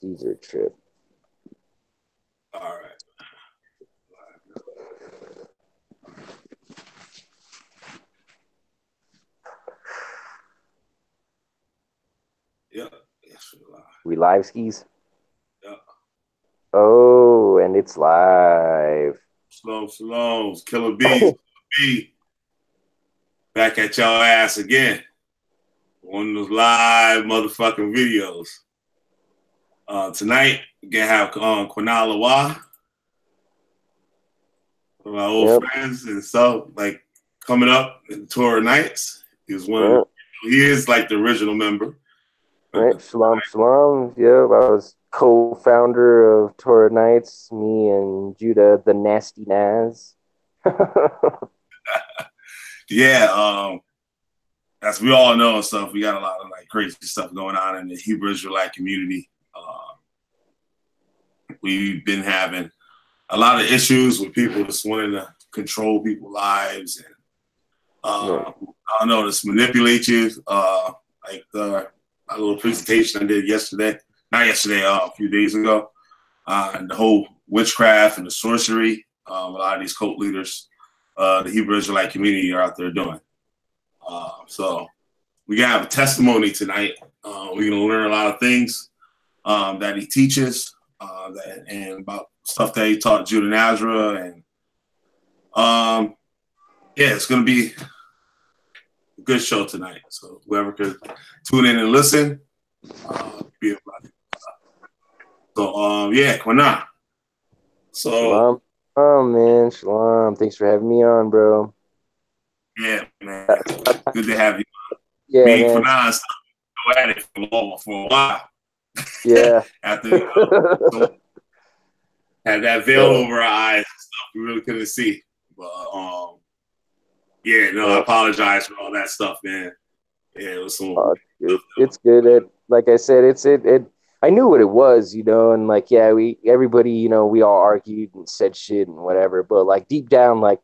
Caesar trip. All right. Yep. Yes, We live skis. Yep. Oh, and it's live. Shalom. Killah B. Back at y'all ass again. One of those live motherfucking videos. Tonight, we're going to have qana, lawah. One of my old friends and stuff, like coming up in Torah nights. He is like the original member. Right, shalom. Yeah, I was co-founder of Torah Nights. Me and Judah, the Nasty Naz. Yeah, as we all know and stuff, we got a lot of like crazy stuff going on in the Hebrew Israelite community. We've been having a lot of issues with people just wanting to control people's lives and I don't know, just manipulate you. Like a little presentation I did a few days ago, and the whole witchcraft and the sorcery. A lot of these cult leaders, the Hebrew Israelite community are out there doing. So we gonna have a testimony tonight. We're gonna learn a lot of things that he teaches, and about stuff that he taught Judah Nazarah, and yeah, it's gonna be a good show tonight. So whoever could tune in and listen, be about it. So yeah, qana. So shalom. Oh man, shalom. Thanks for having me on, bro. Yeah, man. Good to have you. Yeah, me man. qana stuff, go at it for a while. Yeah. After had that veil over our eyes and stuff, we really couldn't see. But yeah, no, I apologize for all that stuff, man. Yeah, it was some. It's good. Like I said, it. I knew what it was, and like, yeah, everybody, we all argued and said shit and whatever. But like deep down, like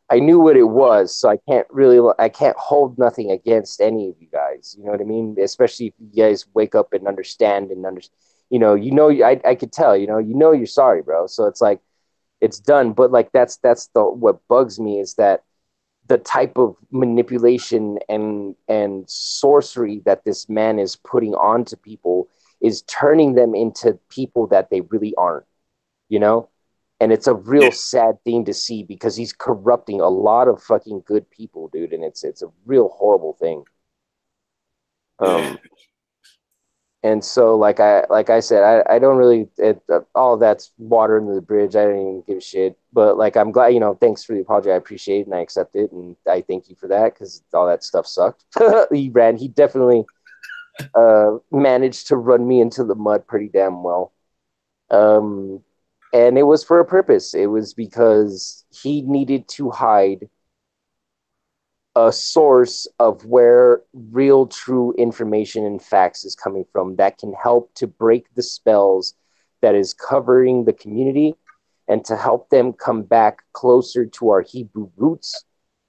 I knew what it was, so I can't hold nothing against any of you guys. You know what I mean? Especially if you guys wake up and understand. I could tell, you're sorry, bro. So it's like, it's done. But like, that's what bugs me is that the type of manipulation and sorcery that this man is putting onto people is turning them into people that they really aren't, and it's a real sad thing to see because he's corrupting a lot of fucking good people, dude, and it's a real horrible thing. And so like I said, I don't really all that's water under the bridge. I don't even give a shit. But like I'm glad, thanks for the apology. I appreciate it and I accept it and I thank you for that because all that stuff sucked. He definitely managed to run me into the mud pretty damn well. And it was for a purpose. It was because he needed to hide a source of where real true information and facts is coming from that can help to break the spells that is covering the community and to help them come back closer to our Hebrew roots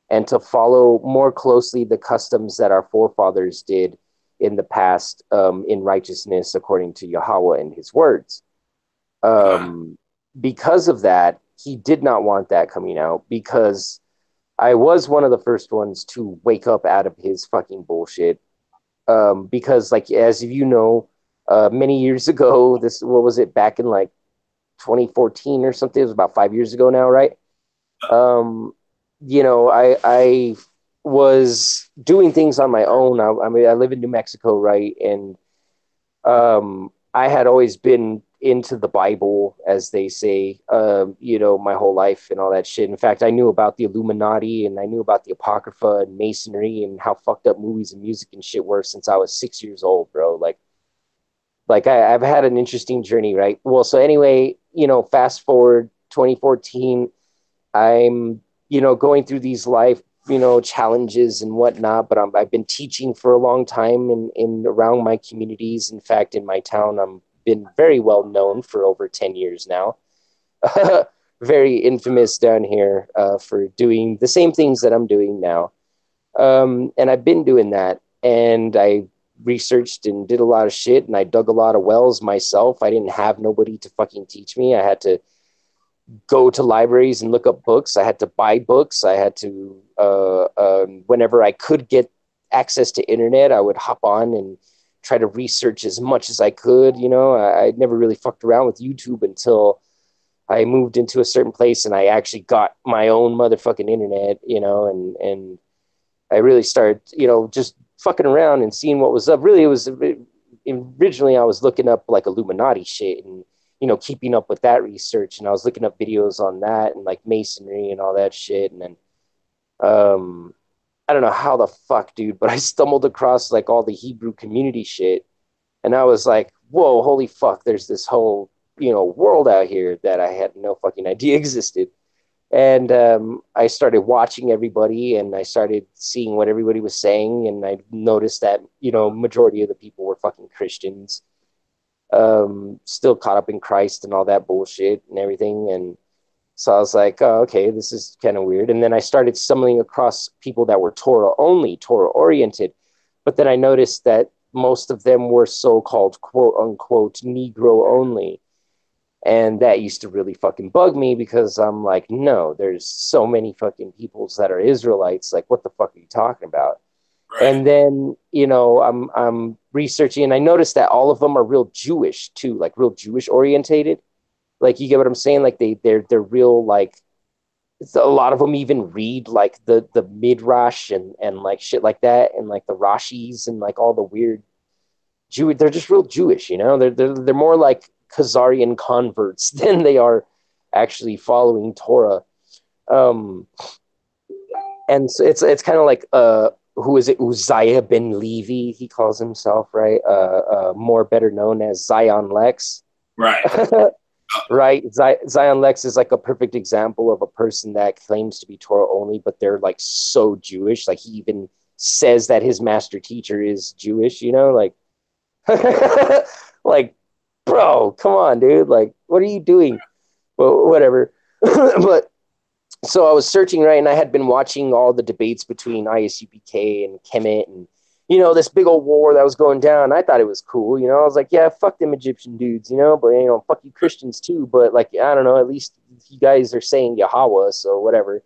and to follow more closely the customs that our forefathers did in the past, in righteousness according to Yahweh and his words. Because of that, he did not want that coming out because I was one of the first ones to wake up out of his fucking bullshit. Because like, as you know, many years ago, what was it, back in like 2014 or something? It was about 5 years ago now, right? I was doing things on my own. I live in New Mexico, right? And I had always been into the Bible, as they say, my whole life and all that shit. In fact, I knew about the Illuminati and I knew about the Apocrypha and Masonry and how fucked up movies and music and shit were since I was 6 years old, bro. I've had an interesting journey, right? Well, so anyway, fast forward 2014, I'm, going through these life, challenges and whatnot, but I've been teaching for a long time in around my communities. In fact, in my town, I'm been very well known for over 10 years now. Very infamous down here for doing the same things that I'm doing now. And I've been doing that. And I researched and did a lot of shit, and I dug a lot of wells myself. I didn't have nobody to fucking teach me. I had to go to libraries and look up books. I had to buy books. I had to, whenever I could get access to internet, I would hop on and try to research as much as I could. You know, I never really fucked around with YouTube until I moved into a certain place and I actually got my own motherfucking internet, you know, and I really started, you know, just fucking around and seeing what was up. Really, it was originally I was looking up like Illuminati shit and, you know, keeping up with that research. And I was looking up videos on that and like masonry and all that shit. And then, I don't know how the fuck, dude, but I stumbled across like all the Hebrew community shit. And I was like, whoa, holy fuck, there's this whole, you know, world out here that I had no fucking idea existed. And I started watching everybody and I started seeing what everybody was saying. And I noticed that, you know, majority of the people were fucking Christians, still caught up in Christ and all that bullshit and everything. And so I was like, oh, okay, this is kind of weird. And then I started stumbling across people that were Torah only, Torah oriented. But then I noticed that most of them were so-called quote unquote Negro only. And that used to really fucking bug me because I'm like, no, there's so many fucking peoples that are Israelites. Like, what the fuck are you talking about? Right. And then, you know, I'm researching and I noticed that all of them are real Jewish too, like real Jewish orientated. Like, you get what I'm saying? Like they're real, like, a lot of them even read like the midrash and like shit like that and like the Rashis and like all the weird Jew. They're just real Jewish, you know. They're more like Khazarian converts than they are actually following Torah. And so it's kind of like who is it? Uzziah ben Levi, he calls himself, right? More better known as Zion Lex. Right. Right. Zion Lex is like a perfect example of a person that claims to be Torah only, but they're like so Jewish. Like, he even says that his master teacher is Jewish, you know, like, like, bro, come on, dude. Like, what are you doing? Well, whatever. But so I was searching, right, and I had been watching all the debates between ISUPK and Kemet and, you know, this big old war that was going down. I thought it was cool, you know. I was like, yeah, fuck them Egyptian dudes, you know, but, you know, fuck you Christians too. But, like, I don't know, at least you guys are saying Yahweh, so whatever,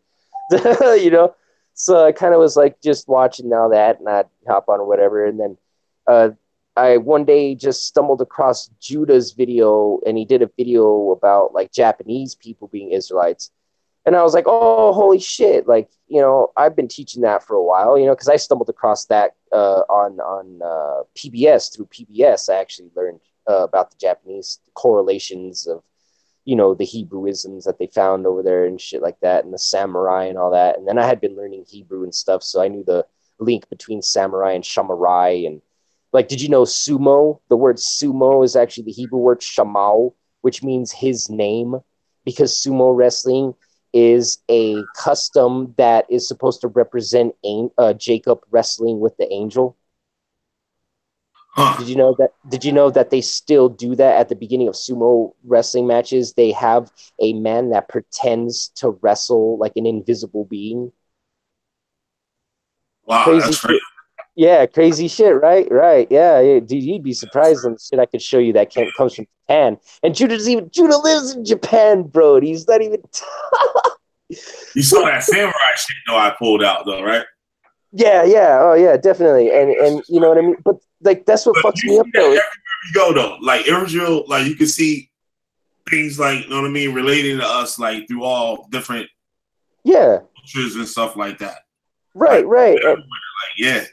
you know. So I kind of was like just watching all that and I'd hop on or whatever. And then I one day just stumbled across Judah's video and he did a video about like Japanese people being Israelites. And I was like, oh, holy shit. Like, you know, I've been teaching that for a while, you know, because I stumbled across that on PBS. Through PBS, I actually learned about the Japanese correlations of, you know, the Hebrewisms that they found over there and shit like that, and the samurai and all that. And then I had been learning Hebrew and stuff, so I knew the link between samurai and shamarai. And, like, did you know sumo? The word sumo is actually the Hebrew word shamau, which means his name, because sumo wrestling is a custom that is supposed to represent Jacob wrestling with the angel. Huh. Did you know that? Did you know that they still do that at the beginning of sumo wrestling matches? They have a man that pretends to wrestle like an invisible being. Wow, Crazy that's crazy. shit. Yeah, crazy shit, right? Right. Yeah, yeah. Dude, you'd be surprised on the shit I could show you that comes from Japan. And Judah lives in Japan, bro. He's not even You saw that samurai shit though I pulled out though, right? Yeah, yeah, oh yeah, definitely. And you know what I mean? But like that's what But fucks you me see up that though. everywhere we go though. Like Israel, like you can see things like, you know what I mean, relating to us like through all different Yeah. cultures and stuff like that. Right, Like, right. like yeah.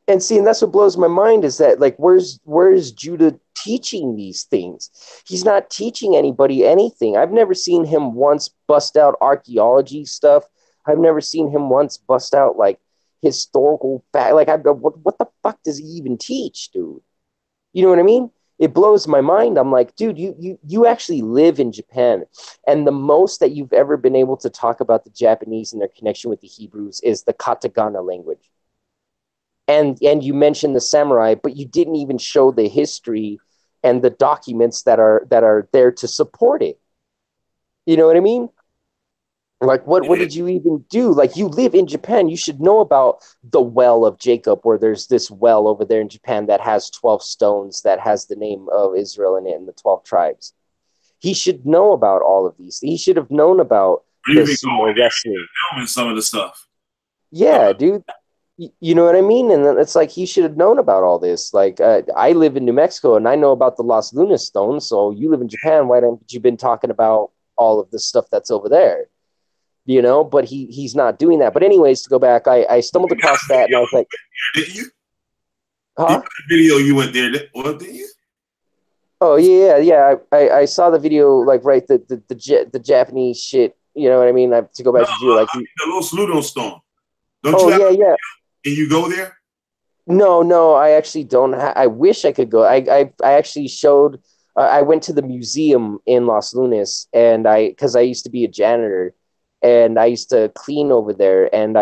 And see, and that's what blows my mind is that like where's Judah teaching these things? He's not teaching anybody anything. I've never seen him once bust out archaeology stuff. I've never seen him once bust out like historical fact. Like, what the fuck does he even teach, dude? You know what I mean? It blows my mind. I'm like, dude, you actually live in Japan, and the most that you've ever been able to talk about the Japanese and their connection with the Hebrews is the katakana language. And you mentioned the samurai, but you didn't even show the history and the documents that are there to support it. You know what I mean? Like, what Yeah. did you even do? Like, you live in Japan. You should know about the Well of Jacob, where there's this well over there in Japan that has 12 stones that has the name of Israel in it and the 12 tribes. He should know about all of these. He should have known about Or the even going sumo there wrestling. filming some of the stuff. Yeah, dude. You know what I mean? And it's like he should have known about all this. Like, I live in New Mexico and I know about the Los Lunas stones. So you live in Japan. Why don't you been talking about all of the stuff that's over there? But he's not doing that. But anyways, to go back, I stumbled You got across a that and video I was like, didn't you? You huh? got a video you went there, didn't you? Oh yeah. I saw the video, like, right, the Japanese shit. You know what I mean? To go No, back to Drew, like, the little Sludo Stone. Don't oh you have yeah, yeah. and you go there? No, I actually don't. I wish I could go. I actually showed. I went to the museum in Los Lunas, and because I used to be a janitor, and I used to clean over there, and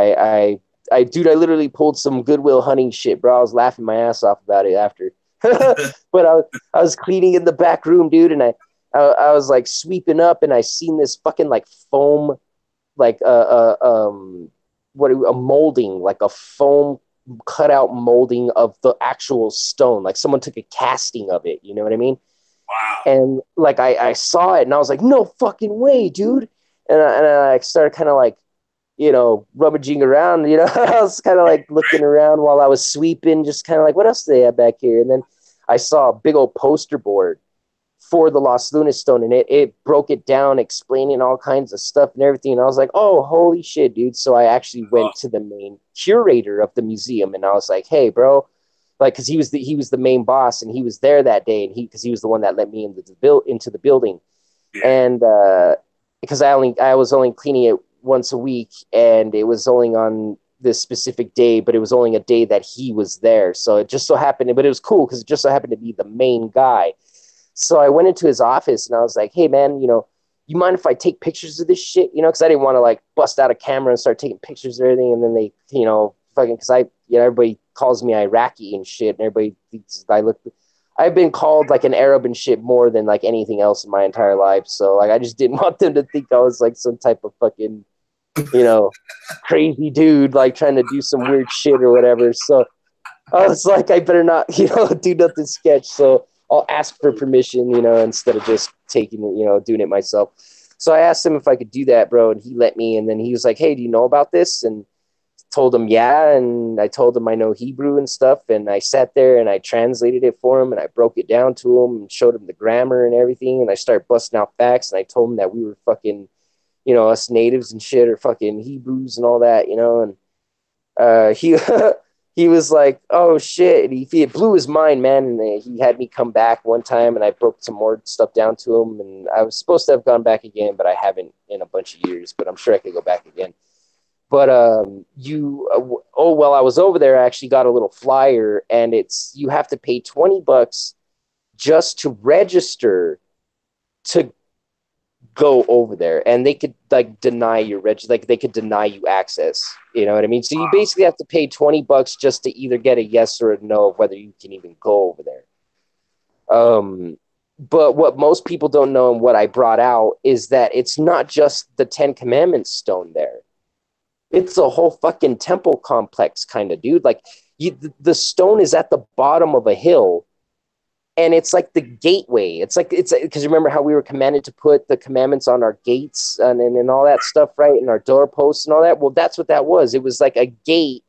dude, I literally pulled some Goodwill Hunting shit, bro. I was laughing my ass off about it after. But I was cleaning in the back room, dude, and I was like sweeping up, and I seen this fucking like foam, like what a molding, like a foam cutout molding of the actual stone. Like someone took a casting of it. You know what I mean? Wow. And like I saw it and I was like, no fucking way, dude. And I started kind of like, rummaging around. I was kind of like looking around while I was sweeping, just kind of like, what else do they have back here? And then I saw a big old poster board for the Los Lunas Stone, and it broke it down, explaining all kinds of stuff and everything. And I was like, oh, holy shit, dude. So I actually went to the main curator of the museum, and I was like, hey, bro, like, because he was the main boss, and he was there that day, and because he was the one that let me into the building, Yeah. and because I was only cleaning it once a week, and it was only on this specific day, but it was only a day that he was there. So it just so happened, but it was cool because it just so happened to be the main guy. So I went into his office and I was like, hey, man, you mind if I take pictures of this shit? Because I didn't want to like bust out a camera and start taking pictures of everything. And then they, fucking, because everybody calls me Iraqi and shit. And everybody thinks I've been called like an Arab and shit more than like anything else in my entire life. So like, I just didn't want them to think I was like some type of fucking, crazy dude, like trying to do some weird shit or whatever. So I was like, I better not, do nothing sketch. So I'll ask for permission, instead of just taking it, doing it myself. So I asked him if I could do that, bro, and he let me. And then he was like, hey, do you know about this? And told him, yeah. And I told him I know Hebrew and stuff. And I sat there and I translated it for him and I broke it down to him and showed him the grammar and everything. And I started busting out facts and I told him that we were fucking, us natives and shit are fucking Hebrews and all that, and he he was like, "Oh shit!" And it blew his mind, man. And he had me come back one time, and I broke some more stuff down to him. And I was supposed to have gone back again, but I haven't in a bunch of years. But I'm sure I could go back again. But while I was over there, I actually got a little flyer, and you have to pay $20 just to register to go over there, and they could like deny your like they could deny you access. You know what I mean? So you basically have to pay $20 just to either get a yes or a no of whether you can even go over there. But what most people don't know and what I brought out is that it's not just the Ten Commandments stone there. It's a whole fucking temple complex kind of, dude. Like the stone is at the bottom of a hill, and it's like the gateway. It's because remember how we were commanded to put the commandments on our gates and all that stuff, right? And our doorposts and all that. Well, that's what that was. It was like a gate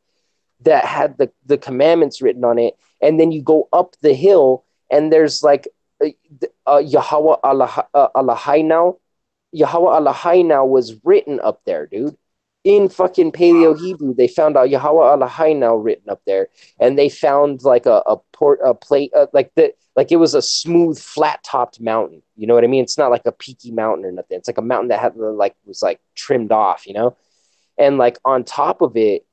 that had the commandments written on it. And then you go up the hill and there's like Yahweh Eloheinu. Yahweh Eloheinu was written up there, dude. In fucking Paleo Hebrew, they found out Yahweh Eloheinu written up there, and they found like a plate like it was a smooth, flat topped mountain. You know what I mean? It's not like a peaky mountain or nothing. It's like a mountain that had was like trimmed off, and like on top of it,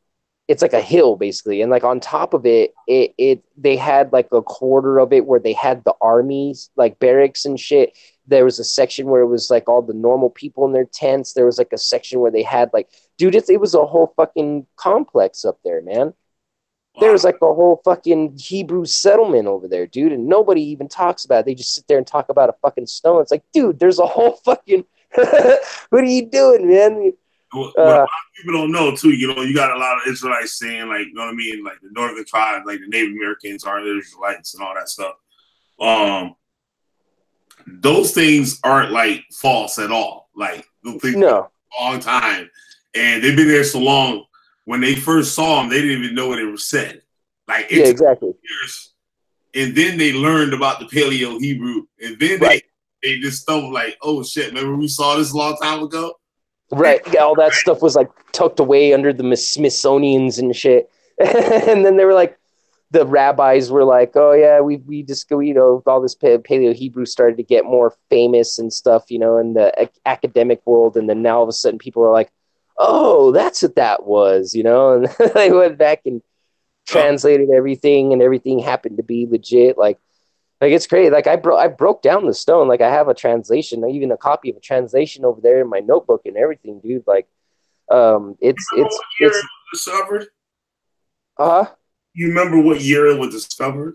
it's like a hill basically, and like on top of it, they had like a quarter of it where they had the armies like barracks and shit. There was a section where it was like all the normal people in their tents. There was like a section where they had like, dude, it was a whole fucking complex up there, man. There was like a whole fucking Hebrew settlement over there, dude, and nobody even talks about it. They just sit there and talk about a fucking stone. It's like, dude, there's a whole fucking what are you doing, man? what a lot of people don't know too, you know, you got a lot of Israelites saying, like, you know what I mean, like the northern tribes, like the Native Americans are Israelites and all that stuff. Those things aren't like false at all. Like those things No. a long time, and they've been there so long. When they first saw them, they didn't even know what it was said. Like yeah, exactly. Years, and then they learned about the Paleo Hebrew, and then they just stumbled like, oh shit, remember we saw this a long time ago? Right, all that stuff was like tucked away under the Smithsonian's and shit, and then they were like, the rabbis were like, oh yeah, we just go, you know, all this Paleo Hebrew started to get more famous and stuff, you know, in the academic world, and then now all of a sudden people are like, oh, that's what that was, you know, and they went back and translated everything, and everything happened to be legit. Like it's crazy. Like I broke down the stone. Like I have a translation, even a copy of a translation over there in my notebook and everything, dude. Like, it's discovered. Uh-huh. You remember what year it was discovered?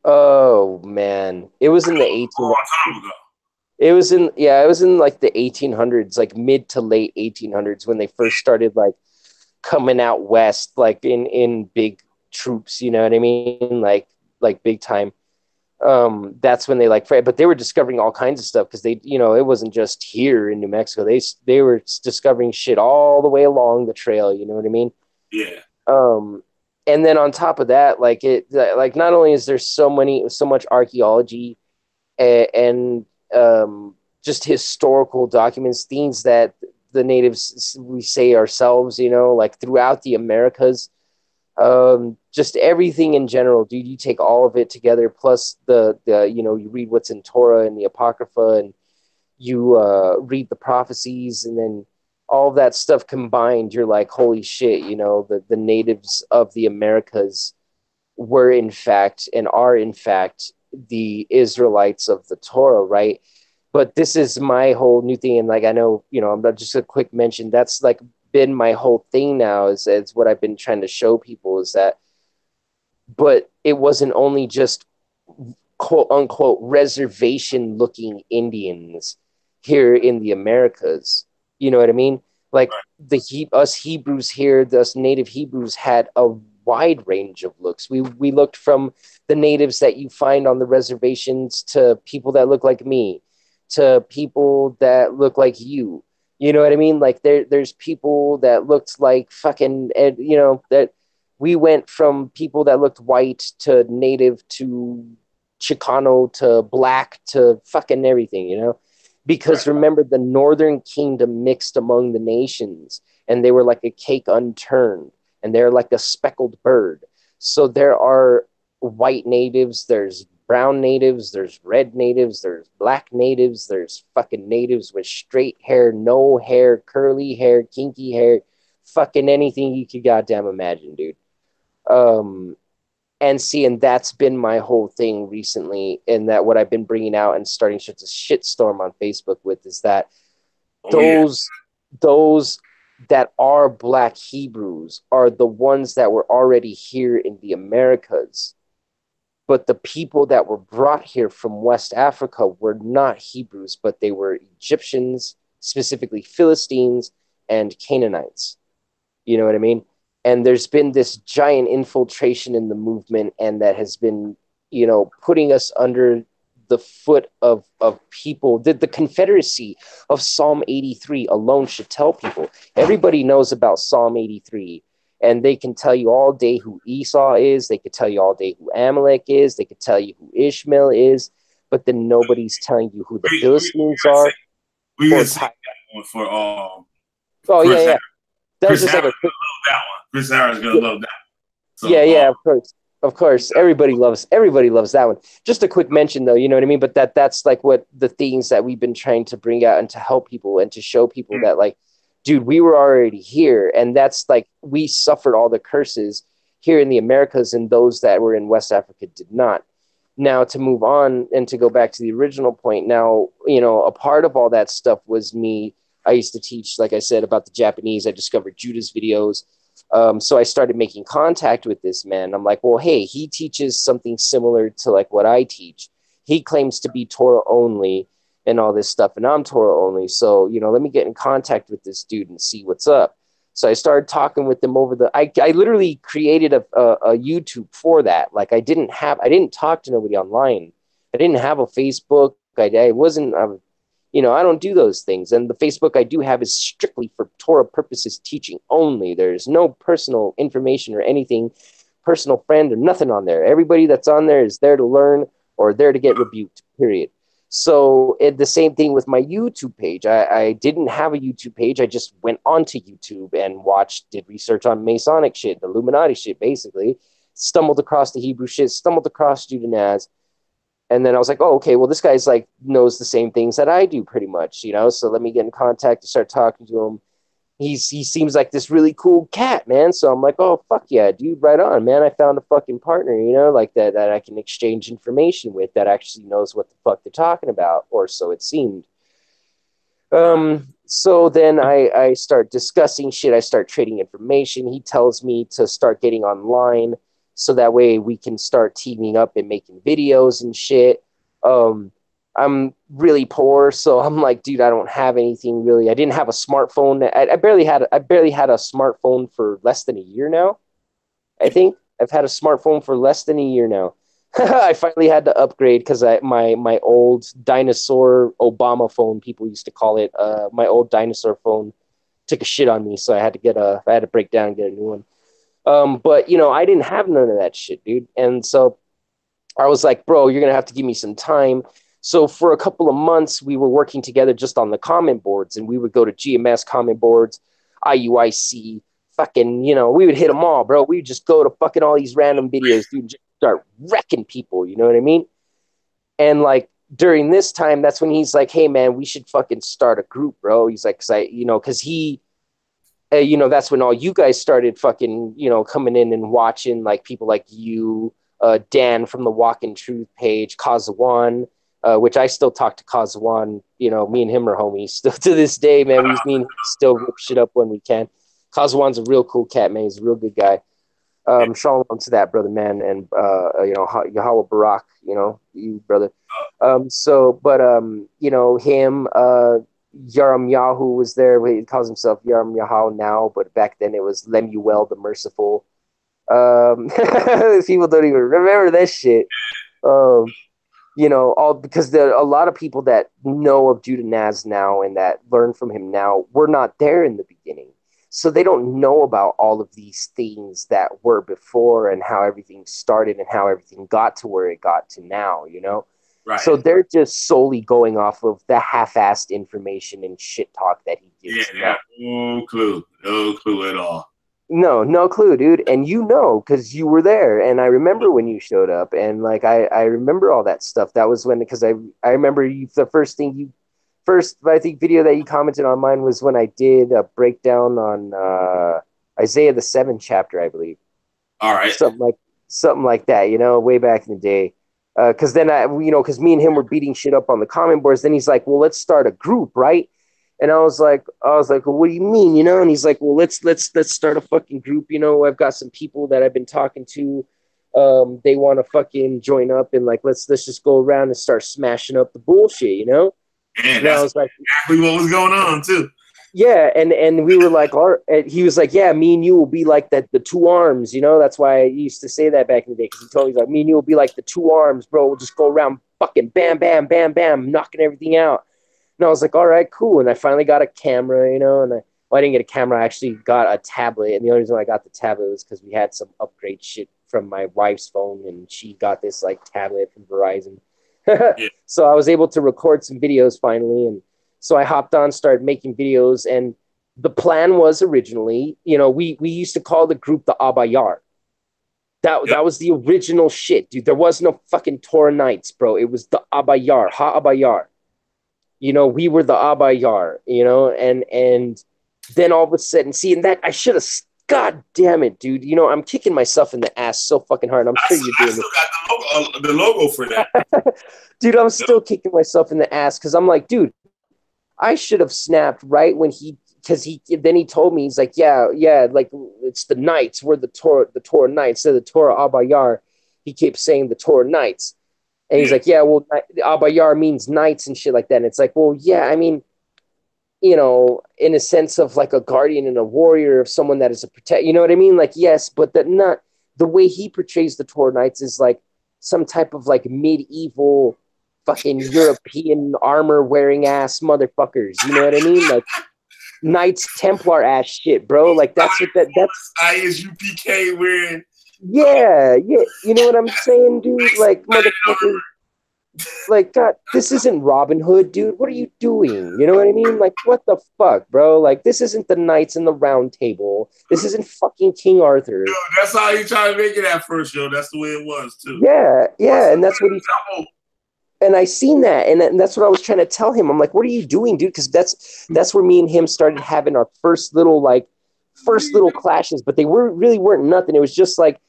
Oh man, it was in the 18. A long time ago. It was in like the 1800s, like mid to late 1800s, when they first started like coming out west, like in big troops. You know what I mean? Like big time. That's when they but they were discovering all kinds of stuff, because they, you know, it wasn't just here in New Mexico. They were discovering shit all the way along the trail. You know what I mean? Yeah. And then on top of that, like not only is there so much archaeology and just historical documents, things that the natives, we say ourselves, you know, like throughout the Americas, just everything in general, dude. You take all of it together, plus the you know, you read what's in Torah and the Apocrypha, and you read the prophecies, and then all of that stuff combined, you're like, holy shit, you know, the natives of the Americas were in fact, and are in fact, the Israelites of the Torah, right? But this is my whole new thing, and like, I know, you know, I'm not, just a quick mention, that's like been my whole thing now, is what I've been trying to show people, is that, but it wasn't only just quote unquote reservation looking Indians here in the Americas. You know what I mean? Like us Hebrews here, us native Hebrews had a wide range of looks. We looked from the natives that you find on the reservations to people that look like me, to people that look like you. You know what I mean? Like there's people that looked like fucking, you know, that we went from people that looked white to native to Chicano to black to fucking everything, you know? Because remember, the northern kingdom mixed among the nations, and they were like a cake unturned, and they're like a speckled bird. So there are white natives, there's brown natives, there's red natives, there's black natives, there's fucking natives with straight hair, no hair, curly hair, kinky hair, fucking anything you could goddamn imagine, dude. And that's been my whole thing recently, and that what I've been bringing out and starting such a shitstorm on Facebook with is that those that are black Hebrews are the ones that were already here in the Americas. But the people that were brought here from West Africa were not Hebrews, but they were Egyptians, specifically Philistines and Canaanites. You know what I mean? And there's been this giant infiltration in the movement, and that has been, you know, putting us under the foot of people. The Confederacy of Psalm 83 alone should tell people. Everybody knows about Psalm 83, and they can tell you all day who Esau is. They could tell you all day who Amalek is. They could tell you who Ishmael is, but then nobody's telling you who the Philistines are. We can say that one for oh yeah. That was just like a quick. Love that one. Chris Harris gonna love that. So, yeah, of course. Everybody loves that one. Just a quick mention, though, you know what I mean. But that's like what the things that we've been trying to bring out and to help people and to show people that, like, dude, we were already here, and that's like, we suffered all the curses here in the Americas, and those that were in West Africa did not. Now, to move on and to go back to the original point, now, you know, a part of all that stuff was me. I used to teach, like I said, about the Japanese. I discovered Judah's videos. So I started making contact with this man. I'm like, well, hey, he teaches something similar to like what I teach. He claims to be Torah only, and all this stuff, and I'm Torah only. So, let me get in contact with this dude and see what's up. So I started talking with them over I literally created a YouTube for that. Like I didn't talk to nobody online. I didn't have a Facebook. I wasn't, I don't do those things. And the Facebook I do have is strictly for Torah purposes, teaching only. There's no personal information or anything, personal friend or nothing on there. Everybody that's on there is there to learn or there to get rebuked, period. So the same thing with my YouTube page. I didn't have a YouTube page. I just went onto YouTube and did research on Masonic shit, the Illuminati shit, basically. Stumbled across the Hebrew shit, stumbled across Judah. And then I was like, oh, okay, well, this guy's like knows the same things that I do pretty much, so let me get in contact and start talking to him. He seems like this really cool cat, man. So I'm like, oh, fuck yeah, dude, right on, man. I found a fucking partner, like that I can exchange information with that actually knows what the fuck they're talking about, or so it seemed. So then I start discussing shit. I start trading information. He tells me to start getting online so that way we can start teaming up and making videos and shit. I'm really poor, so I'm like, dude, I don't have anything really. I didn't have a smartphone. I barely had a smartphone for less than a year now. I think I've had a smartphone for less than a year now. I finally had to upgrade because my old dinosaur Obama phone, people used to call it, my old dinosaur phone took a shit on me, so I had to break down and get a new one. But I didn't have none of that shit, dude. And so I was like, bro, you're gonna have to give me some time. So for a couple of months, we were working together just on the comment boards, and we would go to GMS comment boards, IUIC, fucking, we would hit them all, bro. We would just go to fucking all these random videos, dude, just start wrecking people, you know what I mean? And like during this time, that's when he's like, hey man, we should fucking start a group, bro. He's like, because he, that's when all you guys started fucking, coming in and watching, like people like you, Dan from the Walk in Truth page, Kazawan, which I still talk to Kazawan. Me and him are homies still to this day, man. Me and him still rip shit up when we can. Kazawan's a real cool cat, man. He's a real good guy. Shalom to that, brother, man, and Yahweh Barak, you, brother. Him, Yaram Yahu was there. He calls himself Yaram Yahu now, but back then it was Lemuel the Merciful. People don't even remember that shit. All because there are a lot of people that know of Judah Naz now and that learn from him now were not there in the beginning. So they don't know about all of these things that were before and how everything started and how everything got to where it got to now, Right. So they're just solely going off of the half-assed information and shit talk that he gives. Yeah, no clue at all. No clue, dude. And because you were there, and I remember when you showed up, and like I remember all that stuff. That was when, because I remember the first I think video that you commented on mine was when I did a breakdown on Isaiah the 7th chapter, I believe. All right, something like that, way back in the day. Because then because me and him were beating shit up on the comment boards. Then he's like, "Well, let's start a group, right?" And I was like, "Well, what do you mean?" And he's like, "Well, let's start a fucking group. I've got some people that I've been talking to. They want to fucking join up, and like, let's just go around and start smashing up the bullshit, Yeah, that's exactly what was going on too. Yeah, and we were like, he was like, yeah, me and you will be like that, the two arms, That's why I used to say that back in the day, because he told me, like, me and you will be like the two arms, bro. We'll just go around fucking bam, bam, bam, bam, knocking everything out. And I was like, all right, cool. And I finally got a camera, and I didn't get a camera. I actually got a tablet, and the only reason why I got the tablet was because we had some upgrade shit from my wife's phone, and she got this like tablet from Verizon. Yeah. So I was able to record some videos finally, and so I hopped on, started making videos, and the plan was originally, we used to call the group the Abayar. That was the original shit, dude. There was no fucking Torah Nights, bro. It was the Abayar, Ha-Abayar. We were the Abayar, and then all of a sudden, and that I should have, God damn it, dude. I'm kicking myself in the ass so fucking hard. I'm sure you're doing it. I still got the logo for that. Dude, I'm still kicking myself in the ass because I'm like, dude, I should have snapped right when then he told me, he's like, yeah, like it's the Knights, we're the Torah Knights, so the Torah Abayar. He kept saying the Torah Knights. And he's like, yeah, well, Abayar means knights and shit like that. And it's like, well, yeah, I mean, in a sense of like a guardian and a warrior of someone that is a protect, you know what I mean? Like, yes, but that not the way he portrays the Torah Knights is like some type of like medieval fucking European armor wearing ass motherfuckers. You know what I mean? Like Knights Templar ass shit, bro. Like that's what that's ISUPK wearing. yeah. You know what I'm saying, dude? Like motherfuckers. Like, God, this isn't Robin Hood, dude. What are you doing? You know what I mean? Like, what the fuck, bro? Like, this isn't the Knights in the Round Table. This isn't fucking King Arthur. Yo, that's how he tried to make it at first, yo. That's the way it was, too. Yeah, and that's what he... And I seen that, and that's what I was trying to tell him. I'm like, what are you doing, dude? Because that's where me and him started having our first little clashes, but they really weren't nothing. It was just like,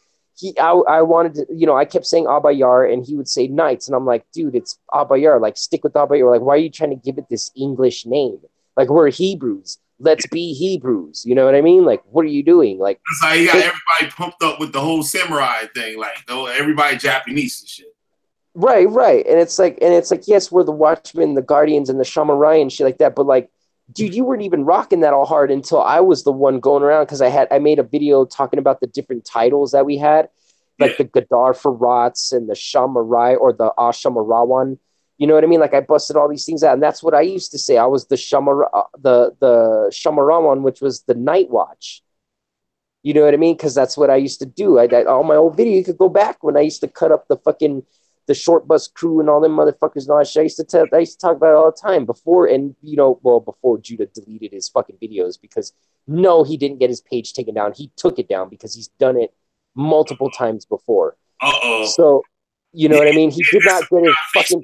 I wanted to, I kept saying Abayar and he would say Knights. And I'm like, dude, it's Abayar. Like, stick with Abayar. Like, why are you trying to give it this English name? Like, we're Hebrews. Let's be Hebrews. You know what I mean? Like, what are you doing? Like, that's how you got everybody pumped up with the whole samurai thing. Like, everybody Japanese and shit. Right. And it's like, yes, we're the Watchmen, the Guardians, and the Shamurai and shit like that. But like, dude, you weren't even rocking that all hard until I was the one going around because I made a video talking about the different titles that we had, like the Gadar Farats and the Shamarai or the Ashamarawan. You know what I mean? Like I busted all these things out, and that's what I used to say. I was the the Shamarawan, which was the Night Watch. You know what I mean? Because that's what I used to do. All my old video, you could go back when I used to cut up the short bus crew and all them motherfuckers and all that shit. I used to talk about it all the time before, and before Judah deleted his fucking videos, because no, he didn't get his page taken down. He took it down because he's done it multiple times before. So, you know what I mean? He did not get his fucking...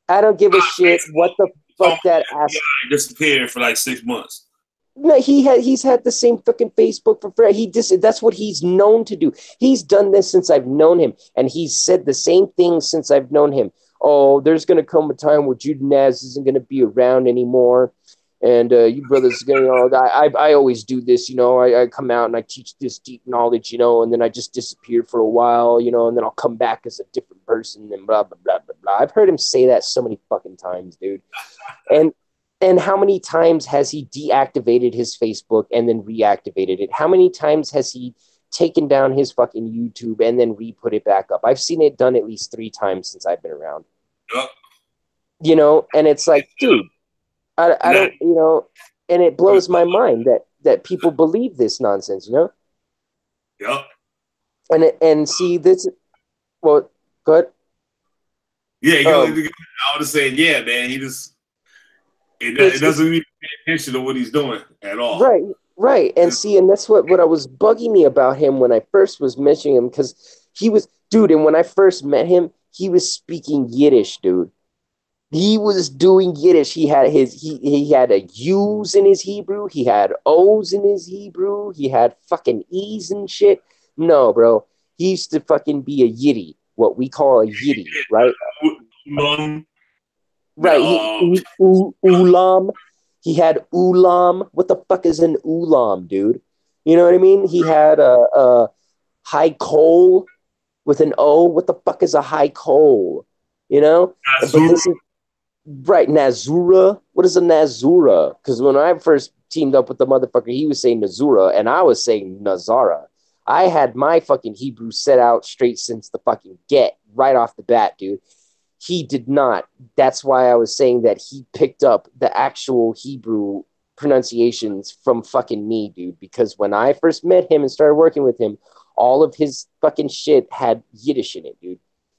I don't give a shit what the fuck that ass... He disappeared for like 6 months. No, he's had the same fucking Facebook for forever. That's what he's known to do. He's done this since I've known him, and he's said the same thing since I've known him. Oh, there's gonna come a time where Judah Naz isn't gonna be around anymore, and you brothers are gonna. I always do this, I come out and I teach this deep knowledge, and then I just disappear for a while, and then I'll come back as a different person, and blah blah blah blah blah. I've heard him say that so many fucking times, dude, And how many times has he deactivated his Facebook and then reactivated it? How many times has he taken down his fucking YouTube and then re-put it back up? I've seen it done at least 3 times since I've been around. Yep. And it's like, dude, I don't, and it blows my mind that people believe this nonsense, Yep. And see this, well, good. Yeah, I was saying, yeah, man, he just... It doesn't even pay attention to what he's doing at all. Right. And see, and that's what was bugging me about him when I first was mentioning him, because he was, dude, and when I first met him, he was speaking Yiddish, dude. He was doing Yiddish. He had he had a U's in his Hebrew. He had O's in his Hebrew. He had fucking E's and shit. No, bro. He used to fucking be a Yiddy, what we call a Yiddy, right? Right, ulam. He had ulam. What the fuck is an ulam, dude? You know what I mean? He had a high coal with an O. What the fuck is a high coal? Right, Nazura. What is a Nazura? Because when I first teamed up with the motherfucker, he was saying Nazura, and I was saying Nazara. I had my fucking Hebrew set out straight since the fucking get, right off the bat, dude. He did not. That's why I was saying that he picked up the actual Hebrew pronunciations from fucking me, dude. Because when I first met him and started working with him, all of his fucking shit had Yiddish in it, dude.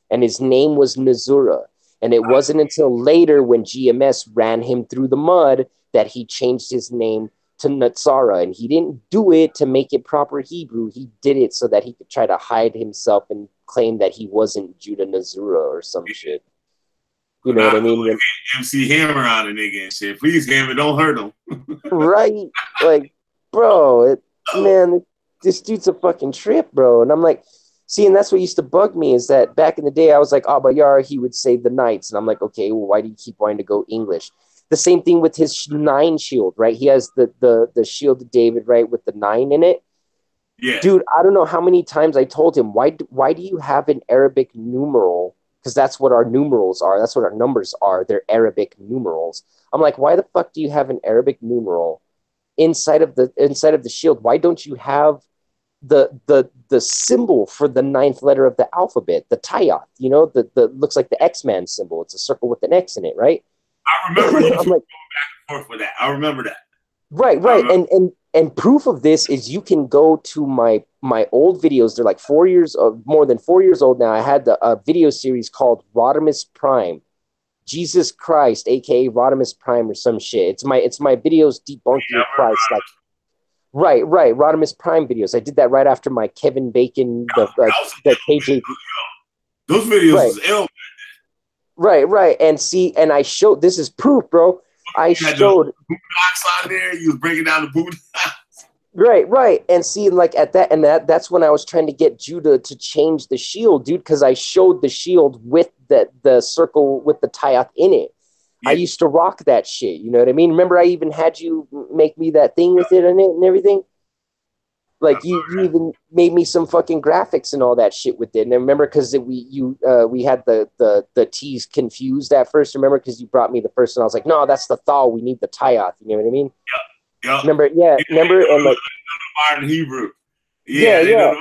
And his name was Nazura. And it wasn't until later when GMS ran him through the mud that he changed his name to natzarah. And he didn't do it to make it proper Hebrew. He did it so that he could try to hide himself and claim that he wasn't Judah Nazura or some shit. You know what I mean? MC Hammer on a nigga and shit. Please, Hammer, don't hurt him. Right? Like, bro, man, this dude's a fucking trip, bro. And I'm like, see, and that's what used to bug me, is that back in the day, I was like, Abayar, he would say the Knights. And I'm like, okay, well, why do you keep wanting to go English? The same thing with his 9 shield, right? He has the shield of David, right, with the 9 in it. Yeah. Dude, I don't know how many times I told him, why do you have an Arabic numeral because that's what our numerals are. That's what our numbers are. They're Arabic numerals. I'm like, why the fuck do you have an Arabic numeral inside of the shield? Why don't you have the symbol for the ninth letter of the alphabet, the tayath, you know, the looks like the X-Man symbol. It's a circle with an X in it, right? I remember you I'm two like, going back and forth with that. I remember that. right. And proof of this is you can go to my old videos. They're like more than 4 years old now. I had a video series called Rodimus Prime, Jesus Christ, aka Rodimus Prime or some shit. It's my videos debunking Christ, like right, Rodimus Prime videos. I did that right after my Kevin Bacon, the KJ. Those videos right. was ill. Right. And I showed, this is proof, bro. I showed boot knocks on there. You was breaking down the boot. Right. And see, like at that, and that's when I was trying to get Judah to change the shield, dude, because I showed the shield with the circle with the tayath in it. Yeah. I used to rock that shit. You know what I mean? Remember, I even had you make me that thing with it in it and everything. Like you even made me some fucking graphics and all that shit with it. And I remember because we had the T's confused at first. Remember because you brought me the first, and I was like, no, that's the thal. We need the tayath. You know what I mean? Yeah. Remember? Yeah. Remember? And like modern Hebrew. Yeah.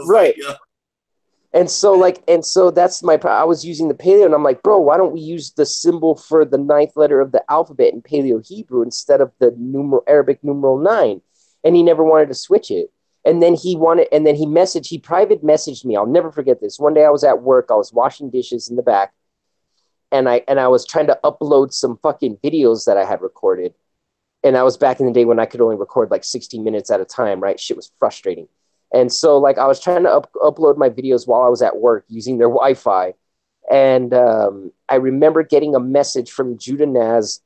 Right. Like, And so that's I was using the Paleo, and I'm like, bro, why don't we use the symbol for the ninth letter of the alphabet in Paleo Hebrew instead of the Arabic numeral 9? And he never wanted to switch it. And then he private messaged me. I'll never forget this. One day I was at work, I was washing dishes in the back, and I was trying to upload some fucking videos that I had recorded. And that was back in the day when I could only record like 60 minutes at a time, right? Shit was frustrating. And so like I was trying to upload my videos while I was at work using their Wi-Fi. And I remember getting a message from Judah Naz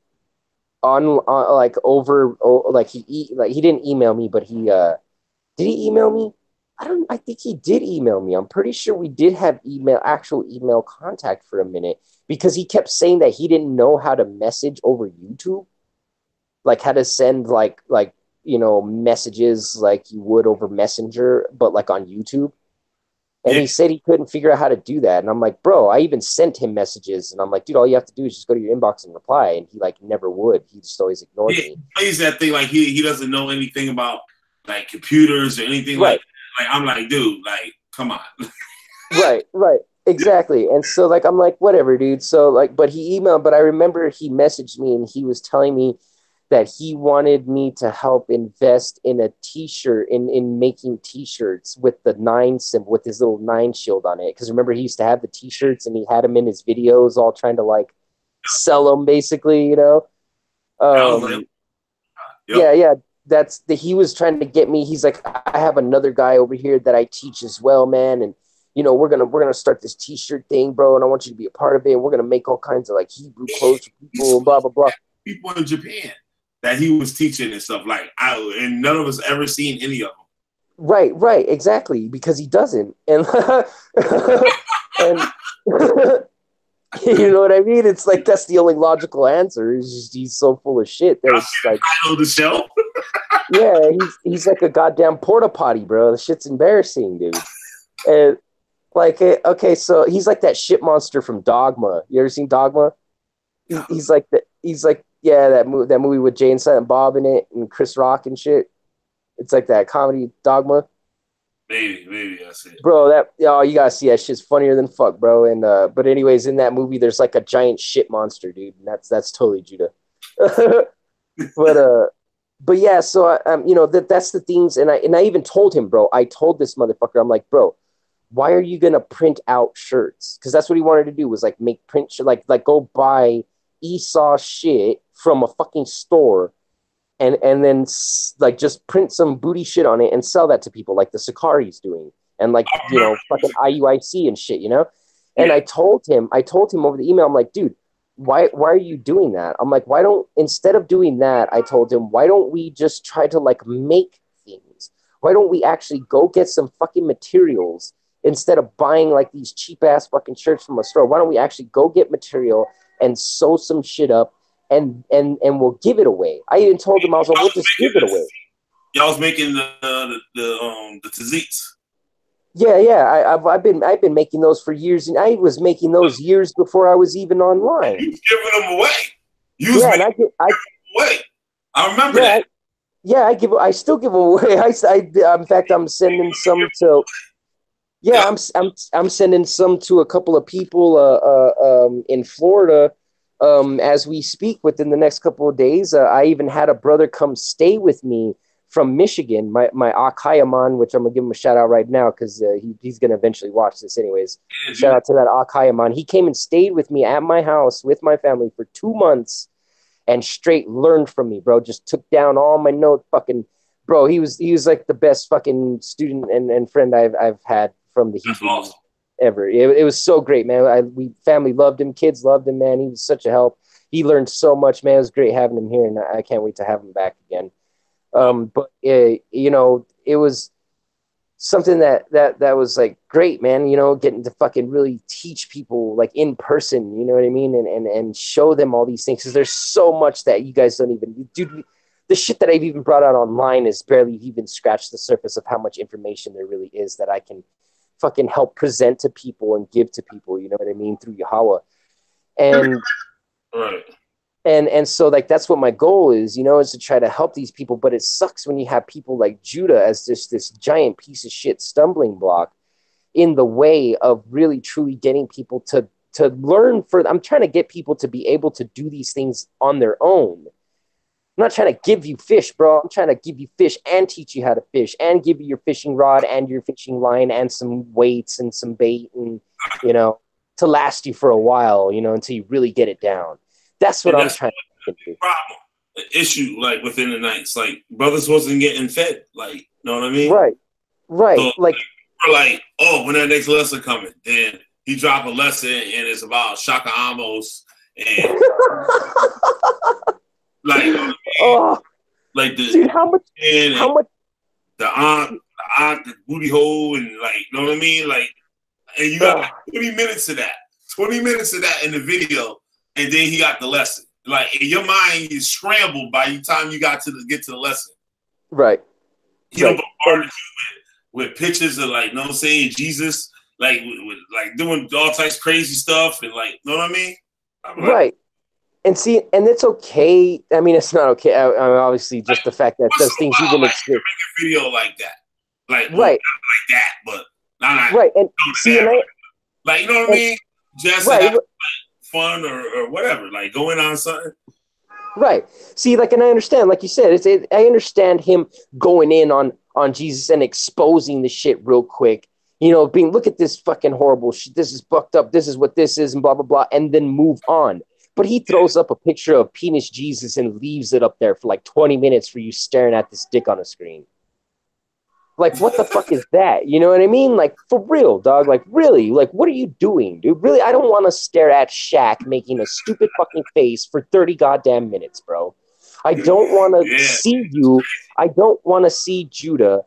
on like over like he didn't email me, but he did he email me? I think he did email me. I'm pretty sure we did have actual email contact for a minute, because he kept saying that he didn't know how to message over YouTube, like how to send like you know, messages like you would over Messenger, but like on YouTube. And he said he couldn't figure out how to do that. And I'm like, bro, I even sent him messages, and I'm like, dude, all you have to do is just go to your inbox and reply. And he like never would. He just always ignored me. He plays that thing like he doesn't know anything about like computers or anything like that. Like I'm like, dude, like, come on. Right. Exactly. And so like I'm like, whatever, dude. So like, but he emailed, but I remember he messaged me and he was telling me that he wanted me to help invest in a t-shirt, in making t-shirts with the 9 symbol, with his little 9 shield on it. Because remember, he used to have the t-shirts and he had them in his videos, all trying to like sell them, basically, you know. Yeah. He was trying to get me. He's like, I have another guy over here that I teach as well, man, and you know, we're gonna start this t-shirt thing, bro, and I want you to be a part of it. And we're gonna make all kinds of like Hebrew clothes for people and blah blah blah. People in Japan that he was teaching and stuff, like and none of us ever seen any of them. Right, exactly, because he doesn't, and and you know what I mean. It's like that's the only logical answer. Is just he's so full of shit that it's like I know the show. Yeah, he's like a goddamn porta potty, bro. The shit's embarrassing, dude. And like, okay, so he's like that shit monster from Dogma. You ever seen Dogma? He's like yeah, that movie with Jay and Silent Bob in it and Chris Rock and shit. It's like that comedy Dogma. Maybe I see it. Bro, you gotta see that shit's funnier than fuck, bro. And but anyways, in that movie, there's like a giant shit monster, dude, and that's totally Judah. But yeah, so you know, that's the things, and I even told him, bro. I told this motherfucker, I'm like, bro, why are you gonna print out shirts? Because that's what he wanted to do, was like make print like go buy Esau shit from a fucking store, and then like just print some booty shit on it and sell that to people, like the Sakari's doing, and like, you know, fucking IUIC and shit, you know. And I told him over the email, I'm like, dude, why are you doing that? I'm like, instead of doing that, I told him, why don't we just try to like make things? Why don't we actually go get some fucking materials instead of buying like these cheap ass fucking shirts from a store? Why don't we actually go get material and sew some shit up and we'll give it away? I even told him, I was like, we'll just give it away. Y'all was making the tzitz. I've been making those for years, and I was making those years before I was even online. You was giving them away. You was Yeah, and making them away. I remember yeah, that. I still give them away. In fact, I'm sending some to. Yeah, Yep. I'm sending some to a couple of people in Florida as we speak within the next couple of days. I even had a brother come stay with me from Michigan, my Akayaman, which I'm gonna give him a shout out right now because he's gonna eventually watch this anyways. Shout out to that Akayaman. He came and stayed with me at my house with my family for 2 months and straight learned from me, bro. Just took down all my notes, fucking bro. He was like the best fucking student and friend I've had from the That's Hebrew awesome. ever. It was so great, man. We family loved him, kids loved him, man. He was such a help. He learned so much, man. It was great having him here, and I can't wait to have him back again. But it was something that was like great, man. Getting to fucking really teach people like in person, you know what I mean, and show them all these things because there's so much that you guys don't even, dude. The shit that I've even brought out online is barely even scratched the surface of how much information there really is that I can fucking help present to people and give to people. You know what I mean, through Yahweh, and Right. and so like that's what my goal is, is to try to help these people. But it sucks when you have people like Judah as this giant piece of shit stumbling block in the way of really truly getting people to learn. I'm trying to get people to be able to do these things on their own. I'm not trying to give you fish, bro. I'm trying to give you fish and teach you how to fish and give you your fishing rod and your fishing line and some weights and some bait and to last you for a while, until you really get it down. That's what I'm trying to do. Problem, the issue, like within the nights, like brothers wasn't getting fed, like, you know what I mean? Right. So Like we're like, oh, when that next lesson coming, then he drop a lesson and it's about Shaka Amos and like, you know what I mean? oh, Like the dude, how much the aunt, the booty hole, and like, you know what I mean? Like, and you got like 20 minutes of that, 20 minutes of that in the video, and then he got the lesson. Like, in your mind is scrambled by the time you get to the lesson. Right. He don't bombard you with pictures of, like, you know what I'm saying, Jesus, like with like doing all types of crazy stuff, and like, you know what I mean? Right. And see, and it's okay. I mean, it's not okay. I mean, obviously, just the fact that those things even like, exist. Make a video like that, like right, not like that, but not right. And see, and like, you know what I mean? Just right, have like, fun or whatever, like going on something. Right. See, like, and I understand, like you said, I understand him going in on Jesus and exposing the shit real quick. Being, look at this fucking horrible shit. This is fucked up. This is what this is, and blah blah blah, and then move on. But he throws up a picture of penis Jesus and leaves it up there for like 20 minutes for you staring at this dick on a screen. Like, what the fuck is that? You know what I mean? Like, for real, dog. Like, really? Like, what are you doing, dude? Really? I don't want to stare at Shaq making a stupid fucking face for 30 goddamn minutes, bro. I don't want to see you. I don't want to see Judah.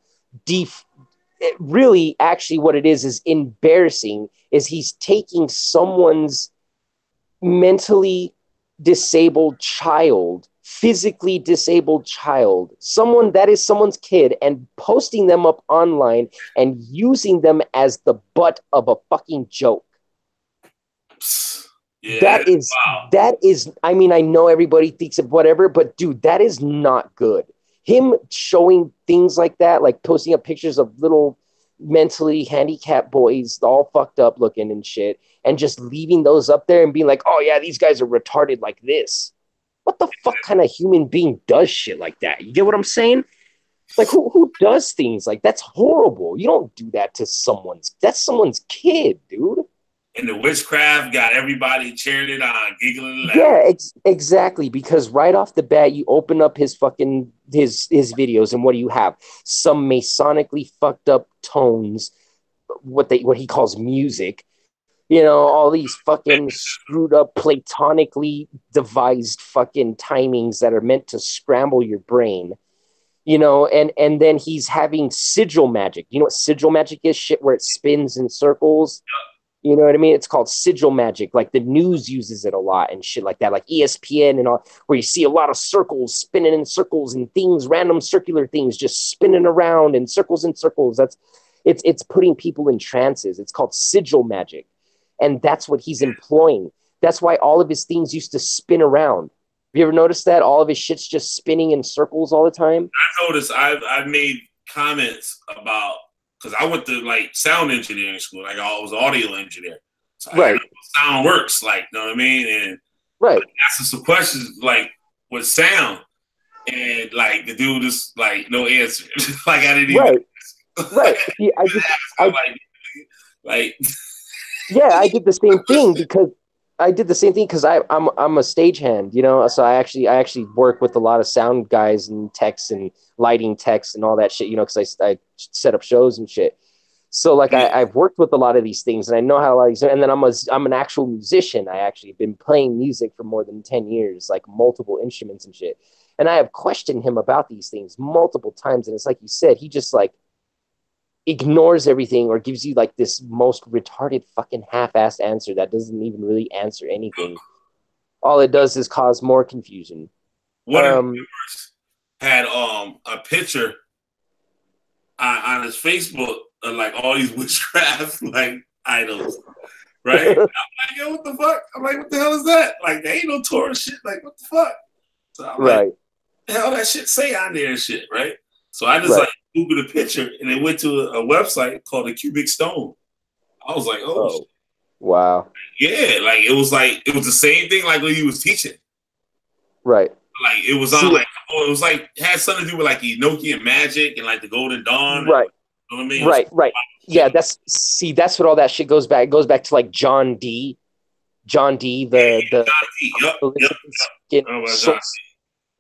Really, actually, what it is embarrassing. Is he's taking someone's mentally disabled child, physically disabled child, someone that is someone's kid, and posting them up online and using them as the butt of a fucking joke. That is, I mean, I know everybody thinks of whatever, but dude, that is not good. Him showing things like that, like posting up pictures of little mentally handicapped boys all fucked up looking and shit, and just leaving those up there and being like, oh yeah, these guys are retarded like this. What the fuck kind of human being does shit like that? You get what I'm saying? Like, who does things like that's horrible. You don't do that to that's someone's kid, dude. And the witchcraft got everybody cheering it on, giggling. Yeah, exactly. Because right off the bat, you open up his fucking his videos, and what do you have? Some masonically fucked up tones, what he calls music. All these fucking screwed up, platonically devised fucking timings that are meant to scramble your brain. And then he's having sigil magic. You know what sigil magic is? Shit where it spins in circles. You know what I mean? It's called sigil magic. Like the news uses it a lot and shit like that, like ESPN and all, where you see a lot of circles spinning in circles and things, random circular things just spinning around in circles and circles. It's putting people in trances. It's called sigil magic, and that's what he's employing. That's why all of his things used to spin around. Have you ever noticed that all of his shit's just spinning in circles all the time? I noticed. I've made comments about, because I went to like sound engineering school. Like I was an audio engineer, so I Right. know how sound works. Like, you know what I mean? And Right. asking some questions like with sound, and like the dude just like no answer. Like I didn't even. Right. Right. Yeah, like yeah, I did the same thing because I'm a stagehand, you know. So I actually work with a lot of sound guys and techs and lighting techs and all that shit, you know, because I set up shows and shit. So like I've worked with a lot of these things and I know how a lot of these, and then I'm an actual musician. I actually have been playing music for more than 10 years, like multiple instruments and shit. And I have questioned him about these things multiple times, and it's like you said, he just like ignores everything or gives you like this most retarded fucking half-assed answer that doesn't even really answer anything. All it does is cause more confusion. one of the viewers had a picture on his Facebook of like all these witchcraft like idols, right? I'm like, yo, what the fuck? I'm like, what the hell is that? Like, there ain't no Torah shit. Like, what the fuck? So I'm Right. like, the hell that shit say on there and shit, right? So I just like Googled a picture and it went to a website called the Cubic Stone. I was like, oh shit. Wow. Yeah, like it was the same thing like when he was teaching. Right. Like it was on like, oh, it was like it had something to do with like Enochian magic and like the Golden Dawn. Right. You know what I mean? Right. Yeah, that's what all that shit goes back. It goes back to like John Dee, the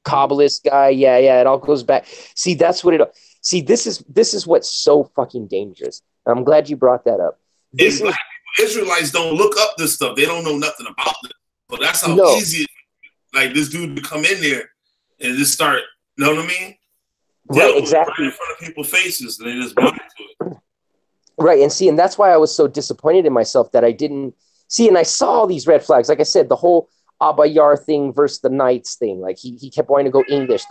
Kabbalist guy. Yeah, it all goes back. See, that's what it. See, this is what's so fucking dangerous. I'm glad you brought that up. Israelites don't look up this stuff. They don't know nothing about it. But that's how easy, like this dude to come in there and just start. You know what I mean? Right, exactly. Right in front of people's faces, and they just blind to it. Right, and that's why I was so disappointed in myself that I didn't see, and I saw all these red flags. Like I said, the whole Abba Yar thing versus the Knights thing. Like he kept wanting to go English.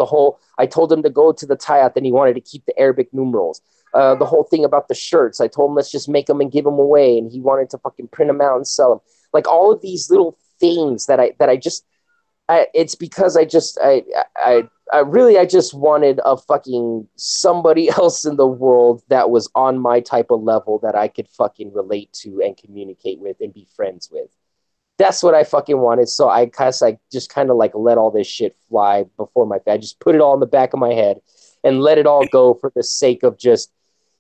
I told him to go to the Tayat, and he wanted to keep the Arabic numerals. The whole thing about the shirts. I told him let's just make them and give them away, and he wanted to fucking print them out and sell them. Like all of these little things it's because I just wanted a fucking somebody else in the world that was on my type of level that I could fucking relate to and communicate with and be friends with. That's what I fucking wanted. So I just kind of like let all this shit fly before my face. I just put it all in the back of my head and let it all go for the sake of just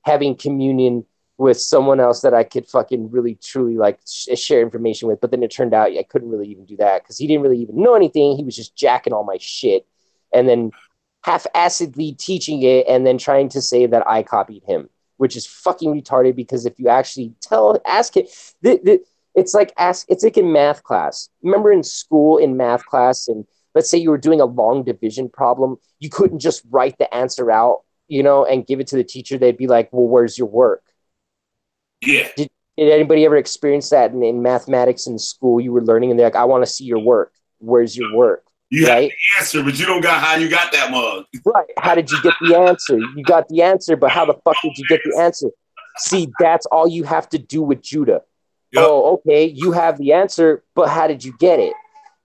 having communion with someone else that I could fucking really truly like share information with. But then it turned out I couldn't really even do that because he didn't really even know anything. He was just jacking all my shit and then half-assedly teaching it and then trying to say that I copied him, which is fucking retarded because if you actually ask it, it's like in math class. Remember in school in math class, and let's say you were doing a long division problem, you couldn't just write the answer out, you know, and give it to the teacher. They'd be like, well, where's your work? Yeah. Did anybody ever experience that in mathematics in school? You were learning and they're like, I want to see your work. Where's your work? You have the answer, but you don't got how you got that mug. Right. How did you get the answer? You got the answer, but how the fuck did you get the answer? See, that's all you have to do with Judah. Yep. Oh, okay, you have the answer, but how did you get it?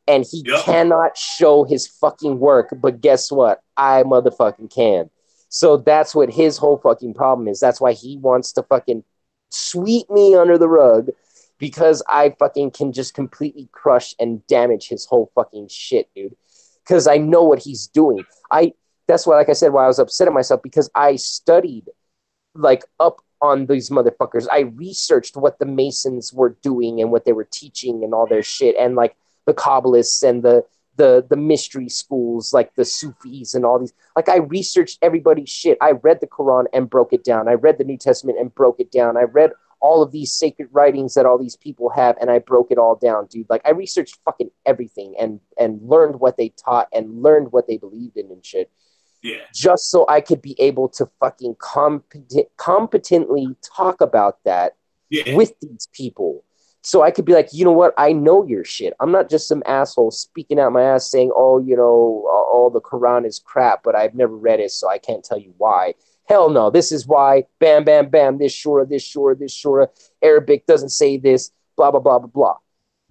And he cannot show his fucking work, but guess what? I motherfucking can. So that's what his whole fucking problem is. That's why he wants to fucking sweep me under the rug because I fucking can just completely crush and damage his whole fucking shit, dude. Because I know what he's doing. That's why, like I said, why I was upset at myself, because I studied like up on these motherfuckers. I researched what the Masons were doing and what they were teaching and all their shit, and like the Kabbalists and the mystery schools, like the Sufis and all these. Like I researched everybody's shit. I read the Quran and broke it down. I read the New Testament and broke it down. I read all of these sacred writings that all these people have, and I broke it all down, dude. Like I researched fucking everything and learned what they taught and learned what they believed in and shit. Yeah. Just so I could be able to fucking competently talk about that with these people. So I could be like, you know what? I know your shit. I'm not just some asshole speaking out my ass saying, oh, you know, all the Quran is crap, but I've never read it, so I can't tell you why. Hell no, this is why, bam, bam, bam, this shura, this shura, this shura, Arabic doesn't say this, blah, blah, blah, blah, blah.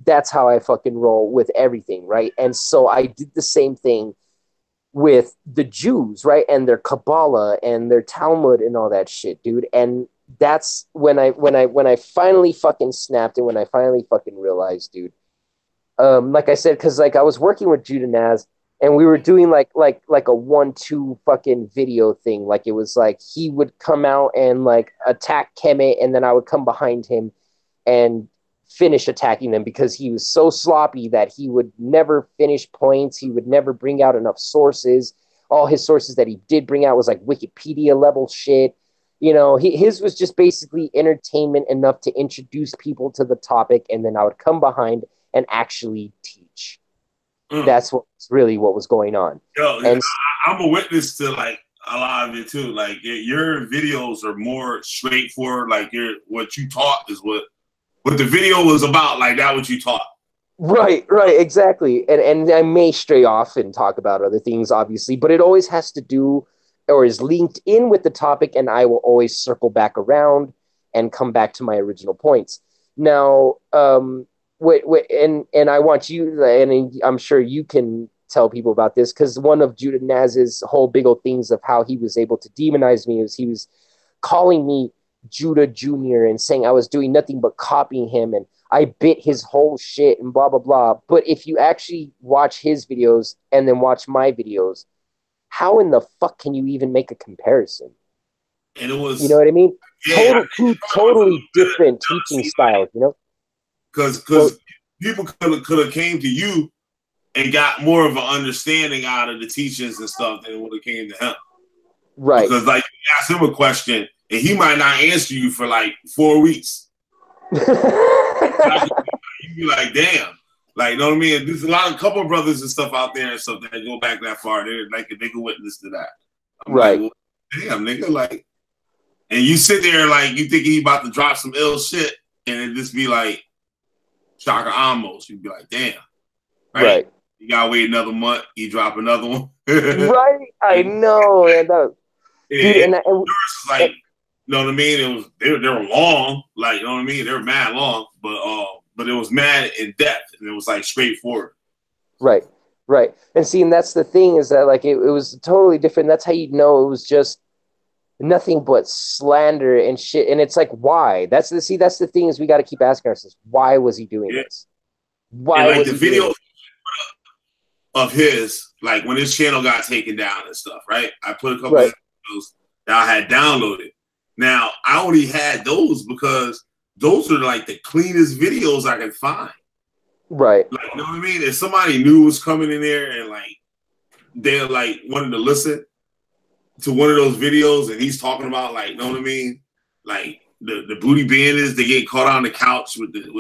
That's how I fucking roll with everything, right? And so I did the same thing with the Jews, right? And their Kabbalah and their Talmud and all that shit, dude. And that's when I finally fucking snapped and when I finally fucking realized, dude. Like I said, because like I was working with Judah Naz and we were doing like a 1-2 fucking video thing. Like it was like he would come out and like attack Kemet, and then I would come behind him and finish attacking them because he was so sloppy that he would never finish points. He would never bring out enough sources. All his sources that he did bring out was like Wikipedia level shit. You know, his was just basically entertainment enough to introduce people to the topic, and then I would come behind and actually teach. That's really what was going on. Yo, and I'm a witness to like a lot of it too. Like your videos are more straightforward. Like what you taught is what the video was about. Like that what you taught. Right, exactly. And I may stray off and talk about other things, obviously, but it always has to do or is linked in with the topic, and I will always circle back around and come back to my original points. Now, and I want you, and I'm sure you can tell people about this, because one of Judah Naz's whole big old things of how he was able to demonize me is he was calling me Judah Jr. and saying I was doing nothing but copying him, and I bit his whole shit and blah, blah, blah. But if you actually watch his videos and then watch my videos, how in the fuck can you even make a comparison? And it was, you know what I mean? Yeah, totally different teaching styles, you know? Because people could have came to you and got more of an understanding out of the teachings and stuff than would have came to him. Right. Because like you ask him a question and he might not answer you for like 4 weeks. You'd be like, damn. Like, you know what I mean? There's a couple of brothers and stuff out there and stuff that go back that far. They're like a nigga witness to that. I'm right. Like, well, damn, nigga, like, and you sit there like you thinking he about to drop some ill shit, and it just be like Shaka Amos. You'd be like, damn. Right. You gotta wait another month, he drop another one. Right. I know. Dude, and like, you know what I mean? It was they were long, like, you know what I mean? They were mad long, but it was mad in depth, and it was like straightforward. Right. And see, and that's the thing is that like it was totally different. That's how you know it was just nothing but slander and shit. And it's like, why? That's the thing is we got to keep asking ourselves, why was he doing this? Why and, like, was the video of his, like when his channel got taken down and stuff, right? I put a couple of videos that I had downloaded. Now I only had those because those are like the cleanest videos I could find. Right. Like, you know what I mean? If somebody knew was coming in there and like they're like wanted to listen to one of those videos and he's talking about like, you know what I mean? Like the booty bandits, they get caught on the couch with that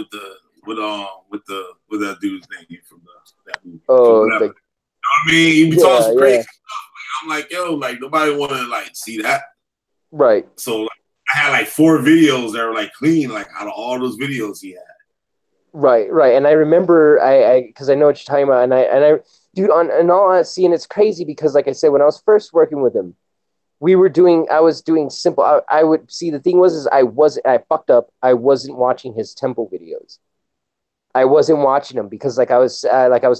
dude's name from that movie. Oh, you know what I mean? You be talking some crazy stuff. Like, I'm like, yo, like nobody want to like see that. Right. So like, I had like 4 videos that were like clean, like out of all those videos he had. Right. And I remember because I know what you're talking about, and I dude, on all honesty, and it's crazy because like I said, when I was first working with him, I was doing simple. I would see the thing was I fucked up. I wasn't watching his temple videos. I wasn't watching them because like I was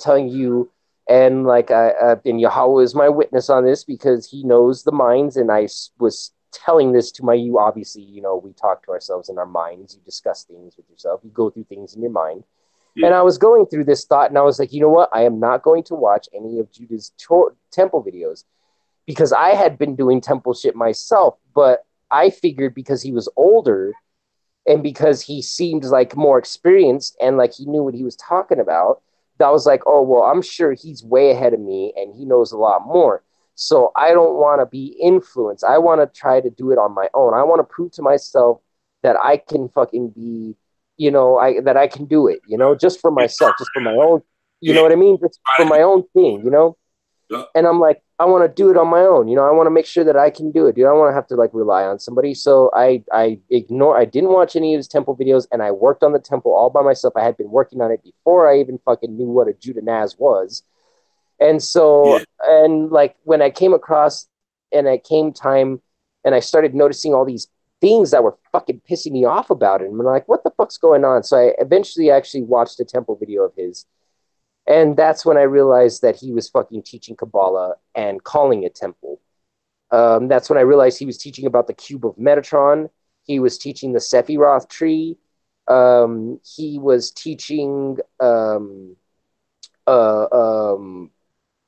telling you, and like and Yahweh is my witness on this because he knows the minds, and I was telling this to you. Obviously, you know, we talk to ourselves in our minds. You discuss things with yourself. You go through things in your mind. Yeah. And I was going through this thought, and I was like, you know what? I am not going to watch any of Judah's temple videos because I had been doing temple shit myself. But I figured because he was older and because he seemed like more experienced and like he knew what he was talking about, that was like, oh, well, I'm sure he's way ahead of me and he knows a lot more. So I don't want to be influenced. I want to try to do it on my own. I want to prove to myself that I can fucking be, you know, that I can do it, you know, just for myself, just for my own, you know what I mean? Just for my own thing, you know? And I'm like, I want to do it on my own. You know, I want to make sure that I can do it, dude. I don't want to have to like rely on somebody. So I didn't watch any of his temple videos, and I worked on the temple all by myself. I had been working on it before I even fucking knew what a Judah Naz was. And so, and like when I came across and it came time And I started noticing all these things that were fucking pissing me off about it. And I'm like, what the fuck's going on? So I eventually actually watched a temple video of his. And that's when I realized that he was fucking teaching Kabbalah and calling it temple. That's when I realized he was teaching about the cube of Metatron. He was teaching the Sephiroth tree. He was teaching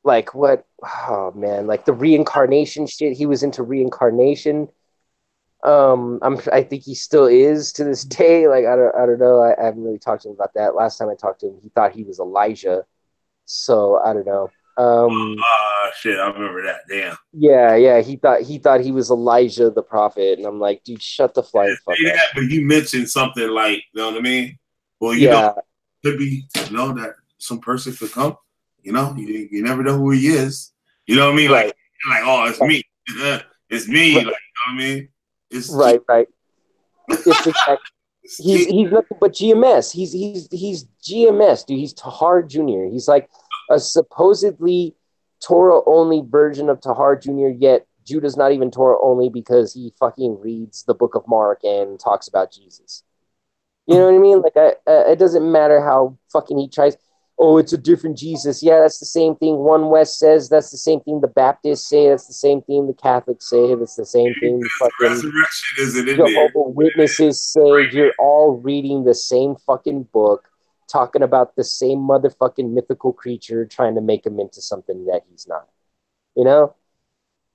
like what? Oh man, like the reincarnation shit. He was into reincarnation. I think he still is to this day. Like I don't know. I haven't really talked to him about that. Last time I talked to him, he thought he was Elijah. So I don't know. Shit, I remember that. Damn. Yeah. He thought he was Elijah the prophet, and I'm like, dude, shut the flying fuck up. But you mentioned something like, you know what I mean? Well, you know, could be, you know, that some person could come. You know, you never know who he is. You know what I mean? Right. Like, oh, it's me. It's me. Right. Like, you know what I mean? It's right. It's exactly. He's nothing but GMS. He's GMS, dude. He's Tahar Jr. He's like a supposedly Torah only version of Tahar Jr. Yet Judah's not even Torah only because he fucking reads the Book of Mark and talks about Jesus. You know what I mean? Like, it doesn't matter how fucking he tries. Oh, it's a different Jesus. Yeah, that's the same thing One West says. That's the same thing the Baptists say. That's the same thing the Catholics say. That's the same thing the fucking resurrection isn't in Jehovah's there. Witnesses say. Right. You're all reading the same fucking book, talking about the same motherfucking mythical creature, trying to make him into something that he's not. You know?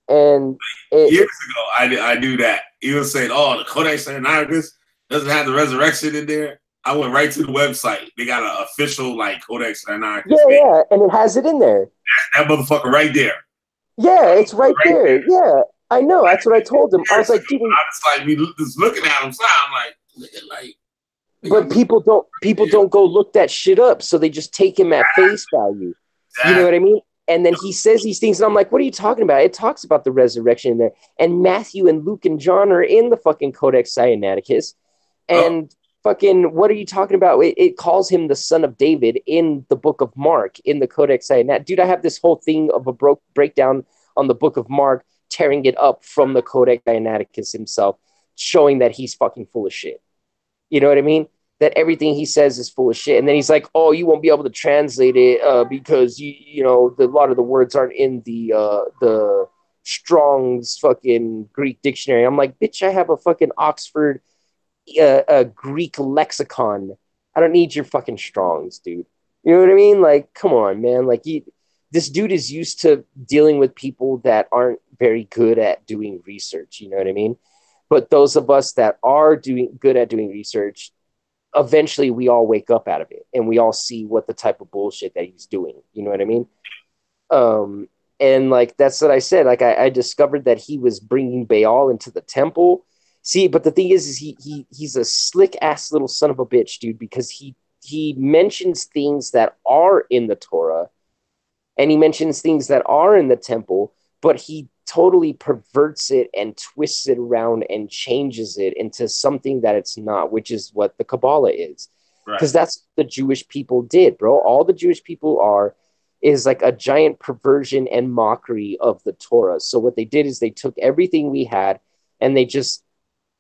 And years ago, I knew that. He was saying, oh, the Codex Sinaiticus doesn't have the resurrection in there. I went right to the website. They got an official like Codex Sinaiticus. Yeah, and it has it in there. That motherfucker right there. Yeah, it's right there. Yeah, I know. That's what I told him. I was like, dude. I was like, just looking at him. So I'm like. But people don't go look that shit up, so they just take him at face value. You know what I mean? And then he says these things, and I'm like, what are you talking about? It talks about the resurrection in there. And Matthew and Luke and John are in the fucking Codex Sinaiticus. And fucking, what are you talking about? It calls him the son of David in the book of Mark, in the Codex Sinaiticus. Dude, I have this whole thing of a breakdown on the book of Mark, tearing it up from the Codex Sinaiticus himself, showing that he's fucking full of shit. You know what I mean? That everything he says is full of shit. And then he's like, oh, you won't be able to translate it because, you know, a lot of the words aren't in the Strong's fucking Greek dictionary. I'm like, bitch, I have a fucking Oxford Greek lexicon. I don't need your fucking Strong's, dude. You know what I mean? Like, come on, man. Like, this dude is used to dealing with people that aren't very good at doing research. You know what I mean? But those of us that are good at doing research, eventually we all wake up out of it and we all see what the type of bullshit that he's doing. You know what I mean? And like, that's what I said. Like, I discovered that he was bringing Baal into the temple. See, but the thing is he's a slick ass little son of a bitch, dude, because he mentions things that are in the Torah and he mentions things that are in the temple, but he totally perverts it and twists it around and changes it into something that it's not, which is what the Kabbalah is. Because that's what the Jewish people did, bro. All the Jewish people is like a giant perversion and mockery of the Torah. So what they did is they took everything we had and they just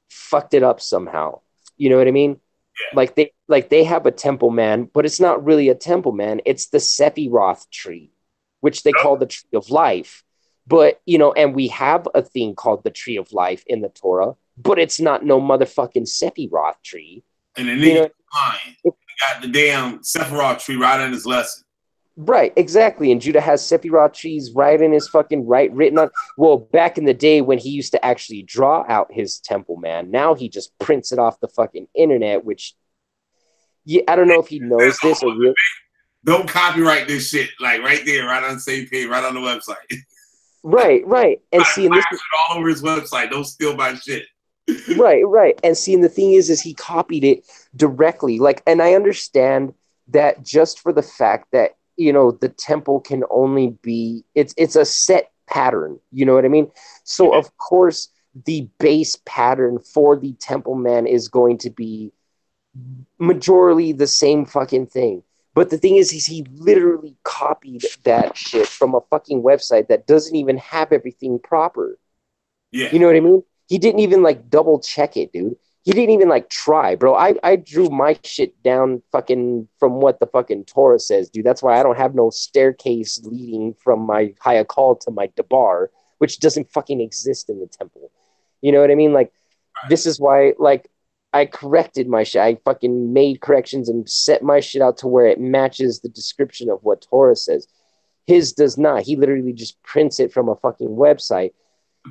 fucked it up somehow. You know what I mean? Yeah. Like they have a temple man, but it's not really a temple man. It's the Sephiroth tree, which they call the tree of life. But, you know, and we have a thing called the tree of life in the Torah, but it's not no motherfucking Sephiroth tree. And the nigga got the damn Sephiroth tree right in his lesson. Right, exactly. And Judah has Sephiroth trees right in his fucking written on. Well, back in the day when he used to actually draw out his temple man, now he just prints it off the fucking internet, which I don't know if he knows this or really. Don't copyright this shit, like right there, right on the same page, right on the website. Right. And seeing this all over his website. Don't steal my shit. Right. And seeing the thing is he copied it directly. Like, and I understand that just for the fact that, you know, the temple can only be it's a set pattern. You know what I mean? So of course the base pattern for the temple man is going to be majorly the same fucking thing. But the thing is he literally copied that shit from a fucking website that doesn't even have everything proper. Yeah. You know what I mean? He didn't even like double check it, dude. He didn't even like try, bro. I drew my shit down fucking from what the fucking Torah says, dude. That's why I don't have no staircase leading from my hayakal to my dabar, which doesn't fucking exist in the temple. You know what I mean? Like, this is why, like, I corrected my shit. I fucking made corrections and set my shit out to where it matches the description of what Torah says. His does not. He literally just prints it from a fucking website,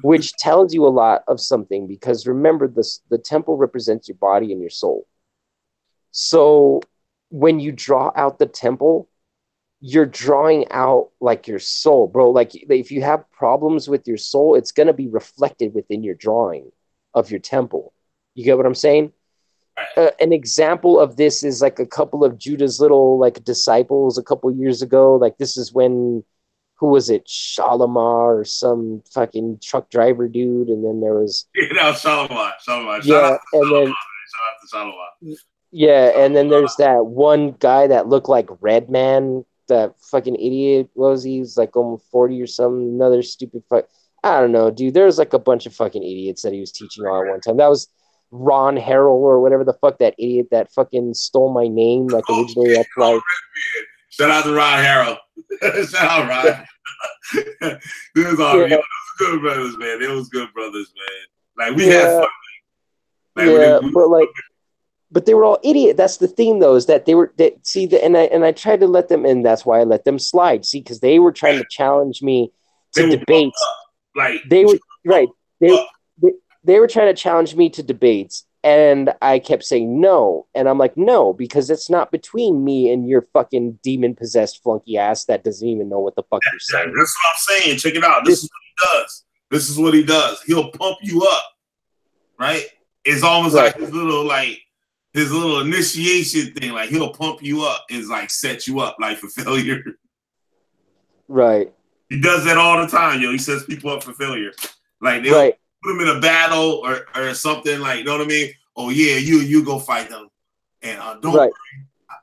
which tells you a lot of something, because remember, the temple represents your body and your soul. So when you draw out the temple, you're drawing out like your soul, bro. Like, if you have problems with your soul, it's going to be reflected within your drawing of your temple. You get what I'm saying? An example of this is like a couple of Judah's little like disciples a couple years ago. Like, this is when, who was it? Shalimar or some fucking truck driver dude. And then there was, Shalimar. Yeah, and then Shout out to Shalimar. yeah, and then there's that one guy that looked like Red Man, that fucking idiot. What was he? He was like almost 40 or something. Another stupid fuck. I don't know, dude. There was like a bunch of fucking idiots that he was teaching on at one time. That was Ron Harrell or whatever the fuck, that idiot that fucking stole my name. Like, originally, that's like. Shout out to Ron Harrell. Shout out, Ron. This was all it was good brothers, man. It was good brothers, man. Like, we had fun. Like, but they were all idiot. That's the thing, though, is that and I tried to let them, and that's why I let them slide. See, because they were trying to challenge me to debates. Like, they were right. They were trying to challenge me to debates, and I kept saying no. And I'm like, no, because it's not between me and your fucking demon possessed flunky ass that doesn't even know what the fuck you're saying. That's what I'm saying. Check it out. This is what he does. This is what he does. He'll pump you up, right? It's almost like his little initiation thing. Like, he'll pump you up, is like set you up like for failure. Right. He does that all the time, yo. He sets people up for failure. Like, they'll put them in a battle or something, like, you know what I mean? Oh yeah, you go fight them, and don't worry,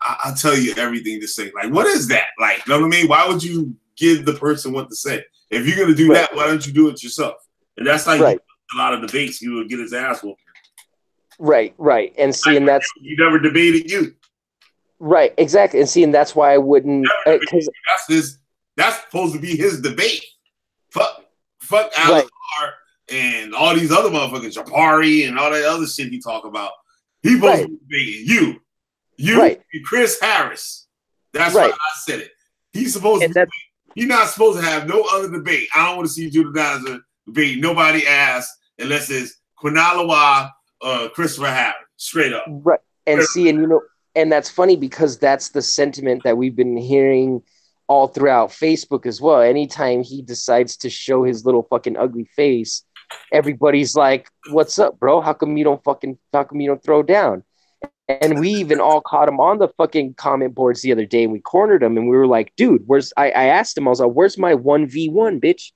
I'll tell you everything to say. Like, what is that? Like, you know what I mean? Why would you give the person what to say? If you're gonna do that, why don't you do it yourself? And that's like a lot of debates. He would get his ass whooped. Right. And see, and that's, you never debated you. Right, exactly. And see, and that's why I wouldn't, because that's supposed to be his debate. Fuck Alex and all these other motherfuckers, Japari and all that other shit he talk about. He supposed to be debating you, Chris Harris. That's why I said it. He's supposed to. He's not supposed to have no other debate. I don't want to see Judah debate nobody ass unless it's qana, lawah, Christopher Harris, straight up. Right, and see, and and that's funny, because that's the sentiment that we've been hearing all throughout Facebook as well. Anytime he decides to show his little fucking ugly face, everybody's like, "What's up, bro? How come you don't throw down?" And we even all caught him on the fucking comment boards the other day, and we cornered him, and we were like, "Dude, I asked him, I was like, where's my 1v1, bitch?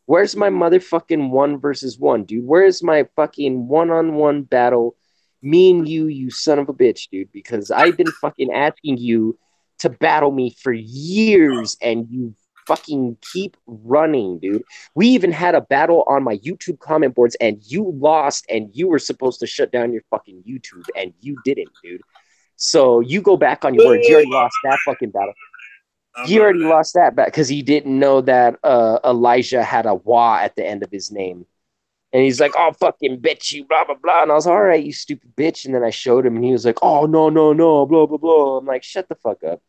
Where's my motherfucking 1 versus 1, dude? Where's my fucking one-on-one battle? Me and you son of a bitch, dude, because I've been fucking asking you to battle me for years, and you fucking keep running, dude. We even had a battle on my YouTube comment boards, and you lost, and you were supposed to shut down your fucking YouTube, and you didn't, dude. So you go back on your words. You already lost that fucking battle. He already lost that back because he didn't know that Elijah had a wah at the end of his name. And he's like, "Oh, fucking bitch, you, blah, blah, blah." And I was like, "All right, you stupid bitch." And then I showed him, and he was like, "Oh, no, blah, blah, blah." I'm like, shut the fuck up.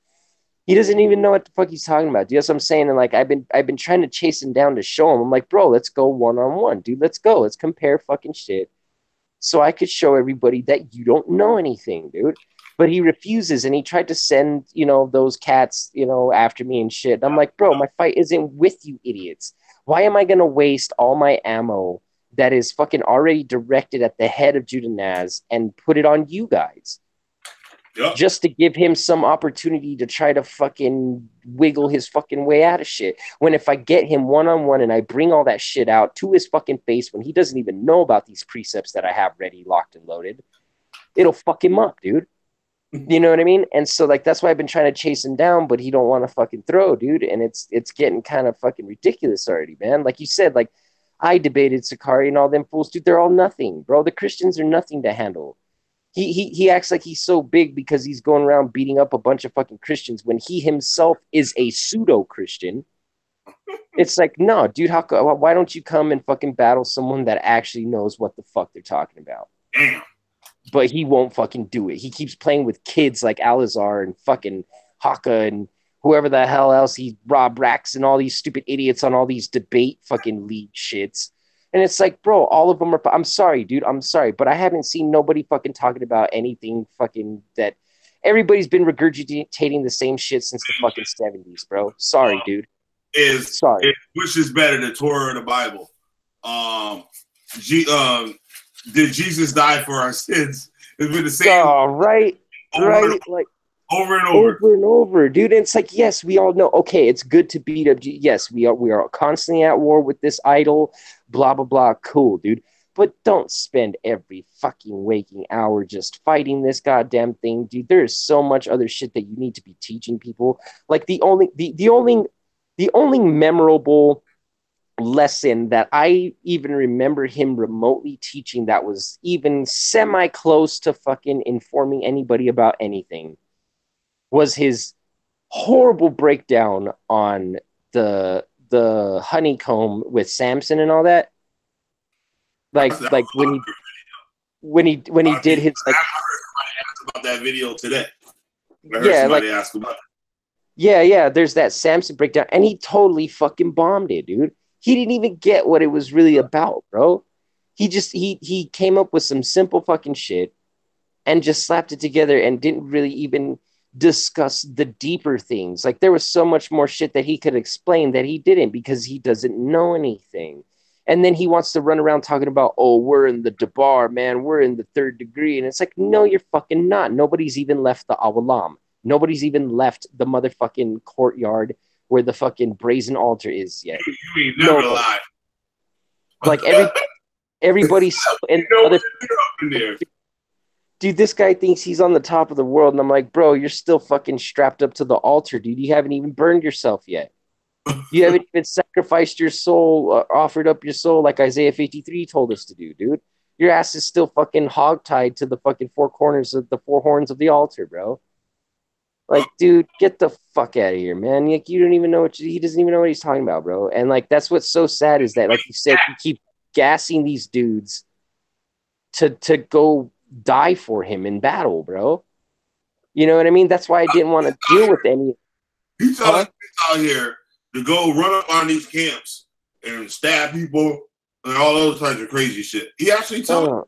He doesn't even know what the fuck he's talking about. Do you know what I'm saying? And like, I've been trying to chase him down to show him. I'm like, "Bro, let's go one-on-one, dude. Let's go. Let's compare fucking shit." So I could show everybody that you don't know anything, dude. But he refuses, and he tried to send, those cats, after me and shit. I'm like, "Bro, my fight isn't with you idiots. Why am I going to waste all my ammo that is fucking already directed at the head of Judah Naz and put it on you guys?" Yep. Just to give him some opportunity to try to fucking wiggle his fucking way out of shit. When if I get him one-on-one and I bring all that shit out to his fucking face when he doesn't even know about these precepts that I have ready, locked and loaded, it'll fuck him up, dude. You know what I mean? And so, like, that's why I've been trying to chase him down, but he don't want to fucking throw, dude. And it's getting kind of fucking ridiculous already, man. Like you said, like, I debated Sakari and all them fools, dude. They're all nothing, bro. The Christians are nothing to handle. He acts like he's so big because he's going around beating up a bunch of fucking Christians when he himself is a pseudo Christian. It's like, no, dude, why don't you come and fucking battle someone that actually knows what the fuck they're talking about? Damn. But he won't fucking do it. He keeps playing with kids like Alizar and fucking Haka and whoever the hell else Rob Rax and all these stupid idiots on all these debate fucking league shits. And it's like, bro, all of them are. I'm sorry, dude. I'm sorry, but I haven't seen nobody fucking talking about anything fucking that. Everybody's been regurgitating the same shit since the fucking 70s, bro. Sorry, dude. Sorry. Which is better, the Torah or the Bible? Did Jesus die for our sins? It's been the same. Oh, right. Like over and over. Over and over, dude. And it's like, yes, we all know. Okay, it's good to beat up. Yes, we are constantly at war with this idol. Blah blah blah. Cool, dude. But don't spend every fucking waking hour just fighting this goddamn thing, dude. There is so much other shit that you need to be teaching people. Like the only memorable lesson that I even remember him remotely teaching that was even semi close to fucking informing anybody about anything was his horrible breakdown on the honeycomb with Samson and all that. Like when he did his like. I heard somebody ask about that video today. I heard yeah, somebody ask about it. Yeah, there's that Samson breakdown, and he totally fucking bombed it, dude. He didn't even get what it was really about, bro. He came up with some simple fucking shit and just slapped it together and didn't really even discuss the deeper things. Like there was so much more shit that he could explain that he didn't because he doesn't know anything. And then he wants to run around talking about, oh, we're in the Debar, man. We're in the third degree. And it's like, no, you're fucking not. Nobody's even left the Awalam. Nobody's even left the motherfucking courtyard where the fucking brazen altar is yet. You ain't never lied. Like everybody's in there. Dude, this guy thinks he's on the top of the world, and I'm like, bro, you're still fucking strapped up to the altar, dude. You haven't even burned yourself yet. You haven't even sacrificed your soul, offered up your soul like Isaiah 53 told us to do, dude. Your ass is still fucking hogtied to the fucking four corners of the four horns of the altar, bro. Like, dude, get the fuck out of here, man. Like, you don't even know he doesn't even know what he's talking about, bro. And like, that's what's so sad is that, like you said, you keep gassing these dudes to go die for him in battle, bro. You know what I mean? That's why I didn't want to deal with any. He's out here to go run up on these camps and stab people and all those types of crazy shit. He actually told them that.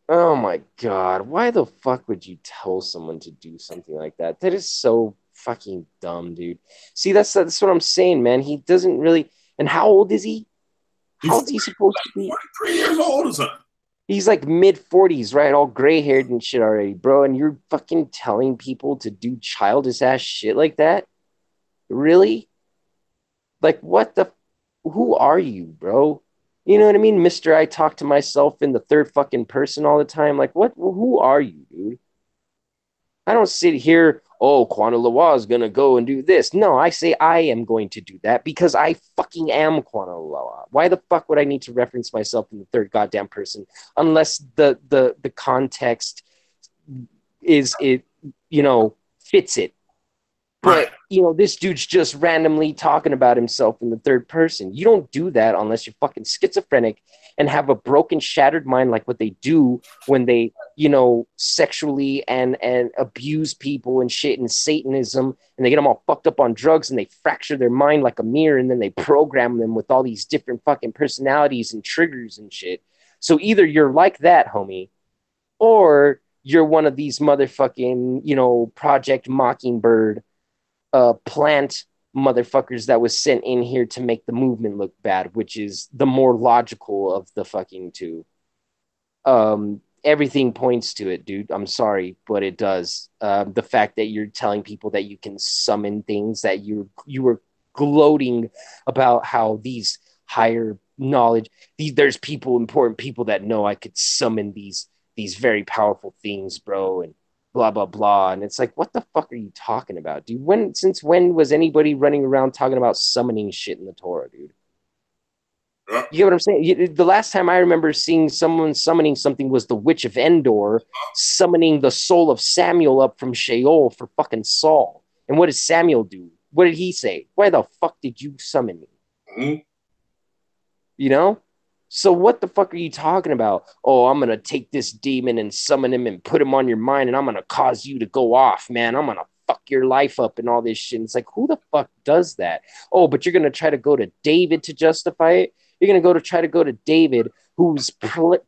Oh my god, why the fuck would you tell someone to do something like that? That is so fucking dumb, dude. See, that's what I'm saying, man. He doesn't really. And how old is he? How old is he supposed to be? 43 years old or something. He's like mid-40s, right? All gray-haired and shit already, bro. And you're fucking telling people to do childish ass shit like that? Really? Like, what the? Who are you, bro? You know what I mean? Mr. I talk to myself in the third fucking person all the time. Like, what? Who are you, dude? I don't sit here, oh, Qana lawah is going to go and do this. No, I say I am going to do that because I fucking am Qana lawah. Why the fuck would I need to reference myself in the third goddamn person unless the context is it, fits it? But, this dude's just randomly talking about himself in the third person. You don't do that unless you're fucking schizophrenic and have a broken, shattered mind like what they do when they, sexually and abuse people and shit and Satanism, and they get them all fucked up on drugs and they fracture their mind like a mirror and then they program them with all these different fucking personalities and triggers and shit. So either you're like that, homie, or you're one of these motherfucking, Project Mockingbird plant motherfuckers that was sent in here to make the movement look bad, which is the more logical of the fucking two. Everything points to it, dude. I'm sorry, but it does. The fact that you're telling people that you can summon things, that you were gloating about how these higher knowledge, there's important people that know I could summon these very powerful things, bro, and blah blah blah. And it's like, what the fuck are you talking about, dude? Since when was anybody running around talking about summoning shit in the Torah, dude? Yep. You get what I'm saying? The last time I remember seeing someone summoning something was the Witch of Endor summoning the soul of Samuel up from Sheol for fucking Saul. And what did Samuel do? What did he say? Why the fuck did you summon me? Mm-hmm. You know? So what the fuck are you talking about? Oh, I'm gonna take this demon and summon him and put him on your mind, and I'm gonna cause you to go off, man. I'm gonna fuck your life up and all this shit. And it's like, who the fuck does that? Oh, but you're gonna try to go to David to justify it. You're gonna try to go to David, who's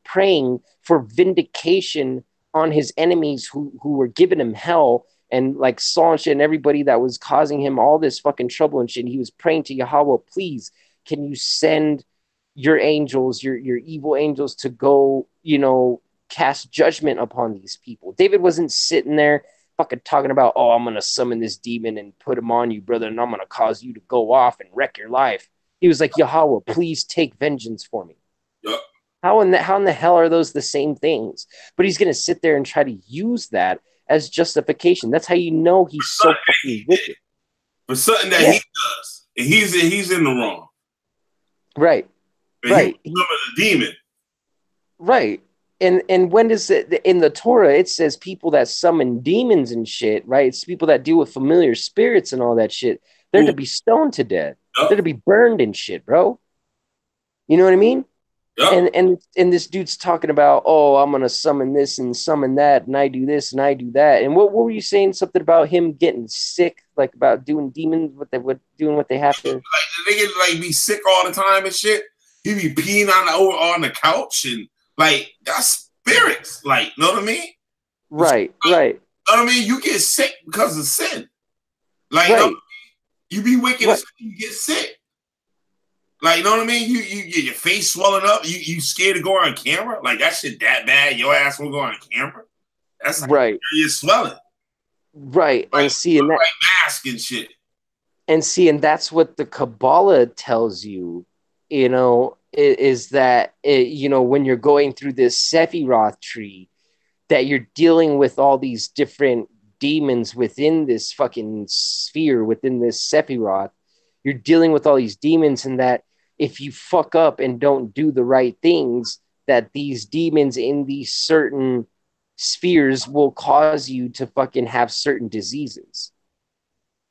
praying for vindication on his enemies who were giving him hell, and like Saul and shit, and everybody that was causing him all this fucking trouble and shit. And he was praying to Yahweh, please, can you send your angels, your evil angels, to go, cast judgment upon these people. David wasn't sitting there fucking talking about, oh, I'm gonna summon this demon and put him on you, brother, and I'm gonna cause you to go off and wreck your life. He was like, Yahweh, please take vengeance for me. Yep. How in the hell are those the same things? But he's gonna sit there and try to use that as justification. That's how you know he's so fucking wicked. For something that he does, and he's in the wrong. Right. But right. He was a demon. Right. And when does it in the Torah it says people that summon demons and shit, right? It's people that deal with familiar spirits and all that shit. They're to be stoned to death. Yep. They're to be burned and shit, bro. You know what I mean? Yep. And this dude's talking about, oh, I'm gonna summon this and summon that, and I do this and I do that. And what were you saying? Something about him getting sick, like about doing demons, doing what they have to. Like they get like be sick all the time and shit. He be peeing on the couch and like that's spirits, like, know what I mean? Right, like, right. Know what I mean? You get sick because of sin. Like, right. You be wicked, right. You get sick. Like, you know what I mean? You get your face swelling up. You scared to go on camera? Like that shit that bad? Your ass won't go on camera? That's like right. You're swelling. Right, like, and see, and that like mask and shit. And see, and that's what the Kabbalah tells you. Is that when you're going through this Sephiroth tree, that you're dealing with all these different demons within this fucking sphere, within this Sephiroth. You're dealing with all these demons, and that if you fuck up and don't do the right things, that these demons in these certain spheres will cause you to fucking have certain diseases.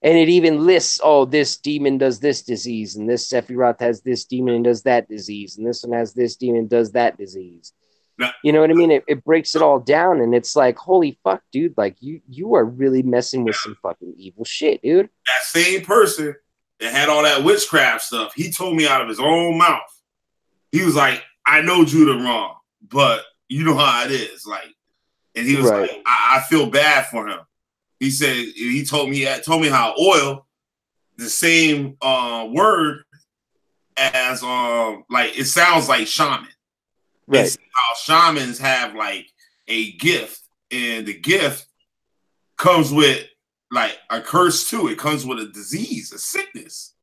And it even lists, oh, this demon does this disease, and this Sephiroth has this demon and does that disease, and this one has this demon and does that disease. No. You know what I mean? It breaks it all down, and it's like, holy fuck, dude, like you are really messing with some fucking evil shit, dude. That same person that had all that witchcraft stuff, he told me out of his own mouth. He was like, I know Judah wrong, but you know how it is. Like, and he was right. Like, I feel bad for him. He said he told me how oil, the same word as like it sounds like shaman. Right. It's how shamans have like a gift, and the gift comes with like a curse too. It comes with a disease, a sickness.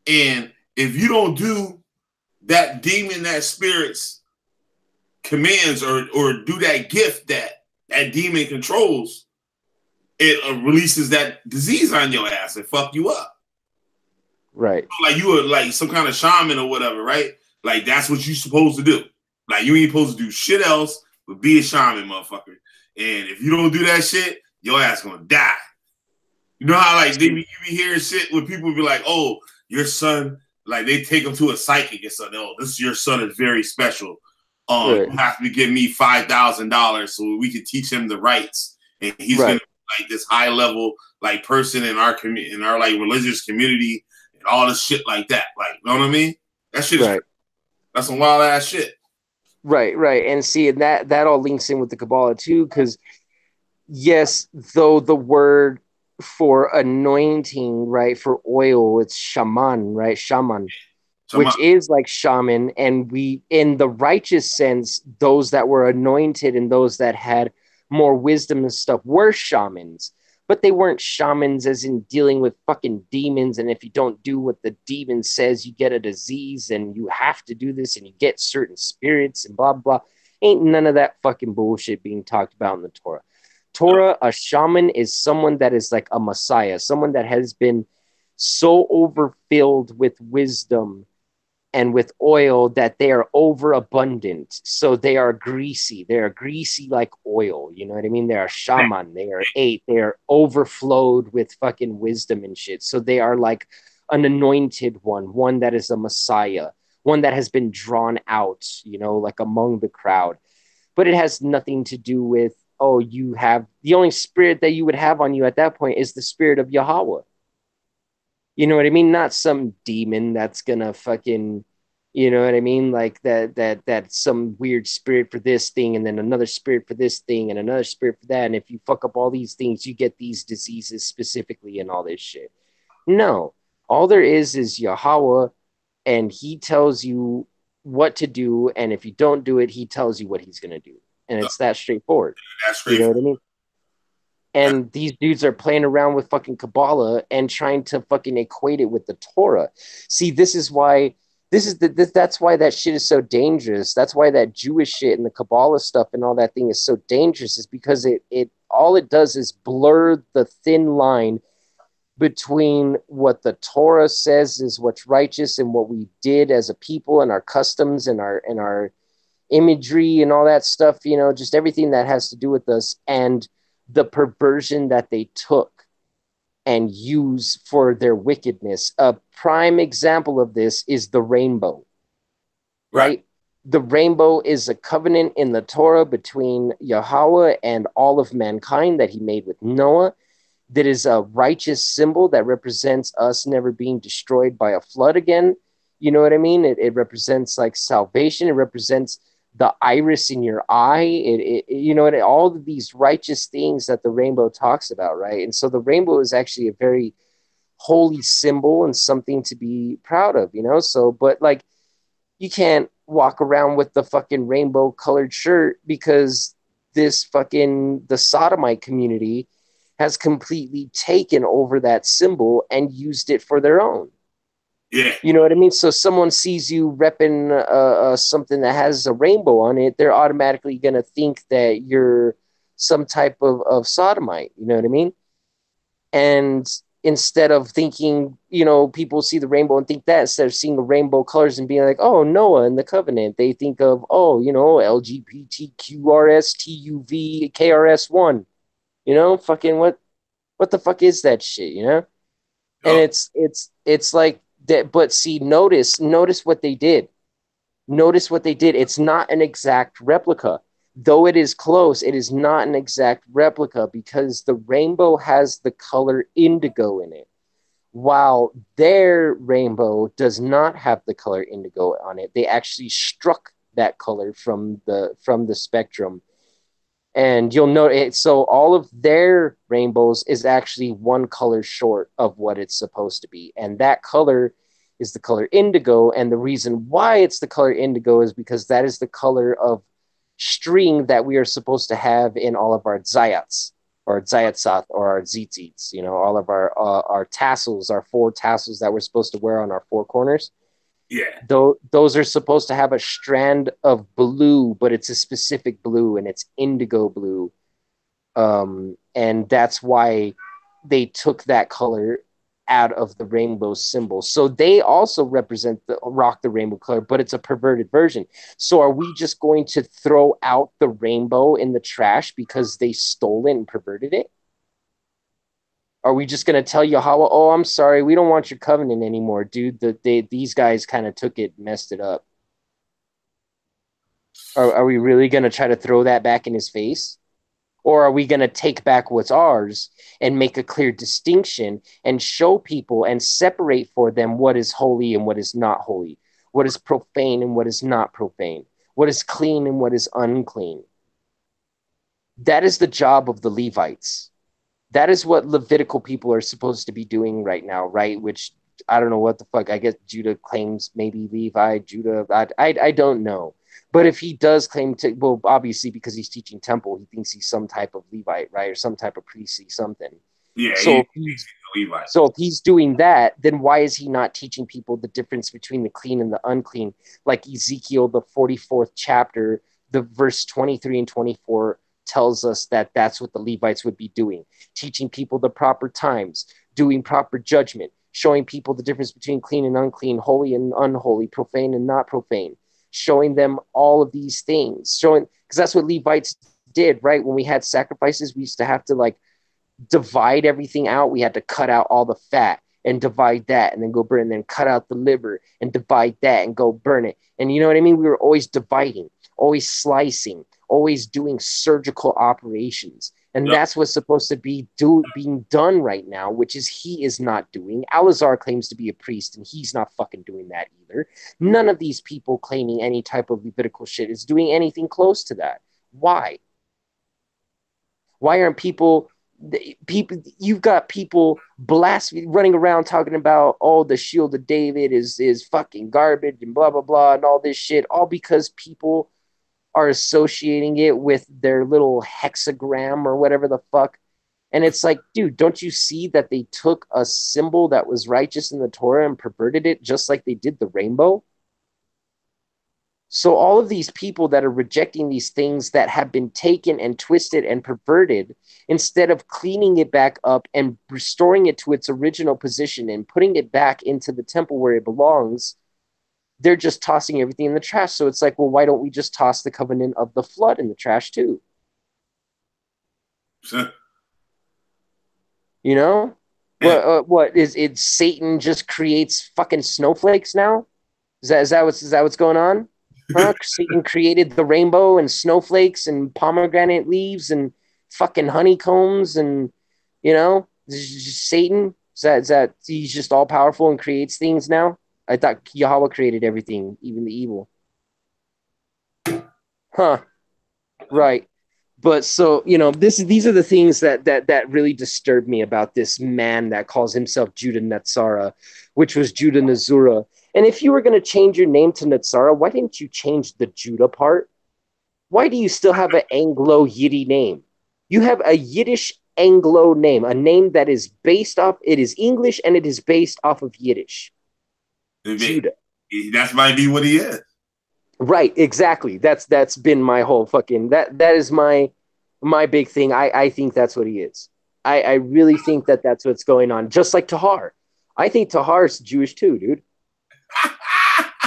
And if you don't do that demon, that spirit's commands or do that gift that demon controls, it releases that disease on your ass and fuck you up. Right. Like you were like some kind of shaman or whatever, right? Like that's what you're supposed to do. Like you ain't supposed to do shit else but be a shaman, motherfucker. And if you don't do that shit, your ass gonna die. You know how like you be hearing shit when people be like, oh, your son, like they take him to a psychic and say, oh, your son is very special. Right. You have to give me $5,000 so we can teach him the rights. And he's right. Gonna like this high level like person in our community, in our like religious community, and all this shit like that. Like, you know what I mean? That shit right. That's some wild ass shit. Right, right. And see, and that all links in with the Kabbalah too, because yes, though the word for anointing, right, for oil, it's shaman, right? Shaman. Which is like shaman, and we, in the righteous sense, those that were anointed and those that had more wisdom and stuff were shamans, but they weren't shamans as in dealing with fucking demons, and if you don't do what the demon says, you get a disease, and you have to do this, and you get certain spirits, and blah, blah. Ain't none of that fucking bullshit being talked about in the Torah. Torah, a shaman is someone that is like a messiah, someone that has been so overfilled with wisdom and with oil that they are overabundant. So they are greasy. They are greasy like oil. You know what I mean? They are shaman. They are eight. They are overflowed with fucking wisdom and shit. So they are like an anointed one that is a messiah, one that has been drawn out, you know, like among the crowd. But it has nothing to do with, oh, you have the only spirit that you would have on you at that point is the spirit of Yahweh. You know what I mean? Not some demon that's gonna fucking, you know what I mean? Like that some weird spirit for this thing, and then another spirit for this thing, and another spirit for that. And if you fuck up all these things, you get these diseases specifically and all this shit. No, all there is Yahweh, and he tells you what to do, and if you don't do it, he tells you what he's gonna do, and it's that straightforward. That's You know straightforward. what I mean? And these dudes are playing around with fucking Kabbalah and trying to fucking equate it with the Torah. See, this is why that's why that shit is so dangerous. That's why that Jewish shit and the Kabbalah stuff and all that thing is so dangerous, is because it all it does is blur the thin line between what the Torah says is what's righteous and what we did as a people and our customs and our imagery and all that stuff, you know, just everything that has to do with us, and the perversion that they took and use for their wickedness. A prime example of this is the rainbow, right? The rainbow is a covenant in the Torah between Yahweh and all of mankind that he made with Noah. That is a righteous symbol that represents us never being destroyed by a flood again. You know what I mean? It represents like salvation. It represents the iris in your eye. You know, all of these righteous things that the rainbow talks about, right? And so the rainbow is actually a very holy symbol and something to be proud of, you know? So, but like, you can't walk around with the fucking rainbow colored shirt because the sodomite community has completely taken over that symbol and used it for their own. Yeah. You know what I mean? So someone sees you repping something that has a rainbow on it, they're automatically going to think that you're some type of sodomite. You know what I mean? And instead of thinking, you know, people see the rainbow and think that, instead of seeing the rainbow colors and being like, oh, Noah and the covenant, they think of, oh, you know, LGBTQRSTUV KRS1. You know, fucking what the fuck is that shit, you know? And Yep. it's like that, but see, notice what they did. Notice what they did. It's not an exact replica. Though it is close, it is not an exact replica because the rainbow has the color indigo in it, while their rainbow does not have the color indigo on it. They actually struck that color from the spectrum. And you'll note it. So all of their rainbows is actually one color short of what it's supposed to be. And that color is the color indigo. And the reason why it's the color indigo is because that is the color of string that we are supposed to have in all of our zayats or zayatsat or our tzitzits, you know, all of our tassels, our four tassels that we're supposed to wear on our four corners. Yeah. Those are supposed to have a strand of blue, but it's a specific blue and it's indigo blue. And that's why they took that color out of the rainbow symbol. So they also represent the rainbow color, but it's a perverted version. So are we just going to throw out the rainbow in the trash because they stole it and perverted it? Are we just going to tell Yahweh, oh, I'm sorry, we don't want your covenant anymore, dude? These guys kind of took it, messed it up. Are we really going to try to throw that back in his face? Or are we going to take back what's ours and make a clear distinction and show people and separate for them what is holy and what is not holy, what is profane and what is not profane, what is clean and what is unclean? That is the job of the Levites. That is what Levitical people are supposed to be doing right now, right? Which I don't know what the fuck. I guess Judah claims maybe Levi, Judah. I don't know. But if he does claim to, well, obviously because he's teaching temple, he thinks he's some type of Levite, right? Or some type of priestly something. Yeah. So if he's doing that, then why is he not teaching people the difference between the clean and the unclean? Like Ezekiel, the 44th chapter, the verse 23 and 24 tells us that that's what the Levites would be doing, teaching people the proper times, doing proper judgment, showing people the difference between clean and unclean, holy and unholy, profane and not profane, showing them all of these things, showing, because that's what Levites did, right? When we had sacrifices, we used to have to like divide everything out. We had to cut out all the fat and divide that and then go burn it, and then cut out the liver and divide that and go burn it. And you know what I mean? We were always dividing, always slicing, always doing surgical operations. And that's what's supposed to be being done right now, which is he is not doing. Alazar claims to be a priest, and he's not fucking doing that either. None of these people claiming any type of Levitical shit is doing anything close to that. Why? Why aren't people, you've got people running around talking about, oh, the shield of David is fucking garbage and blah, blah, blah, and all this shit, all because people are associating it with their little hexagram or whatever the fuck. And it's like, dude, don't you see that they took a symbol that was righteous in the Torah and perverted it just like they did the rainbow? So all of these people that are rejecting these things that have been taken and twisted and perverted, instead of cleaning it back up and restoring it to its original position and putting it back into the temple where it belongs, they're just tossing everything in the trash. So it's like, well, why don't we just toss the covenant of the flood in the trash too? Sure. You know? What is it? Satan just creates fucking snowflakes now? Is that what's going on? Huh? Satan created the rainbow and snowflakes and pomegranate leaves and fucking honeycombs, and you know, just Satan. Is that he's just all powerful and creates things now? I thought Yahweh created everything, even the evil. Huh. Right. But so, you know, these are the things that really disturbed me about this man that calls himself Judah Natzarah, which was Judah Nazura. And if you were going to change your name to Natzarah, why didn't you change the Judah part? Why do you still have an Anglo-Yiddy name? You have a Yiddish Anglo name, a name that is based off, it is English and it is based off of Yiddish. Judah. That might be what he is. Right, exactly. That's been my whole fucking that is my big thing. I think that's what he is. I really think that's what's going on. Just like Tahar. I think Tahar's Jewish too, dude.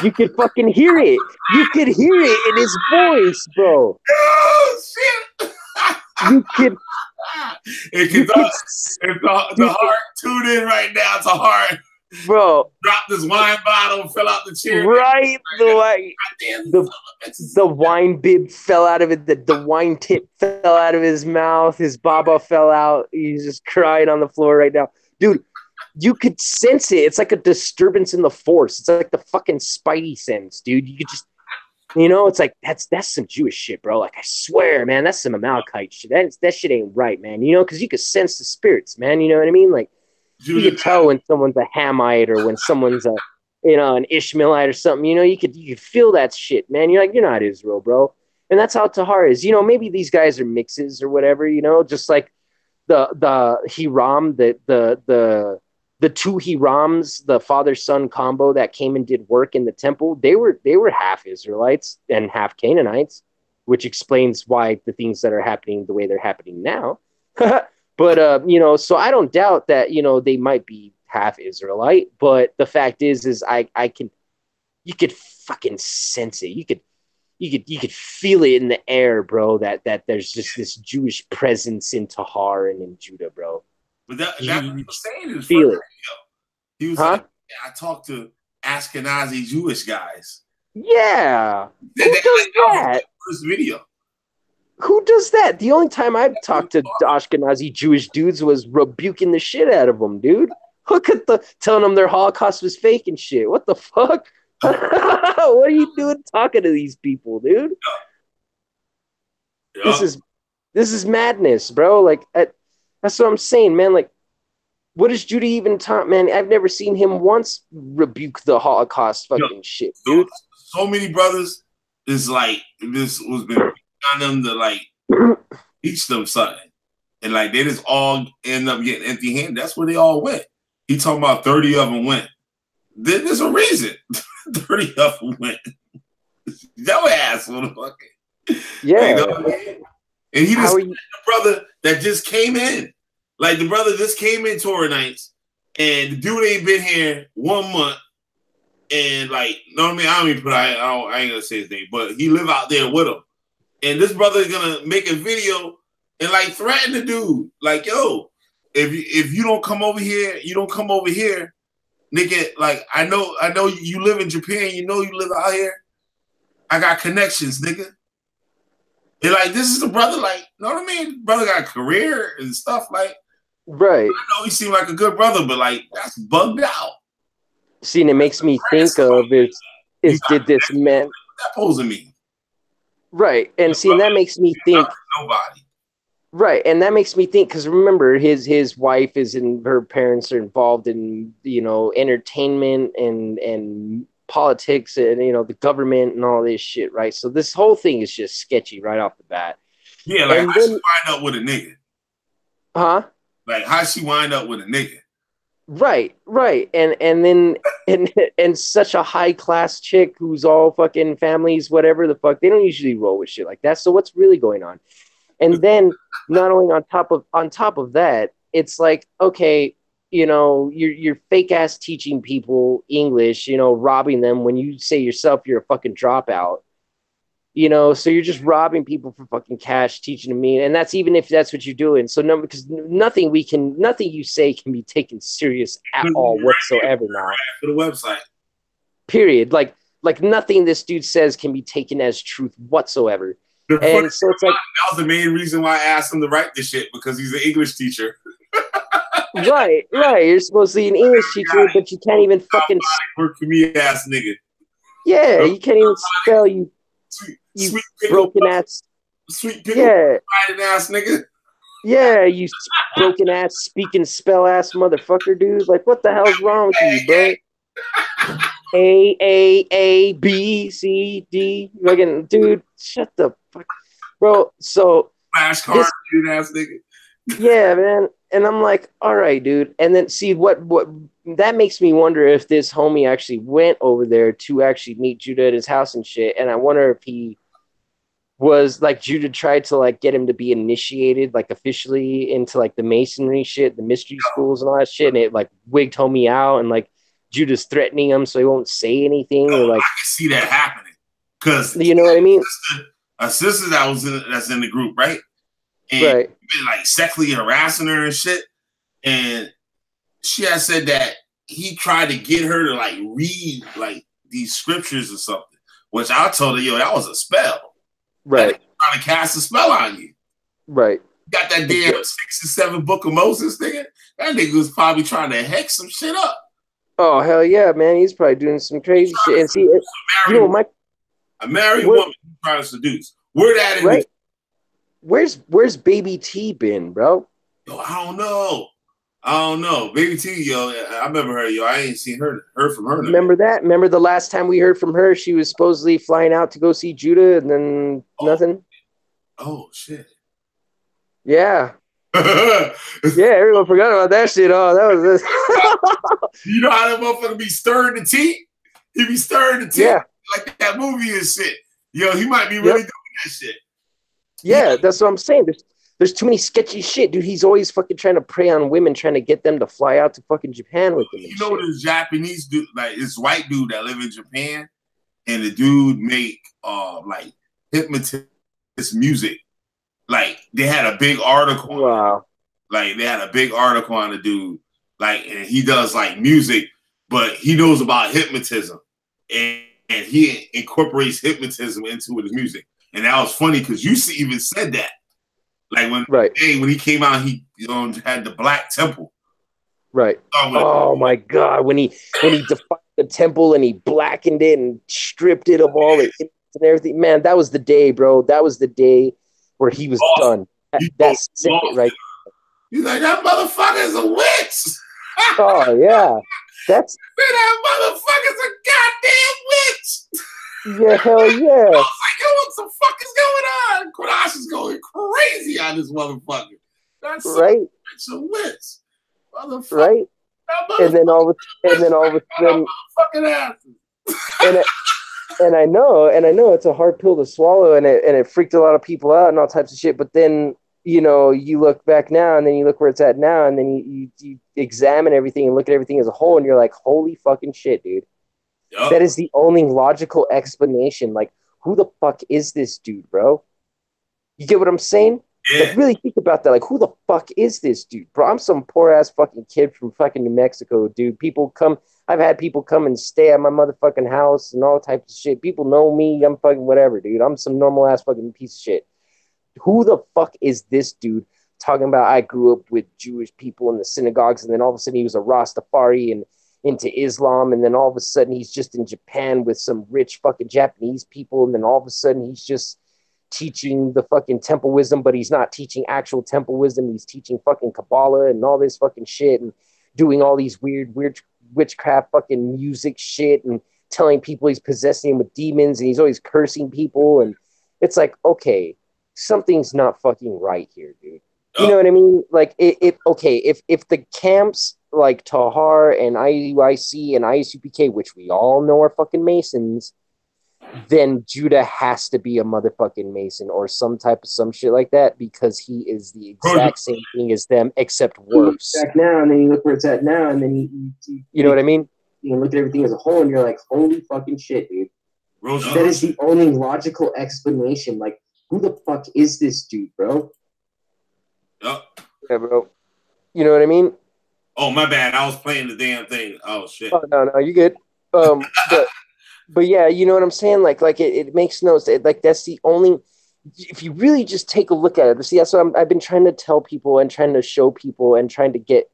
You could fucking hear it. You could hear it in his voice, bro. Oh shit! You could. If the heart tuned in right now, it's a heart. Bro, dropped this wine bottle, fell out the chair. Right, the wine bib fell out of it. The wine tip fell out of his mouth. His baba fell out. He's just crying on the floor right now, dude. You could sense it. It's like a disturbance in the force. It's like the fucking Spidey sense, dude. You could just, you know, it's like that's some Jewish shit, bro. Like I swear, man, that's some Amalekite shit. That shit ain't right, man. You know, because you could sense the spirits, man. You know what I mean? Like. You could tell when someone's a Hamite or when someone's a, you know, an Ishmaelite or something. You know, you could feel that shit, man. You're like, you're not Israel, bro. And that's how Tahar is. You know, maybe these guys are mixes or whatever. You know, just like the Hiram, the two Hirams, the father-son combo that came and did work in the temple. They were half Israelites and half Canaanites, which explains why the things that are happening the way they're happening now. But, you know, so I don't doubt that, you know, they might be half Israelite, but the fact is you could fucking sense it. You could feel it in the air, bro, that there's just this Jewish presence in Tahar and in Judah, bro. But that's what I'm saying is feel it. He was like, I talked to Ashkenazi Jewish guys. Yeah. Who does that? First video. Who does that? The only time I've talked to Ashkenazi Jewish dudes was rebuking the shit out of them, dude. Look at telling them their Holocaust was fake and shit. What the fuck? What are you doing talking to these people, dude? Yeah. This is madness, bro. Like that's what I'm saying, man. Like, what does Judah even talk, man? I've never seen him once rebuke the Holocaust fucking shit, dude. So many brothers is like this was been on them to like teach them something, and like they just all end up getting empty-handed. That's where they all went. He talking about 30 of them went. There's a reason 30 of them went. Your ass, motherfucker. Yeah. Like, and he just the brother that just came in. Like the brother just came in Torah nights and the dude ain't been here 1 month. And like, know what I mean? I don't even put I ain't gonna say his name, but he live out there with him. And this brother is gonna make a video and like threaten the dude. Like, yo, if you don't come over here, you don't come over here, nigga. Like, I know you live in Japan, you know you live out here. I got connections, nigga. And like, this is a brother, like, know what I mean? Brother got a career and stuff, like, right. I know he seemed like a good brother, but like, that's bugged out. See, and it makes me think of is did this man that posing me? Right. And see, and that makes me think nobody. Right. And that makes me think, because remember, his wife is in, her parents are involved in, you know, entertainment and politics and, you know, the government and all this shit, right? So this whole thing is just sketchy right off the bat. Yeah, like, how she wind up with a nigga? Huh? Like, how she wind up with a nigga? Right. And then and such a high class chick who's all fucking families, whatever the fuck, they don't usually roll with shit like that. So what's really going on? And then not only on top of that, it's like, okay, you know, you're fake ass teaching people English, you know, robbing them when you say yourself you're a fucking dropout. You know, so you're just robbing people for fucking cash, teaching them me, and that's even if that's what you're doing. So no, because nothing you say can be taken serious at all whatsoever now. For the website. Period. Like nothing this dude says can be taken as truth whatsoever. And so it's like, that was the main reason why I asked him to write this shit, because he's an English teacher. right. You're supposed to be an English teacher, but you can't even fucking work for me, ass nigga. Yeah, you can't even spell, you sweet broken ass. Sweet pickle, yeah. Ass nigga. Yeah, you broken ass, speaking spell ass motherfucker, dude. Like, what the hell's wrong with you, bro? A B C D. Fucking dude, shut the fuck, bro. So flashcard, dude, ass nigga. Yeah, man. And I'm like, all right, dude. And then see what that makes me wonder if this homie actually went over there to actually meet Judah at his house and shit. And I wonder if he was like, Judah tried to like get him to be initiated like officially into like the masonry shit, the mystery schools and all that shit. And it like wigged homie out, and like Judah's threatening him so he won't say anything. Or like, I can see that happening, because you know what I mean. A sister that's in the group, right? And right. Been like sexually harassing her and shit. And she had said that he tried to get her to like read like these scriptures or something, which I told her, yo, that was a spell. Right. Trying to cast a spell on you. Right. Got that damn 6 and 7 book of Moses, nigga. That nigga was probably trying to hex some shit up. Oh, hell yeah, man. He's probably doing some crazy shit. And see, you know, a married woman trying to seduce. Where that in right. Where's Baby T been, bro? Yo, I don't know. Baby T, yo, I remember her, yo. I ain't seen heard from her. Remember that? Remember the last time we heard from her, she was supposedly flying out to go see Judah, and then nothing? Oh, shit. Yeah. Yeah, everyone forgot about that shit. Oh, that was this. You know how that motherfucker be stirring the tea? He be stirring the tea. Yeah. Like that movie and shit. Yo, he might be really doing that shit. Yeah, that's what I'm saying. There's too many sketchy shit, dude. He's always fucking trying to prey on women, trying to get them to fly out to fucking Japan with him. You know, this Japanese dude, like this white dude that live in Japan, and the dude make like hypnotist music. Like they had a big article. Wow. Like they had a big article on the dude. Like, and he does like music, but he knows about hypnotism, and he incorporates hypnotism into his music. And that was funny because you even said that. Like when he came out, he had the Black Temple. Right. Oh my God. When he defined the temple and he blackened it and stripped it of all it and everything. Man, that was the day, bro. That was the day where he was done. That's it, right? He's like, that motherfucker's a witch. Oh yeah. That motherfucker's a goddamn witch. Yeah, hell yeah. I was like, yo, what the fuck is going on? Kodash is going crazy on this motherfucker. That's right. It's a witch. Motherfucker. Right. And then all of a sudden and I know it's a hard pill to swallow, and it freaked a lot of people out and all types of shit. But then you know, you look back now and then you look where it's at now, and then you examine everything and look at everything as a whole, and you're like, holy fucking shit, dude. Yup. That is the only logical explanation. Like, who the fuck is this dude, bro? You get what I'm saying? Like, Yeah. really think about that. Like, who the fuck is this dude, bro? I'm some poor ass fucking kid from fucking New Mexico, dude. People come, I've had people come and stay at my motherfucking house and all types of shit. People know me. I'm fucking whatever, dude. I'm some normal ass fucking piece of shit. Who the fuck is this dude talking about? I grew up with Jewish people in the synagogues, and then all of a sudden he was a Rastafari and into Islam, and then all of a sudden he's just in Japan with some rich fucking Japanese people, and then all of a sudden he's just teaching the fucking temple wisdom, but he's not teaching actual temple wisdom. He's teaching fucking Kabbalah and all this fucking shit, and doing all these weird witchcraft fucking music shit, and telling people he's possessing them with demons, and he's always cursing people. And it's like, okay, something's not fucking right here, dude. You know Yup. what I mean? Like, okay, if the camps like Tahar and IUIC and ISUPK, which we all know are fucking Masons, then Judah has to be a motherfucking Mason or some type of some shit like that, because he is the Bro, exact same thing as them, except worse. Back now, and then you look where it's at now, and then you know what I mean? You look at everything as a whole, and you're like, holy fucking shit, dude. That is the only logical explanation. Like, who the fuck is this dude, bro? Yup. Yeah, bro. You know what I mean? Oh, my bad. I was playing the damn thing. Oh shit. Oh, no, you good. But yeah, you know what I'm saying? Like it makes no sense. Like, that's the only. If you really just take a look at it, see, that's what I've been trying to tell people and trying to show people and trying to get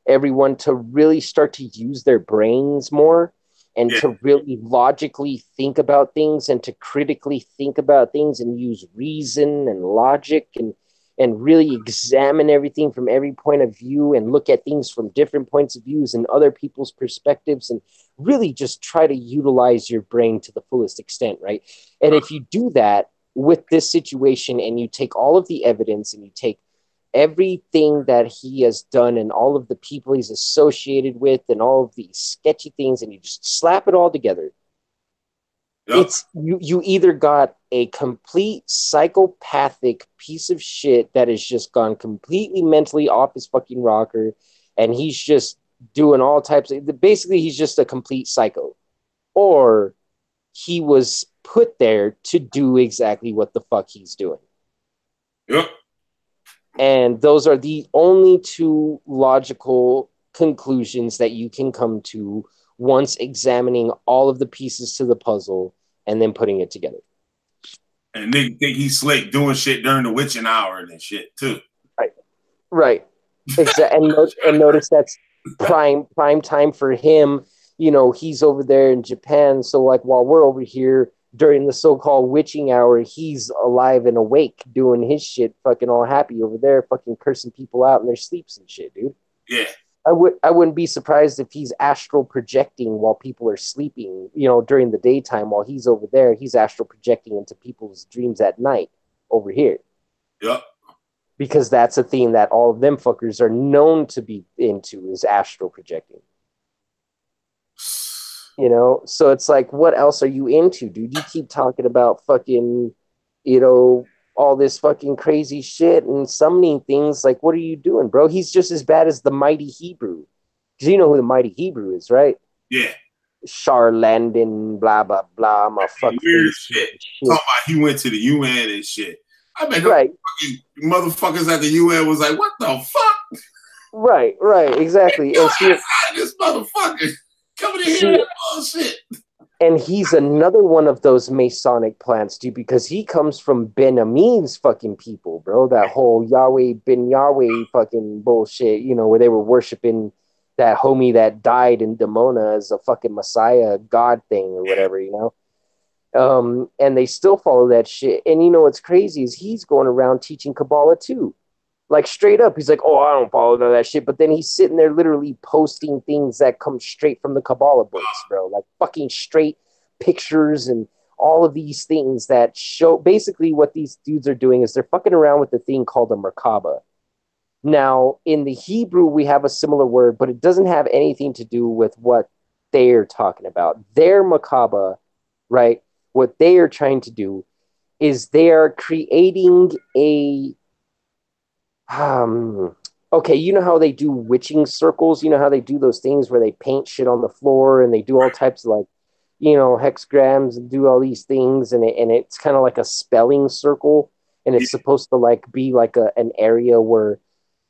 everyone to really start to use their brains more, and Yeah. to really logically think about things, and to critically think about things, and use reason and logic, and really examine everything from every point of view, and look at things from different points of views and other people's perspectives, and really just try to utilize your brain to the fullest extent, right? And if you do that with this situation, and you take all of the evidence, and you take everything that he has done, and all of the people he's associated with, and all of these sketchy things, and you just slap it all together, Yup. it's you either got a complete psychopathic piece of shit that has just gone completely mentally off his fucking rocker, and he's just doing all types of, basically he's just a complete psycho, or he was put there to do exactly what the fuck he's doing. Yup. And those are the only two logical conclusions that you can come to once examining all of the pieces to the puzzle and then putting it together. And they think he's slick doing shit during the witching hour and shit too. Right. Exactly. And notice that's prime time for him. You know, he's over there in Japan. So, like, while we're over here during the so-called witching hour, he's alive and awake doing his shit, fucking all happy over there, fucking cursing people out in their sleeps and shit, dude. Yeah. I wouldn't be surprised if he's astral projecting while people are sleeping, you know, during the daytime. While he's over there, he's astral projecting into people's dreams at night over here. Yep. Because that's a theme that all of them fuckers are known to be into, is astral projecting. You know, so it's like, what else are you into, dude? You keep talking about fucking, you know, all this fucking crazy shit and summoning things. Like, what are you doing, bro? He's just as bad as the Mighty Hebrew. Because you know who the Mighty Hebrew is, right? Yeah. Charlandon, blah, blah, blah. I'm a fuck weird shit. Talking about he went to the UN and shit. I bet right. Motherfuckers at the UN was like, what the fuck? Right, exactly. And see, this motherfucker coming in here and bullshit. And he's another one of those Masonic plants, dude, because he comes from Ben Amin's fucking people, bro. That whole Yahweh Ben Yahweh fucking bullshit, you know, where they were worshiping that homie that died in Demona as a fucking Messiah God thing or whatever, you know. And they still follow that shit. And you know what's crazy is he's going around teaching Kabbalah too. Like, straight up, he's like, oh, I don't follow none of that shit. But then he's sitting there literally posting things that come straight from the Kabbalah books, bro. Like, fucking straight pictures and all of these things that show basically what these dudes are doing is they're fucking around with the thing called a Merkaba. Now, in the Hebrew, we have a similar word, but it doesn't have anything to do with what they're talking about. Their Merkaba, right? What they are trying to do is they are creating a um okay, you know how they do witching circles, you know how they do those things where they paint shit on the floor and they do all types of like, hexagrams and do all these things, and it's kind of like a spelling circle, and Yeah, it's supposed to like be like an area where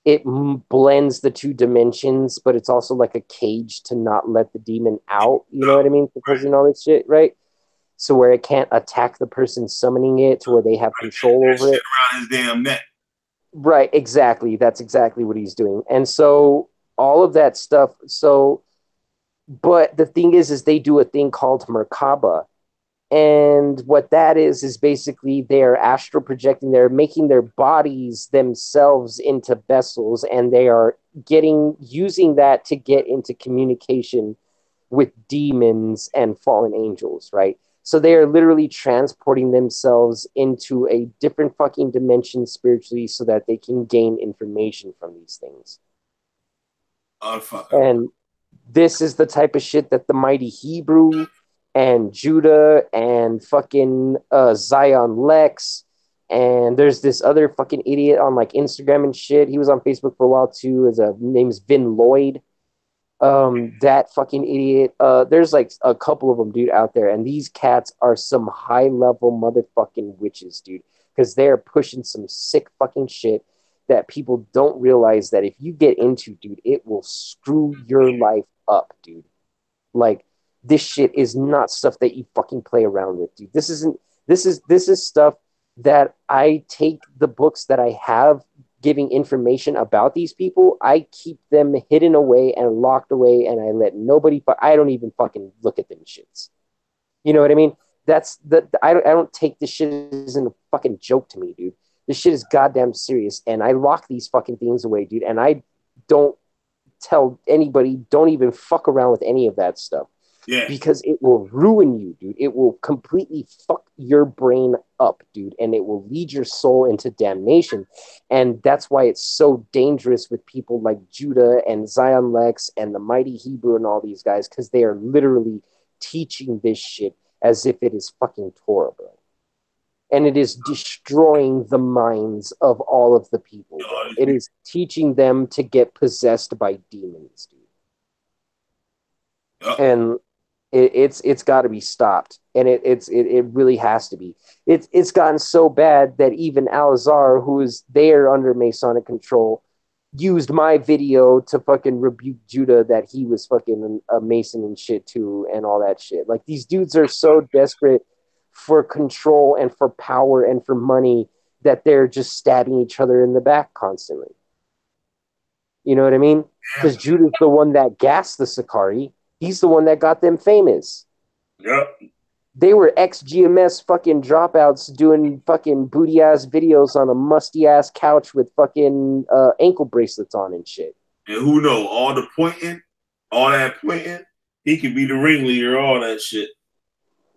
it blends the two dimensions, but it's also like a cage to not let the demon out, you know what I mean, right. because all this shit, right? So where it can't attack the person summoning it, to where they have Right. control That over shit it. around his damn neck. Right, exactly. That's exactly what he's doing. And so all of that stuff. So, but the thing is they do a thing called Merkaba. And what that is basically they're astral projecting, they're making their bodies themselves into vessels, and they are using that to get into communication with demons and fallen angels, right? So they are literally transporting themselves into a different fucking dimension spiritually so that they can gain information from these things. Oh fuck. And this is the type of shit that the mighty Hebrew and Judah and fucking Zion Lex, and there's this other fucking idiot on like Instagram and shit. He was on Facebook for a while too. His name's Vin Lloyd. That fucking idiot. There's like a couple of them, dude, out there, and these cats are some high level motherfucking witches, dude, because they're pushing some sick fucking shit that people don't realize that if you get into, dude, it will screw your life up, dude. Like, this shit is not stuff that you fucking play around with, dude. This is stuff that I take the books that I have giving information about these people, I keep them hidden away and locked away, and I let nobody. I don't even fucking look at them shits. You know what I mean? That's I don't take this shit as a fucking joke to me, dude. This shit is goddamn serious, and I lock these fucking things away, dude. And I don't tell anybody. Don't even fuck around with any of that stuff, Yeah. because it will ruin you, dude. It will completely fuck your brain up, dude, and it will lead your soul into damnation. And that's why it's so dangerous with people like Judah and Zion Lex and the Mighty Hebrew and all these guys, because they are literally teaching this shit as if it is fucking Torah, bro. And it is destroying the minds of all of the people, bro. It is teaching them to get possessed by demons, dude. And it's got to be stopped, and it really has to be. It's gotten so bad that even Al-Azhar, who is there under Masonic control, used my video to fucking rebuke Judah that he was fucking a Mason and shit too, and all that shit. Like, these dudes are so desperate for control and for power and for money that they're just stabbing each other in the back constantly. You know what I mean? Because Judah's the one that gassed the Sakari. He's the one that got them famous. Yep. They were ex-GMS fucking dropouts doing fucking booty ass videos on a musty ass couch with fucking ankle bracelets on and shit. And who know, all the pointing, all that pointing, he could be the ringleader, all that shit.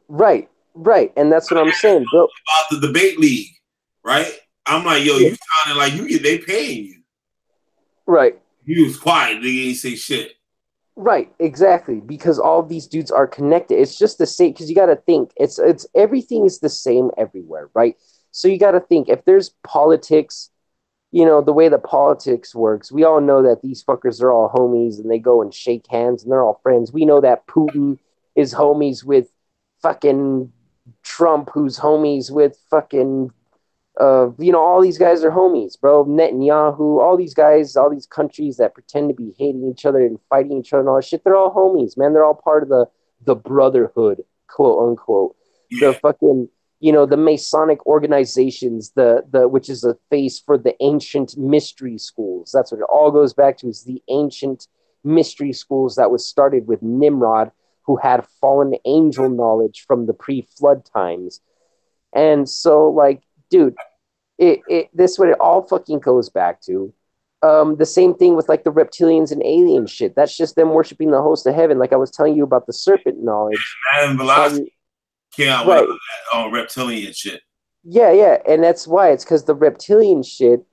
Right, right. And that's what I'm saying, bro. About the debate league, right? I'm like, yo, you sounding like they paying you. Right. He was quiet, they ain't say shit. Right, exactly. Because all of these dudes are connected. It's just the same, because you got to think it's everything is the same everywhere, right? So you got to think, if there's politics, the way that politics works, we all know that these fuckers are all homies and they go and shake hands and they're all friends. We know that Putin is homies with fucking Trump, who's homies with fucking all these guys are homies, bro. Netanyahu, all these guys, all these countries that pretend to be hating each other and fighting each other and all that shit, they're all homies, man. They're all part of the brotherhood, quote unquote. Yeah. The fucking, the Masonic organizations, the which is a face for the ancient mystery schools. That's what it all goes back to, is the ancient mystery schools that was started with Nimrod, who had fallen angel knowledge from the pre-flood times. And so, like, dude, this what it all fucking goes back to. The same thing with like the reptilians and alien shit. That's just them worshiping the host of heaven. Like I was telling you about the serpent knowledge. Madame Velocity came out with all that reptilian shit. Yeah, and that's why. It's because the reptilian shit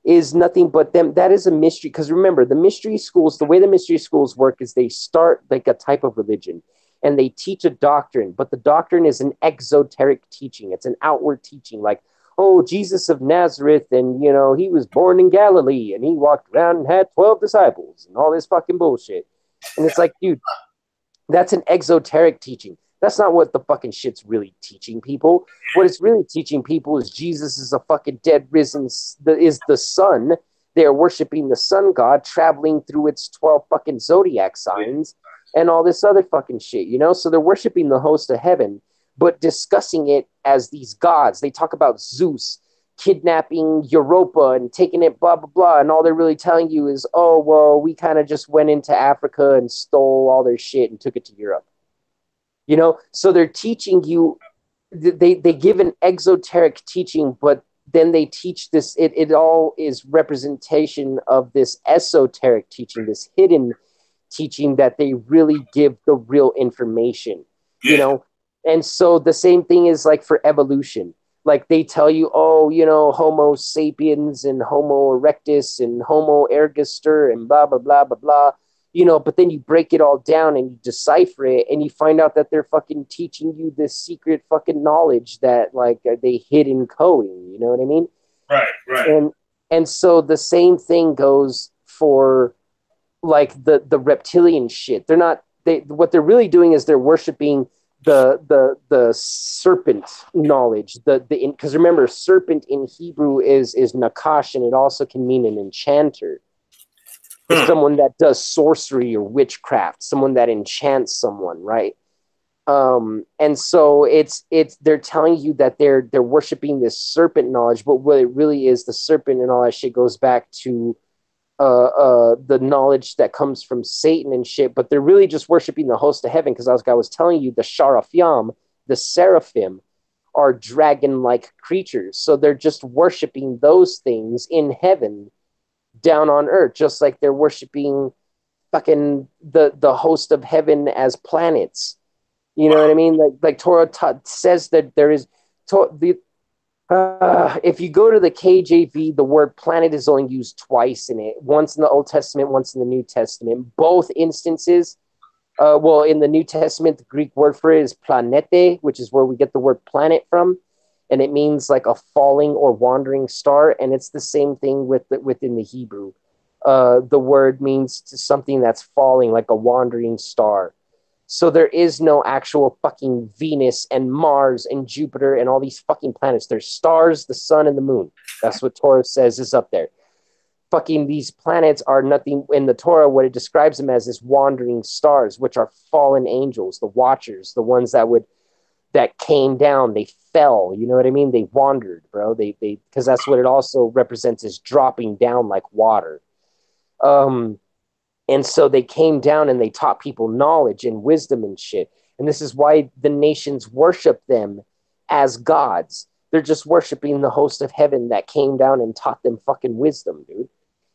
is nothing but them. That is a mystery. Because remember, the mystery schools, the way the mystery schools work is they start like a type of religion and they teach a doctrine, but the doctrine is an exoteric teaching. It's an outward teaching. Like, oh, Jesus of Nazareth, and, you know, he was born in Galilee, and he walked around and had 12 disciples, and all this fucking bullshit. And it's like, dude, that's an exoteric teaching. That's not what the fucking shit's really teaching people. What it's really teaching people is Jesus is a fucking dead risen, is the sun. They're worshiping the sun god, traveling through its 12 fucking zodiac signs and all this other fucking shit, you know? So they're worshiping the host of heaven, but discussing it as these gods. They talk about Zeus kidnapping Europa and taking it, blah, blah, blah. And all they're really telling you is, oh, well, we kind of just went into Africa and stole all their shit and took it to Europe. You know, so they're teaching you, they give an exoteric teaching, but then they teach this, it all is representation of this esoteric teaching, this hidden teaching that they really give the real information, you know? And so the same thing is like for evolution. Like they tell you, oh, you know, Homo sapiens and Homo erectus and Homo ergaster and blah, blah, blah, blah, blah. You know, but then you break it all down and you decipher it and you find out that they're fucking teaching you this secret fucking knowledge that like they hid in coding. You know what I mean? Right. And so the same thing goes for like the reptilian shit. They're not, what they're really doing is they're worshiping the serpent knowledge, because remember, serpent in Hebrew is nakash, and it also can mean an enchanter. It's someone that does sorcery or witchcraft, someone that enchants someone, right? And so it's they're telling you that they're worshiping this serpent knowledge, but what it really is, the serpent and all that shit goes back to the knowledge that comes from Satan and shit, but they're really just worshiping the host of heaven, because as I was telling you, the Sharaphim, the seraphim, are dragon-like creatures. So they're just worshiping those things in heaven down on earth, just like they're worshiping fucking the host of heaven as planets. You know what I mean? Like Torah says that there is if you go to the KJV, the word planet is only used twice in it. Once in the Old Testament, once in the New Testament. Both instances, well, in the New Testament, the Greek word for it is planete, which is where we get the word planet from. And it means like a falling or wandering star. And it's the same thing within the Hebrew. The word means something that's falling, like a wandering star. So there is no actual fucking Venus and Mars and Jupiter and all these fucking planets. There's stars, the sun, and the moon. That's what Torah says is up there. Fucking these planets are nothing in the Torah. What it describes them as is wandering stars, which are fallen angels, the watchers, the ones that came down. They fell. You know what I mean? They wandered, bro. They because that's what it also represents, is dropping down like water. And so they came down and they taught people knowledge and wisdom and shit. And this is why the nations worship them as gods. They're just worshiping the host of heaven that came down and taught them fucking wisdom, dude.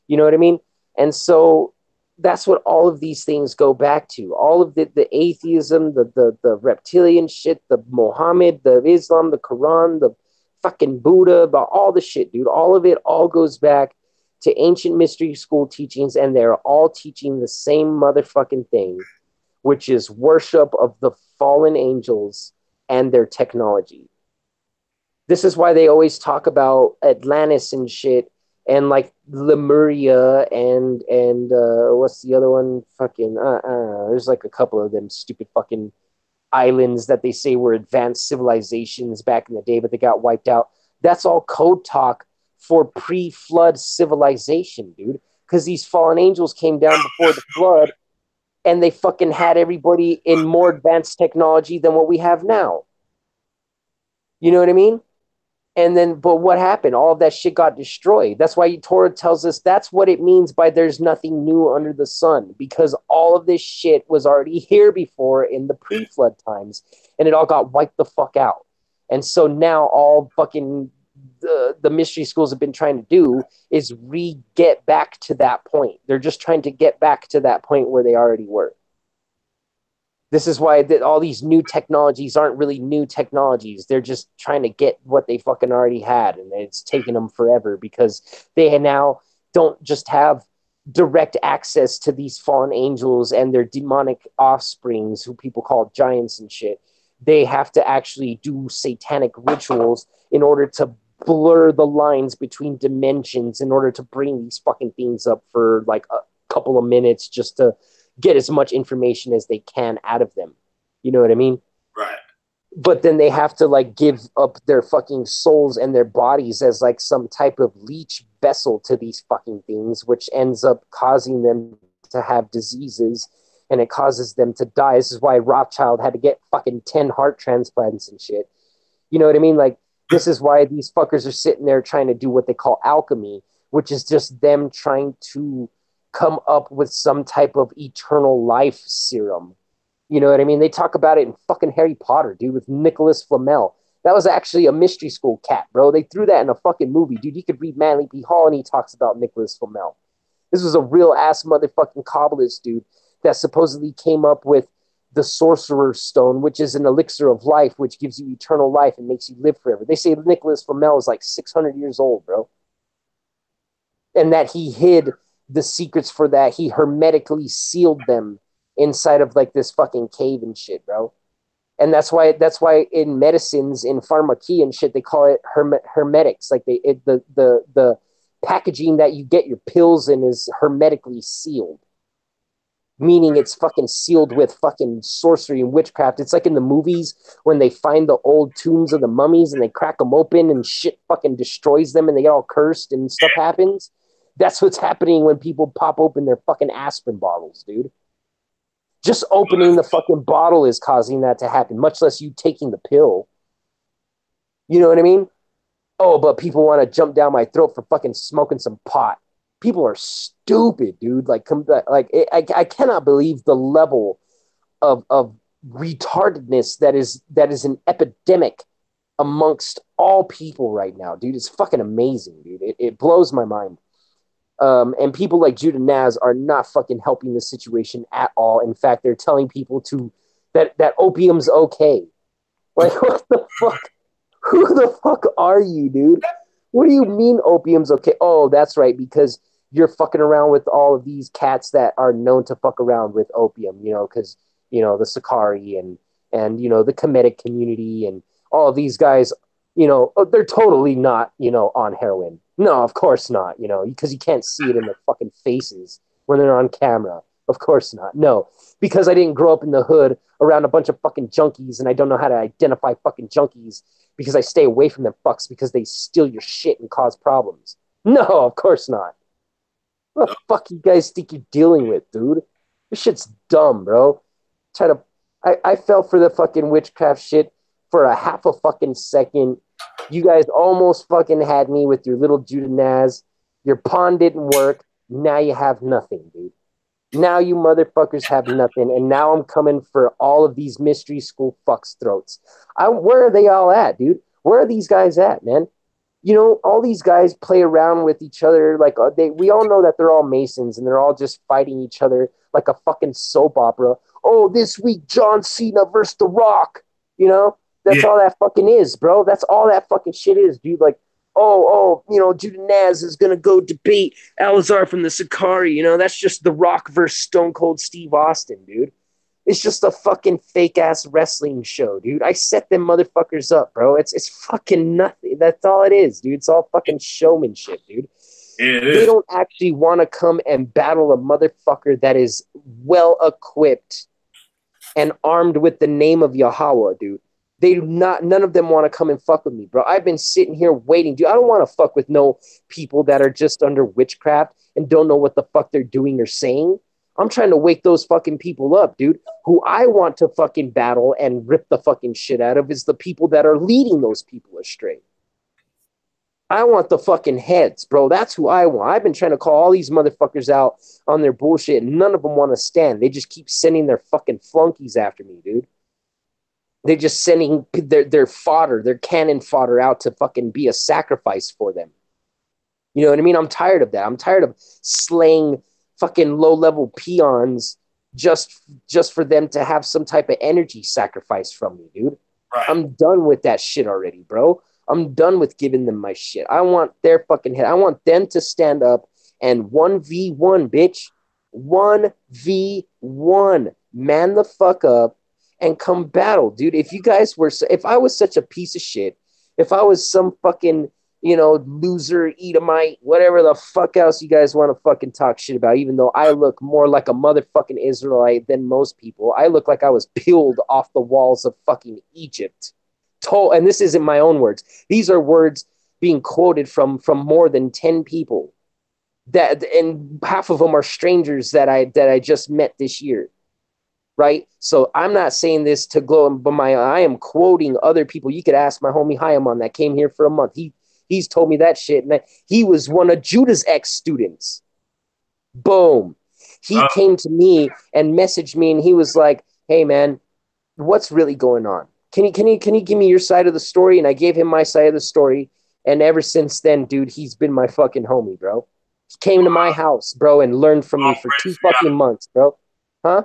You know what I mean? And so that's what all of these things go back to. All of the atheism, the reptilian shit, the Mohammed, the Islam, the Quran, the fucking Buddha, about all the shit, dude. All of it all goes back to ancient mystery school teachings, and they're all teaching the same motherfucking thing, which is worship of the fallen angels and their technology. This is why they always talk about Atlantis and shit, and like Lemuria and what's the other one? Fucking there's like a couple of them stupid fucking islands that they say were advanced civilizations back in the day, but they got wiped out. That's all code talk for pre-flood civilization, dude. Because these fallen angels came down before the flood, and they fucking had everybody in more advanced technology than what we have now. You know what I mean? And then, but what happened? All of that shit got destroyed. That's why Torah tells us that's what it means by there's nothing new under the sun, because all of this shit was already here before in the pre-flood times, and it all got wiped the fuck out. And so now all fucking the mystery schools have been trying to do is get back to that point. They're just trying to get back to that point where they already were. This is why all these new technologies aren't really new technologies. They're just trying to get what they fucking already had, and it's taken them forever because they now don't just have direct access to these fallen angels and their demonic offsprings, who people call giants and shit. They have to actually do satanic rituals in order to blur the lines between dimensions in order to bring these fucking things up for like a couple of minutes just to get as much information as they can out of them. You know what I mean? Right. But then they have to like give up their fucking souls and their bodies as like some type of leech vessel to these fucking things, which ends up causing them to have diseases and it causes them to die. This is why Rothschild had to get fucking 10 heart transplants and shit. You know what I mean? Like, this is why these fuckers are sitting there trying to do what they call alchemy, which is just them trying to come up with some type of eternal life serum. You know what I mean? They talk about it in fucking Harry Potter, dude, with Nicholas Flamel. That was actually a mystery school cat, bro. They threw that in a fucking movie, dude. You could read Manly P. Hall and he talks about Nicholas Flamel. This was a real ass motherfucking kabbalist, dude, that supposedly came up with the Sorcerer's Stone, which is an elixir of life, which gives you eternal life and makes you live forever. They say Nicholas Flamel is like 600 years old, bro. And that he hid the secrets for that. He hermetically sealed them inside of like this fucking cave and shit, bro. And that's why in medicines, in pharmacia and shit, they call it hermetics. Like the packaging that you get your pills in is hermetically sealed. Meaning it's fucking sealed with fucking sorcery and witchcraft. It's like in the movies when they find the old tombs of the mummies and they crack them open and shit fucking destroys them and they get all cursed and stuff happens. That's what's happening when people pop open their fucking aspirin bottles, dude. Just opening the fucking bottle is causing that to happen, much less you taking the pill. You know what I mean? Oh, but people want to jump down my throat for fucking smoking some pot. People are stupid, dude. I cannot believe the level of retardedness that is an epidemic amongst all people right now, dude. It's fucking amazing, dude. It blows my mind. And people like Judah Naz are not fucking helping the situation at all. In fact, they're telling people that opium's okay. Like, what the fuck? Who the fuck are you, dude? What do you mean opium's okay? Oh, that's right, because you're fucking around with all of these cats that are known to fuck around with opium, you know, because, you know, the Sakari and you know, the Kemetic community and all of these guys, you know, they're totally not, you know, on heroin. No, of course not, you know, because you can't see it in their fucking faces when they're on camera. Of course not. No, because I didn't grow up in the hood around a bunch of fucking junkies and I don't know how to identify fucking junkies because I stay away from them fucks because they steal your shit and cause problems. No, of course not. What the fuck you guys think you're dealing with, dude? This shit's dumb, bro. I fell for the fucking witchcraft shit for a half a fucking second. You guys almost fucking had me with your little Judah Naz. Your pawn didn't work. Now you have nothing, dude. Now you motherfuckers have nothing. And now I'm coming for all of these mystery school fucks throats. Where are they all at, dude? Where are these guys at, man? You know, all these guys play around with each other. Like we all know that they're all Masons and they're all just fighting each other like a fucking soap opera. Oh, this week, John Cena versus The Rock. You know, that's all that fucking is, bro. That's all that fucking shit is, dude. Like, you know, Judah Naz is going to go debate Alazar from the Sakari. You know, that's just The Rock versus Stone Cold Steve Austin, dude. It's just a fucking fake ass wrestling show, dude. I set them motherfuckers up, bro. It's fucking nothing. That's all it is, dude. It's all fucking showmanship, dude. Yeah, they don't actually want to come and battle a motherfucker that is well equipped and armed with the name of Yahweh, dude. None of them want to come and fuck with me, bro. I've been sitting here waiting, dude. I don't want to fuck with no people that are just under witchcraft and don't know what the fuck they're doing or saying. I'm trying to wake those fucking people up, dude. Who I want to fucking battle and rip the fucking shit out of is the people that are leading those people astray. I want the fucking heads, bro. That's who I want. I've been trying to call all these motherfuckers out on their bullshit, and none of them want to stand. They just keep sending their fucking flunkies after me, dude. They're just sending their fodder, their cannon fodder out to fucking be a sacrifice for them. You know what I mean? I'm tired of that. I'm tired of slaying fucking low-level peons just for them to have some type of energy sacrifice from me, dude. Right. I'm done with that shit already, bro. I'm done with giving them my shit. I want their fucking head. I want them to stand up and 1v1, bitch. 1v1. Man the fuck up and come battle, dude. If I was such a piece of shit, if I was some fucking loser, Edomite, whatever the fuck else you guys want to fucking talk shit about, even though I look more like a motherfucking Israelite than most people. I look like I was peeled off the walls of fucking Egypt. And this isn't my own words. These are words being quoted from more than 10 people. And half of them are strangers that I just met this year. Right? So I'm not saying this to glow, but I am quoting other people. You could ask my homie Hyam that came here for a month. He's told me that shit. And he was one of Judah's ex-students. Boom. He came to me and messaged me, and he was like, hey, man, what's really going on? Can you give me your side of the story? And I gave him my side of the story. And ever since then, dude, he's been my fucking homie, bro. He came to my house, bro, and learned from me for 2 fucking months, bro. Huh?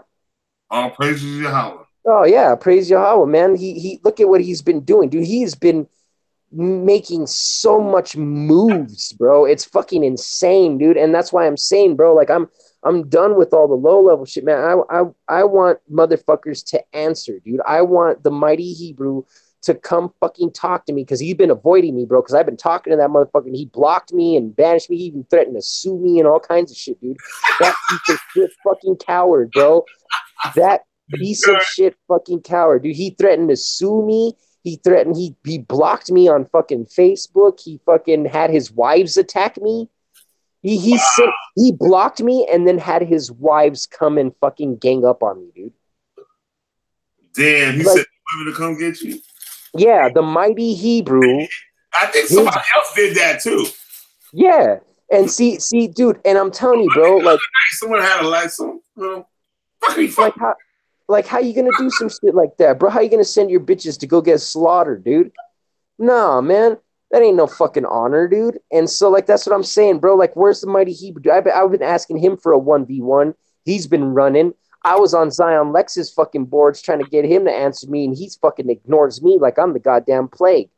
All praises Yahweh. Oh, yeah. Praise Yahweh, man. He look at what he's been doing, dude. He's been making so much moves, bro. It's fucking insane, dude. And that's why I'm saying, bro, like I'm done with all the low level shit, man. I want motherfuckers to answer, dude. I want the mighty Hebrew to come fucking talk to me, because he's been avoiding me, bro, because I've been talking to that motherfucker, and he blocked me and banished me. He even threatened to sue me and all kinds of shit, dude. That piece of shit fucking coward, bro. That piece of shit fucking coward, dude. He threatened to sue me. He blocked me on fucking Facebook. He fucking had his wives attack me. He blocked me and then had his wives come and fucking gang up on me, dude. Damn, he said women to come get you? Yeah, the mighty Hebrew. I think somebody else did that too. Yeah. And see, dude, and I'm telling you, bro, like someone had a license, bro. Like how you gonna do some shit like that, bro? How you gonna send your bitches to go get slaughtered, dude? Nah, man, that ain't no fucking honor, dude. And so, like, that's what I'm saying, bro. Like, where's the mighty Hebrew? I've been asking him for a 1v1. He's been running. I was on Zion Lex's fucking boards trying to get him to answer me, and he's fucking ignores me like I'm the goddamn plague.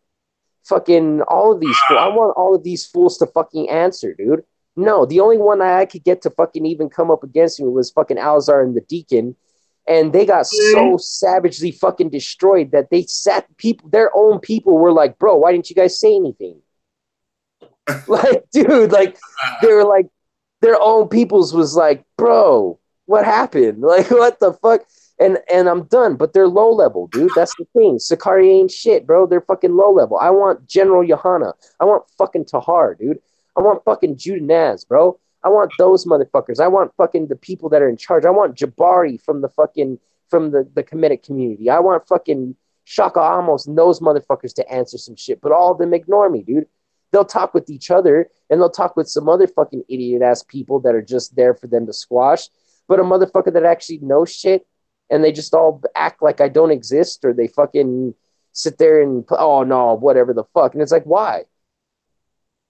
Fucking all of these fools. I want all of these fools to fucking answer, dude. No, the only one I could get to fucking even come up against me was fucking Alzar and the Deacon. And they got so savagely fucking destroyed that their own people were like, bro, why didn't you guys say anything? Like, dude, like, they were like, their own peoples was like, bro, what happened? Like, what the fuck? And I'm done, but they're low level, dude. That's the thing. Sakari ain't shit, bro. They're fucking low level. I want General Yohana. I want fucking Tahar, dude. I want fucking Judah Naz, bro. I want those motherfuckers. I want fucking the people that are in charge. I want Jabari from the Kemetic community. I want fucking Shaka Amos and those motherfuckers to answer some shit. But all of them ignore me, dude. They'll talk with each other, and they'll talk with some other fucking idiot ass people that are just there for them to squash. But a motherfucker that actually knows shit, and they just all act like I don't exist, or they fucking sit there and, oh no, whatever the fuck. And it's like, why?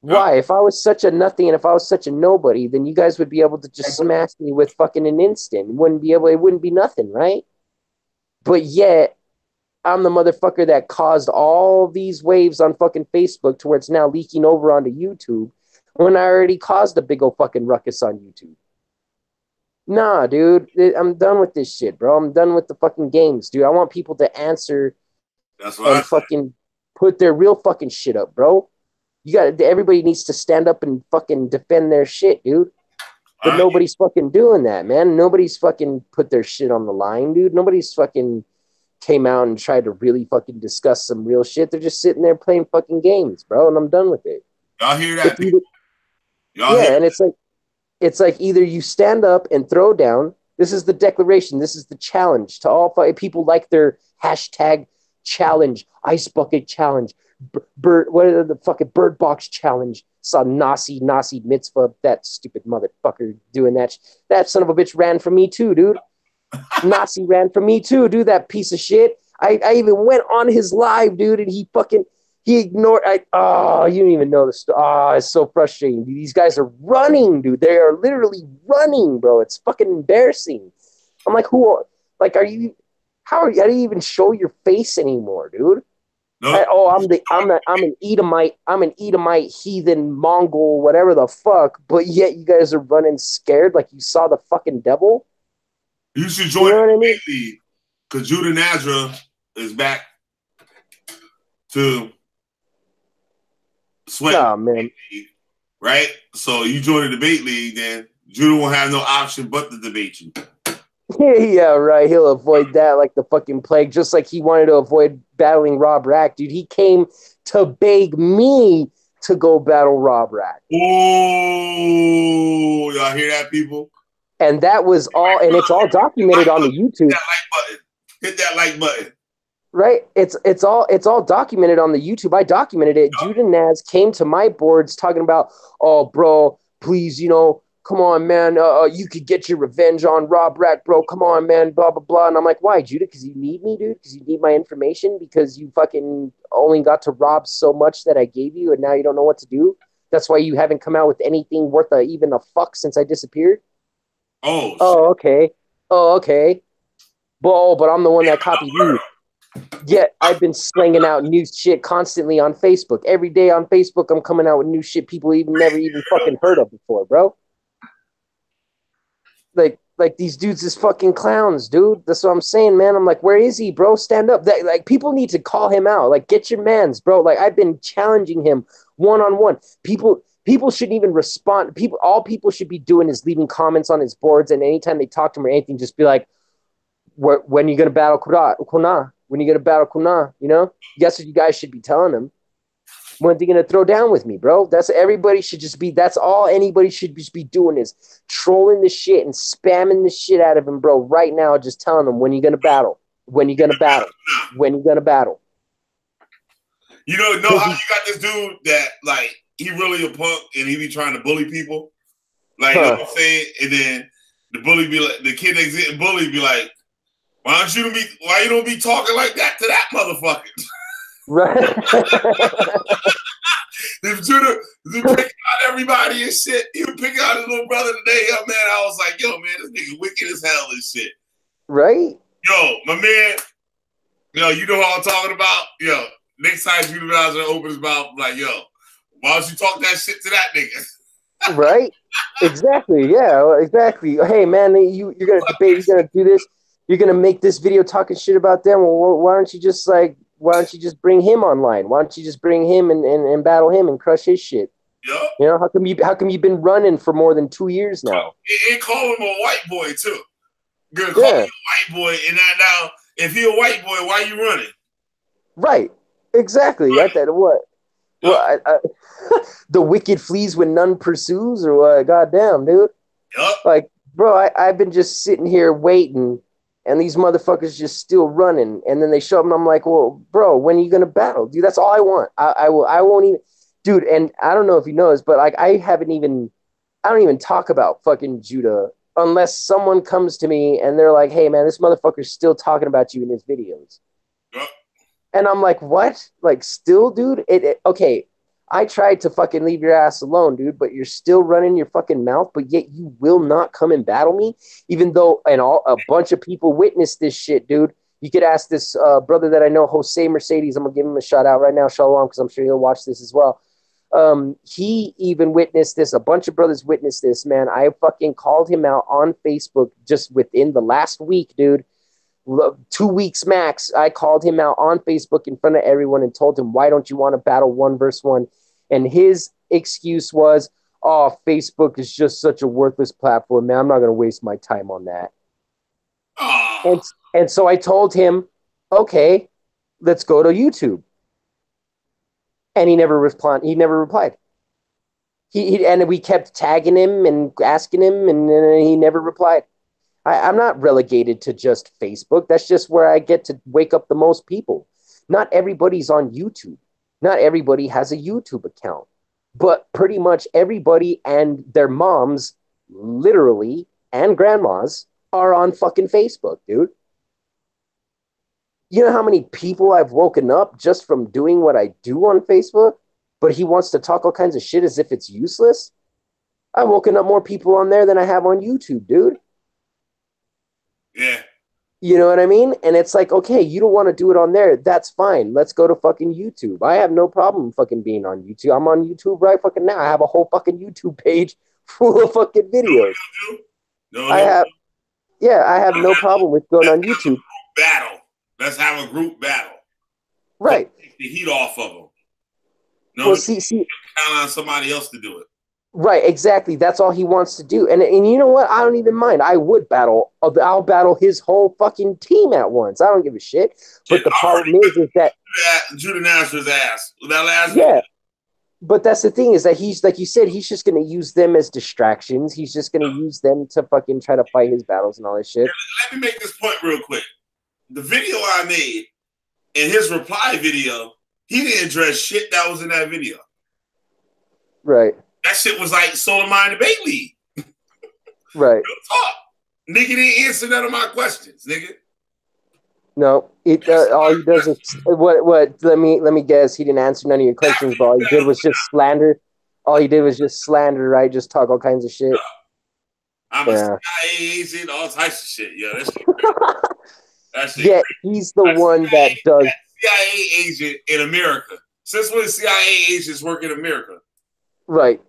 Why? If I was such a nothing and if I was such a nobody, then you guys would be able to just smash me with fucking an instant. It wouldn't be nothing, right? But yet, I'm the motherfucker that caused all these waves on fucking Facebook to where it's now leaking over onto YouTube when I already caused a big old fucking ruckus on YouTube. Nah, dude, I'm done with this shit, bro. I'm done with the fucking games, dude. I want people to answer and fucking put their real fucking shit up, bro. Everybody needs to stand up and fucking defend their shit, dude. But nobody's fucking doing that, man. Nobody's fucking put their shit on the line, dude. Nobody's fucking came out and tried to really fucking discuss some real shit. They're just sitting there playing fucking games, bro, and I'm done with it. Y'all hear that? And it's like either you stand up and throw down. This is the declaration. This is the challenge to all people like their hashtag challenge, ice bucket challenge, what are the fucking bird box challenge? Saw Nasi Mitzvah, that stupid motherfucker doing that. That son of a bitch ran from me too, dude. Nasi ran from me too, dude. That piece of shit. I even went on his live, dude, and he ignored. You don't even know the story. It's so frustrating, dude. These guys are running, dude. They are literally running, bro. It's fucking embarrassing. I'm like, are you? How do you even show your face anymore, dude? No. I'm an Edomite. I'm an Edomite, heathen, Mongol, whatever the fuck. But yet you guys are running scared like you saw the fucking devil. You should join the league because Judah Nazarah is back to sweat Oh man. league, right? So you join the debate league, then Judah won't have no option but to debate you. Yeah, right. He'll avoid that like the fucking plague, just like he wanted to avoid battling Rob Rack, dude. He came to beg me to go battle Rob Rack. Oh, y'all hear that, people? And that was all, and it's all documented on the YouTube. Hit that like button. Right? It's all documented on the YouTube. I documented it. Yep. Judah Naz came to my boards talking about, oh, bro, please, come on, man. You could get your revenge on Rob Rack, bro. Come on, man. Blah blah blah. And I'm like, why, Judah? Because you need me, dude. Because you need my information. Because you fucking only got to rob so much that I gave you, and now you don't know what to do. That's why you haven't come out with anything worth even a fuck since I disappeared. Oh, okay. Oh, okay. But I'm the one that copied you. Yet I've been slinging out new shit constantly on Facebook. Every day on Facebook, I'm coming out with new shit people never even fucking heard of before, bro. Like these dudes is fucking clowns, dude. That's what I'm saying, man. I'm like, where is he, bro? Stand up. Like people need to call him out. Like, get your mans, bro. Like I've been challenging him one-on-one. People shouldn't even respond. All people should be doing is leaving comments on his boards, and anytime they talk to him or anything, just be like, when are you gonna battle qana? When are you gonna battle qana? That's what you guys should be telling him. When are you gonna throw down with me, bro? That's all anybody should just be doing is trolling the shit and spamming the shit out of him, bro. Right now, just telling him when you gonna battle. When you gonna battle. When you gonna battle. You know how you got this dude that like he really a punk and he be trying to bully people, like you know what I'm saying, and then the bully be like, the kid that's getting bullied be like, why you don't be talking like that to that motherfucker? Right. If Judah picking out everybody and shit, he was picking out his little brother today. Yo, man, I was like, yo, man, this nigga wicked as hell and shit. Right? Yo, my man, you know what I'm talking about? Yo, next time Judah Naz open his mouth, like, yo, why don't you talk that shit to that nigga? Right? Exactly. Yeah, exactly. Hey, man, you're going to debate, you're going to do this. You're going to make this video talking shit about them. Well, why don't you just bring him online? Why don't you just bring him and battle him and crush his shit? Yep. How come you've been running for more than 2 years now? And call him a white boy too. Good, call him a white boy. And now, if he a white boy, why you running? Right. Exactly. Right. What? Yep. Well, the wicked flees when none pursues, or what? Goddamn, dude. Yep. Like, bro, I've been just sitting here waiting. And these motherfuckers just still running. And then they show up and I'm like, well, bro, when are you going to battle? Dude, that's all I want. I won't even, dude. And I don't know if you know this, but like, I don't even talk about fucking Judah unless someone comes to me and they're like, hey man, this motherfucker's still talking about you in his videos. Yep. And I'm like, what? Like still, dude? Okay. I tried to fucking leave your ass alone, dude, but you're still running your fucking mouth, but yet you will not come and battle me, even though a bunch of people witnessed this shit, dude. You could ask this brother that I know, Jose Mercedes. I'm going to give him a shout out right now, Shalom, because I'm sure he'll watch this as well. He even witnessed this. A bunch of brothers witnessed this, man. I fucking called him out on Facebook just within the last week, dude. 2 weeks max. I called him out on Facebook in front of everyone and told him, why don't you want to battle 1v1? And his excuse was, oh, Facebook is just such a worthless platform, man. I'm not going to waste my time on that. And so I told him, okay, let's go to YouTube. And he never replied. And we kept tagging him and asking him, and he never replied. I'm not relegated to just Facebook. That's just where I get to wake up the most people. Not everybody's on YouTube. Not everybody has a YouTube account. But pretty much everybody and their moms, literally, and grandmas are on fucking Facebook, dude. You know how many people I've woken up just from doing what I do on Facebook? But he wants to talk all kinds of shit as if it's useless? I've woken up more people on there than I have on YouTube, dude. Yeah. You know what I mean? And it's like, okay, you don't want to do it on there. That's fine. Let's go to fucking YouTube. I have no problem fucking being on YouTube. I'm on YouTube right fucking now. I have a whole fucking YouTube page full of fucking videos. I have no problem with going on YouTube. Battle. Let's have a group battle. Right. Take the heat off of them. No, Well, he count on somebody else to do it. right, exactly. That's all he wants to do. And you know what? I don't even mind. I would battle. I'll battle his whole fucking team at once. I don't give a shit. Shit, But the I problem is that already Judah Nazar's ass with that last video. yeah. But that's the thing is that he's like you said, he's just gonna use them as distractions. He's just gonna use them to fucking try to fight his battles and all this shit. Let me make this point real quick. The video I made in his reply video, he didn't address shit that was in that video. Right. That shit was like Soul of Mine Debate League. Right. Talk. Nigga didn't answer none of my questions, nigga. No, all he does is what? Let me guess. He didn't answer none of your questions, but all he did was just slander. All he did was just slander, right? Just talk all kinds of shit. I'm a CIA agent, all types of shit. Yeah, that's shit. That shit. Yeah, he's the one that does CIA agent in America. Since when CIA agents work in America? Right.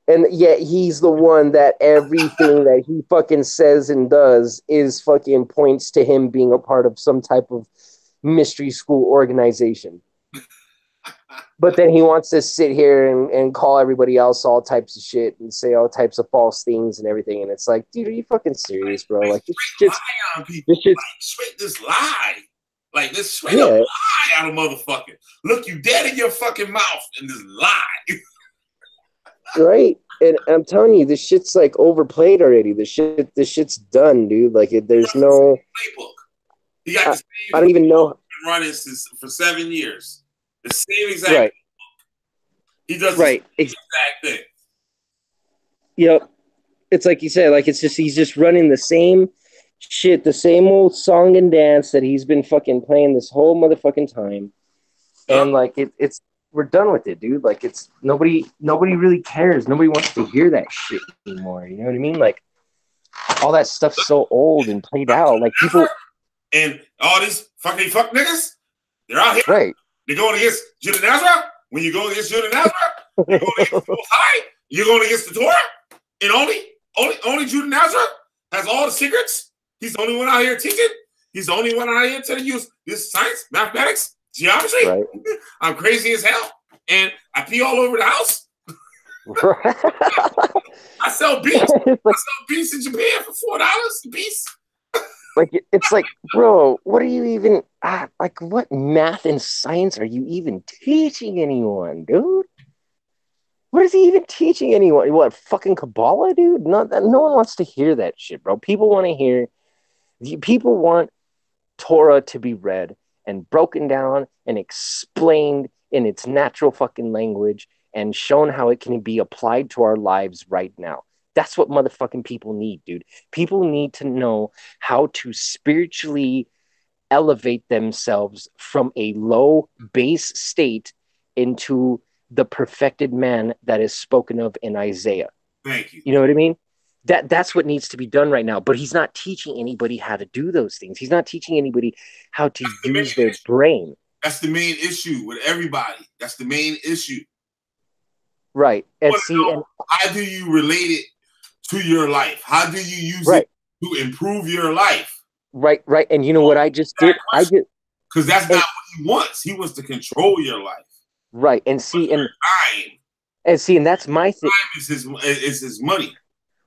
And yet he's the one that everything that he fucking says and does is fucking points to him being a part of some type of mystery school organization. But then he wants to sit here and call everybody else all types of shit and say all types of false things and everything. And it's like, dude, are you fucking serious, bro? Like, this shit's... Straight this lie. Like, this straight up lie out of motherfucker. Look you dead in your fucking mouth and this lie. Right, and I'm telling you, this shit's like overplayed already. This shit's done, dude. Like, there's no playbook. He got the same. I don't even know. Been running for 7 years. The same exact. Right. He does the same exact thing. Yep. It's like you said. Like, it's just he's just running the same shit, the same old song and dance that he's been fucking playing this whole motherfucking time, and like it's. We're done with it, dude. Like, it's nobody really cares. Nobody wants to hear that shit anymore. You know what I mean? Like, all that stuff's so old and played out. Like, people and all these fucking fuck niggas, they're out here. Right. They're going against Judah Nazarah. When you go against Judah Nazarah, you're going against the Most High. You're going against the Torah. And only Judah Nazarah has all the secrets. He's the only one out here teaching. He's the only one out here to use this science, mathematics, geometry. Right. I'm crazy as hell, and I pee all over the house. I sell beats. I sell beats in Japan for $4 a piece. Like, it's like, bro, what are you even like? What math and science are you even teaching anyone, dude? What is he even teaching anyone? What, fucking Kabbalah, dude? No one wants to hear that shit, bro. People want Torah to be read and broken down and explained in its natural fucking language and shown how it can be applied to our lives right now. That's what motherfucking people need, dude. People need to know how to spiritually elevate themselves from a low base state into the perfected man that is spoken of in Isaiah. Thank you. You know what I mean? That's what needs to be done right now. But he's not teaching anybody how to do those things. He's not teaching anybody how to use their brain. That's the main issue with everybody. That's the main issue. Right. And how do you relate it to your life? How do you use it to improve your life? Right. And you know what I just did? Because that's not what he wants. He wants to control your life. Right. And that's my thing. Time is his money.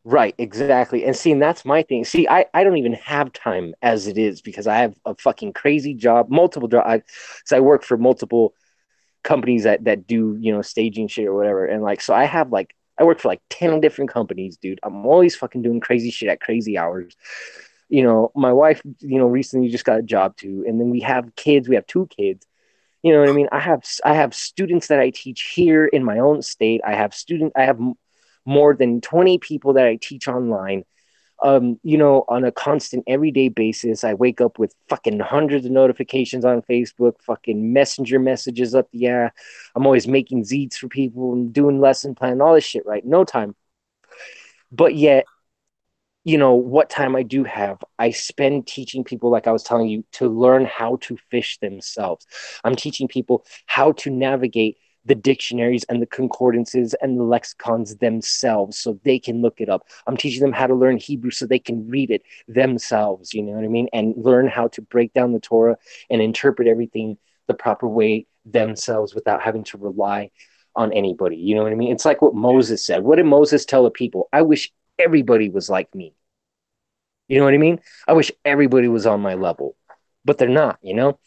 Right, exactly. And that's my thing. See, I don't even have time as it is because I have a fucking crazy job, multiple jobs. So I work for multiple companies that do, staging shit or whatever. And so I work for 10 different companies, dude. I'm always fucking doing crazy shit at crazy hours. My wife, recently just got a job too. And then we have kids. We have 2 kids. You know what I mean? I have students that I teach here in my own state. I have more than 20 people that I teach online, on a constant everyday basis. I wake up with fucking hundreds of notifications on Facebook, fucking messenger messages up the air. I'm always making zines for people and doing lesson plan, all this shit, right? No time. But yet, what time I do have, I spend teaching people, like I was telling you, to learn how to fish themselves. I'm teaching people how to navigate the dictionaries and the concordances and the lexicons themselves so they can look it up. I'm teaching them how to learn Hebrew so they can read it themselves, you know what I mean? And learn how to break down the Torah and interpret everything the proper way themselves without having to rely on anybody. You know what I mean? It's like what Moses said. What did Moses tell the people? I wish everybody was like me. You know what I mean? I wish everybody was on my level, but they're not, you know?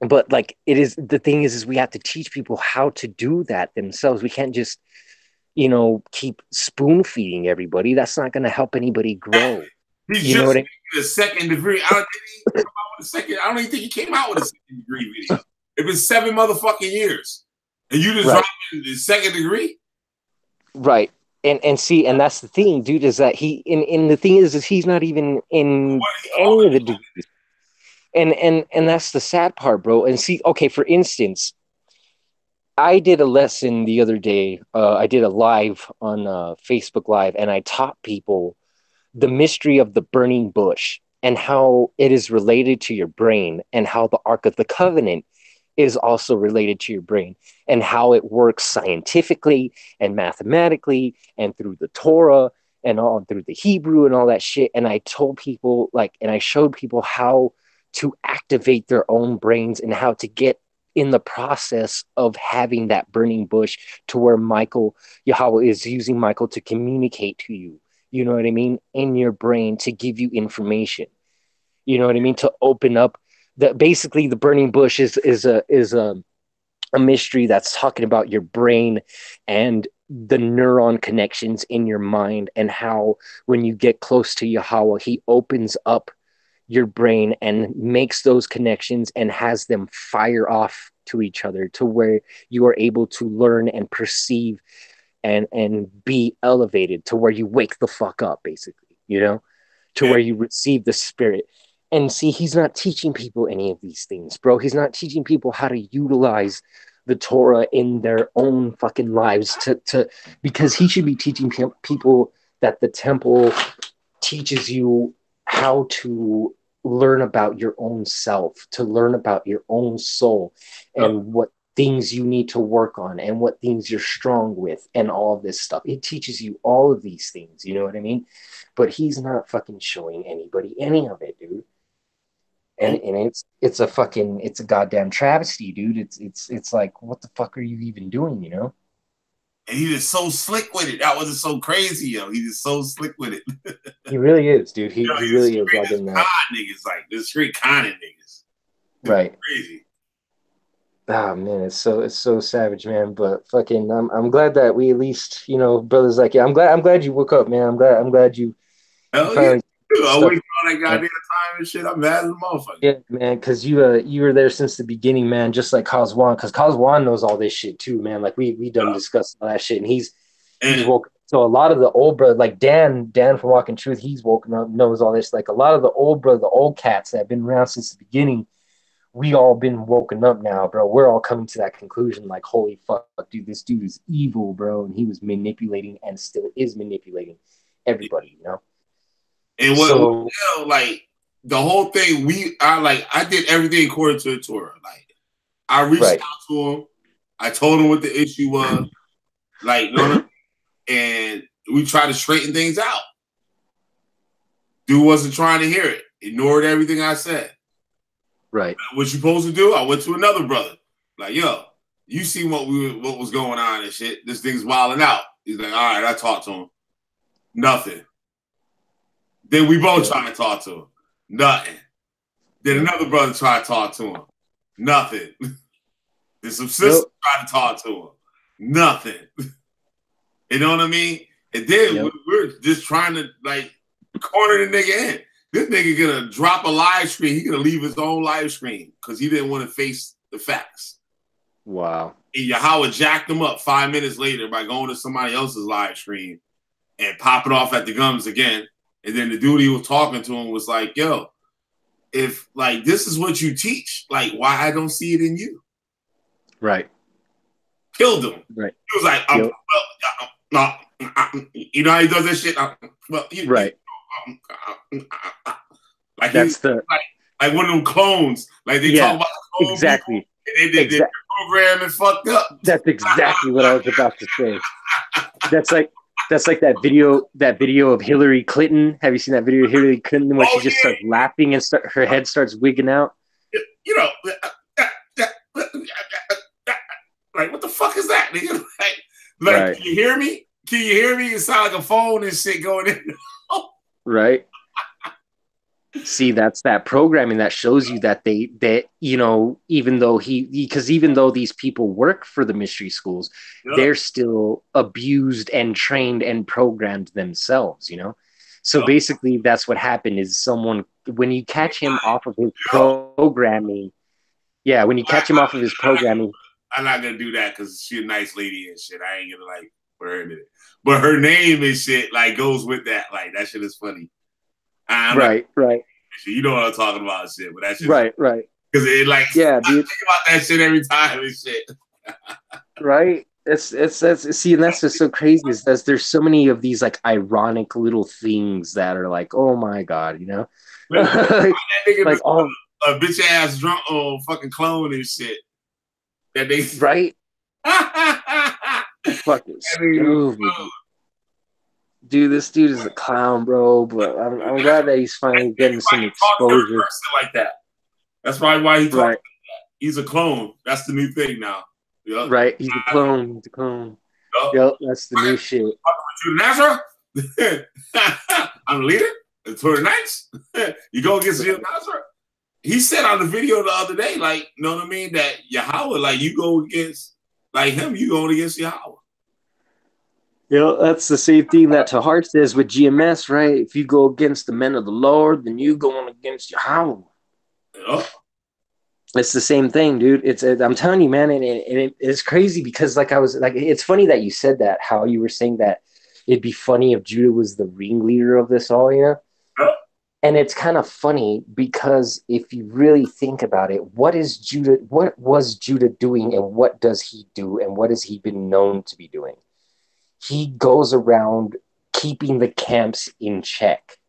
But like it is, the thing is we have to teach people how to do that themselves. We can't just, you know, keep spoon feeding everybody. That's not going to help anybody grow. He's you just know what I mean? a second degree. I don't think he came out with a second. I don't even think he came out with a second degree video. It's been 7 motherfucking years, and you just dropped the second degree. Right. And see, and that's the thing, dude, is that and the thing is he's not even in any of the degrees. And that's the sad part, bro. And see, okay, for instance, I did a lesson the other day. I did a live on Facebook Live, and I taught people the mystery of the burning bush and how it is related to your brain, and how the Ark of the Covenant is also related to your brain, and how it works scientifically and mathematically and through the Torah and all through the Hebrew and all that shit. And I told people, like, and I showed people how to activate their own brains and how to get in the process of having that burning bush, to where Yahweh is using Michael to communicate to you. You know what I mean? In your brain, to give you information. You know what I mean? To open up basically the burning bush is a mystery that's talking about your brain and the neuron connections in your mind, and how when you get close to Yahweh, he opens up your brain and makes those connections and has them fire off to each other, to where you are able to learn and perceive and be elevated, to where you wake the fuck up, basically, you know, to where you receive the spirit. And see, he's not teaching people any of these things, bro. He's not teaching people how to utilize the Torah in their own fucking lives, because he should be teaching people that the temple teaches you how to learn about your own self, to learn about your own soul, and what things you need to work on, and what things you're strong with, and all of this stuff. It teaches you all of these things, you know what I mean? But he's not fucking showing anybody any of it, dude. And it's a goddamn travesty, dude. It's like, what the fuck are you even doing, you know? And he is so slick with it. That wasn't so crazy, yo. He is so slick with it. He really is, dude. He really is. Niggas, like the street qana niggas. Right. Crazy. Oh man, it's so savage, man. But fucking, I'm glad that we at least, you know, brothers like, yeah, I'm glad you woke up, man. I'm glad you. Hell yeah. I wait on that goddamn time and shit. I'm mad as a motherfucker. Yeah, man, because you were there since the beginning, man. Just like Coswan, because Coswan knows all this shit too, man. Like we done discussed all that shit, and he's woken. So a lot of the old brother, like Dan from Walking Truth, he's woken up, knows all this. Like a lot of the old cats that have been around since the beginning, we all been woken up now, bro. We're all coming to that conclusion, like, holy fuck, dude, this dude is evil, bro, and he was manipulating and still is manipulating everybody, you know. And what like the whole thing, I did everything according to the Torah. Like I reached out to him, I told him what the issue was, like, and we tried to straighten things out. Dude wasn't trying to hear it, ignored everything I said. Right. What you supposed to do? I went to another brother, like, yo, you see what was going on and shit. This thing's wilding out. He's like, all right, I talked to him. Nothing. Then we both tried to talk to him. Nothing. Then another brother tried to talk to him. Nothing. Then some sister tried to talk to him. Nothing. You know what I mean? And then we're just trying to, like, corner the nigga in. This nigga gonna drop a live stream. He gonna leave his own live stream because he didn't want to face the facts. Wow. And Yahweh jacked him up 5 minutes later by going to somebody else's live stream and popping off at the gums again. And then the dude he was talking to him was like, yo, if, like, this is what you teach, like, why I don't see it in you? Right. Killed him. Right. He was like, you know how he does that shit? Right. Like that's like one of them clones. Like they talk about the clone exactly. And they did program and fucked up. That's exactly what I was about to say. That's like that video of Hillary Clinton. Have you seen that video of Hillary Clinton when she just starts laughing and her head starts wigging out? You know, Like, what the fuck is that, nigga? Like, right. can you hear me? Can you hear me? It sounds like a phone and shit going in. Right. See, that's that programming that shows you that you know, even though because even though these people work for the mystery schools, Yep. they're still abused and trained and programmed themselves, you know? So Yep. basically that's what happened is someone, when you catch him off of his programming, yeah, when you catch him off of his programming. I'm not gonna do that because she's a nice lady and shit. I ain't gonna like put her in it. But her name and shit like goes with that. Like that shit is funny. Right. You know what I'm talking about, shit. But that shit, right. Because it like, yeah, I dude. think about that shit every time and shit. Right. It's see, and that's just so crazy. Is that there's so many of these like ironic little things that are like, oh my god, you know, like all a bitch ass drunk fucking clone and shit. That they right. Fucking stupid. Dude, this dude is a clown, bro. But I'm glad that he's finally getting some exposure. Like that. That's probably why he talks right. like that. He's a clone. That's the new thing now. Yep. Right. He's a clone. He's a clone. Yep. That's the new shit. Natzarah? I'm the leader. The Torah Knights. You go against the Natzarah. He said on the video the other day, like, you know what I mean? That Yahweh, like, you go against, like him, you going against Yahweh. Yeah, that's the same thing that Tahar says with GMS, right? If you go against the men of the Lord, then you going against Yahweh. Yeah. It's the same thing, dude. I'm telling you, man, and it's crazy because like I was like, it's funny that you said that, how you were saying that it'd be funny if Judah was the ringleader of this all, you know? Yeah. And it's kind of funny because if you really think about it, what was Judah doing and what does he do and what has he been known to be doing? He goes around keeping the camps in check.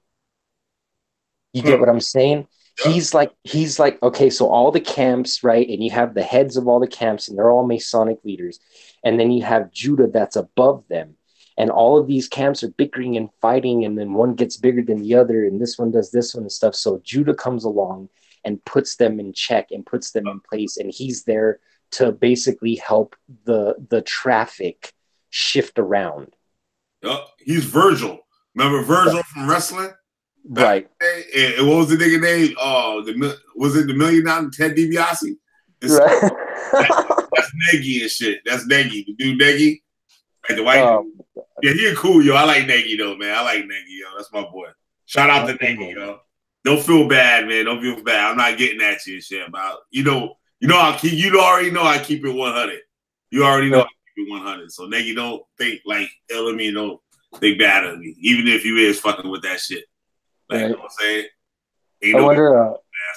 You get what I'm saying? Yeah. He's like, okay, so all the camps, right? And you have the heads of all the camps, and they're all Masonic leaders. And then you have Judah that's above them. And all of these camps are bickering and fighting, and then one gets bigger than the other, and this one does this one and stuff. So Judah comes along and puts them in check and puts them in place, and he's there to basically help the traffic shift around. Yep. He's Virgil. Remember Virgil from wrestling? Right. And what was the nigga name? Was it the $1 million Ted DiBiase? Right. That's Nagy and shit. That's Nagy. The dude Nagy. Like the white dude. Yeah, he cool, yo. I like Nagy though, man. I like Nagy, yo. That's my boy. Shout out to Nagy, yo. Don't feel bad, man. Don't feel bad. I'm not getting at you and shit about you already know I keep it 100. You already know I keep it 100. So Nagy, don't think like ill of me, don't think bad of me. Even if you is fucking with that shit. Like, you know what I'm saying?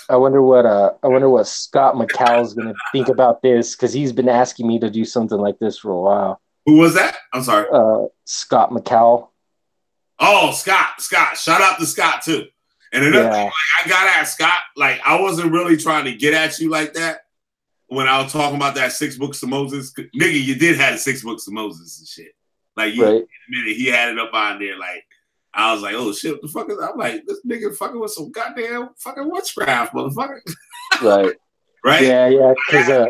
I wonder what Scott McCall's gonna think about this, because he's been asking me to do something like this for a while. Who was that? I'm sorry. Scott McCall. Oh, Scott. Shout out to Scott too. And another thing, like, I gotta ask Scott, like, I wasn't really trying to get at you like that when I was talking about that 6 books of Moses. Nigga, you did have 6 books of Moses and shit. Like, in a minute, he had it up on there, like, I was like, oh shit, what the fuck is that? I'm like, this nigga fucking with some goddamn fucking witchcraft, motherfucker. Right. Right? Yeah. Because about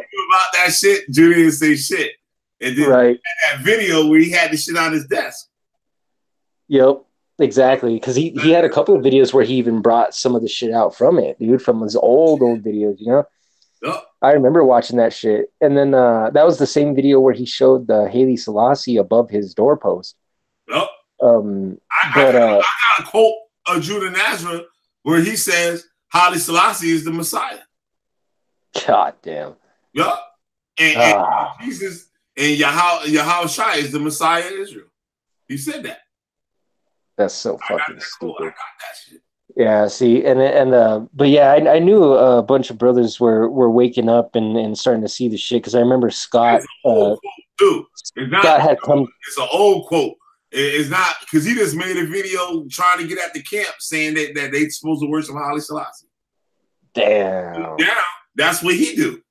that shit, Judah didn't say shit. And then that video where he had the shit on his desk. Yep, exactly. Because he had a couple of videos where he even brought some of the shit out from it, dude, from his old videos, you know? Yep. I remember watching that shit. And then that was the same video where he showed the Haile Selassie above his doorpost. Yep. I got a quote of Judah Nazareth where he says Haile Selassie is the Messiah. God damn. Yup. And Jesus and Yahweh Shai is the Messiah of Israel. He said that. That's so fucking stupid. I got that shit. Yeah, see, but yeah, I knew a bunch of brothers were waking up and starting to see the shit, because I remember Scott. Dude, Scott had come. It's an old quote. It's not, because he just made a video trying to get at the camp saying that they supposed to worship Haile Selassie. Damn. Yeah, that's what he do.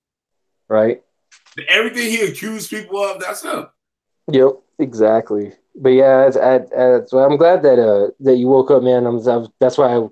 Right. Everything he accused people of, that's him. Yep, exactly. But yeah, so I'm glad that you woke up, man. That's why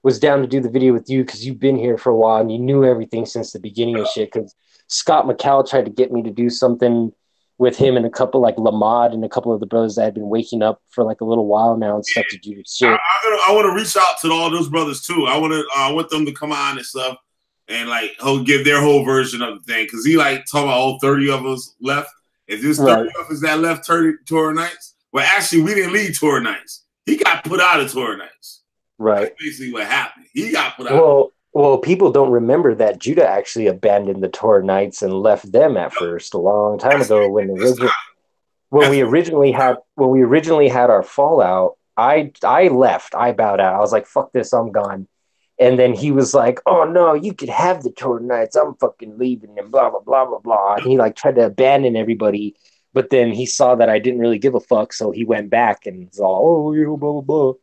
was down to do the video with you because you've been here for a while and you knew everything since the beginning and shit. Because Scott McCall tried to get me to do something with him and a couple like Lamad and a couple of the brothers that had been waking up for like a little while now and stuff to do shit. I want to reach out to all those brothers too. I want them to come on and stuff and like give their whole version of the thing because he like talking about all 30 of us left. If there's 30 of us that left Torah nights, well, actually we didn't leave Torah nights. He got put out of Torah nights. Right. That's basically what happened. He got put out. Well, people don't remember that Judah actually abandoned the Torah Knights and left them at first a long time ago when we originally had our fallout. I left. I bowed out. I was like, "Fuck this, I'm gone." And then he was like, "Oh no, you could have the Torah Knights. I'm fucking leaving," and blah blah blah blah blah. And he like tried to abandon everybody, but then he saw that I didn't really give a fuck, so he went back and was all, "Oh, you blah blah blah."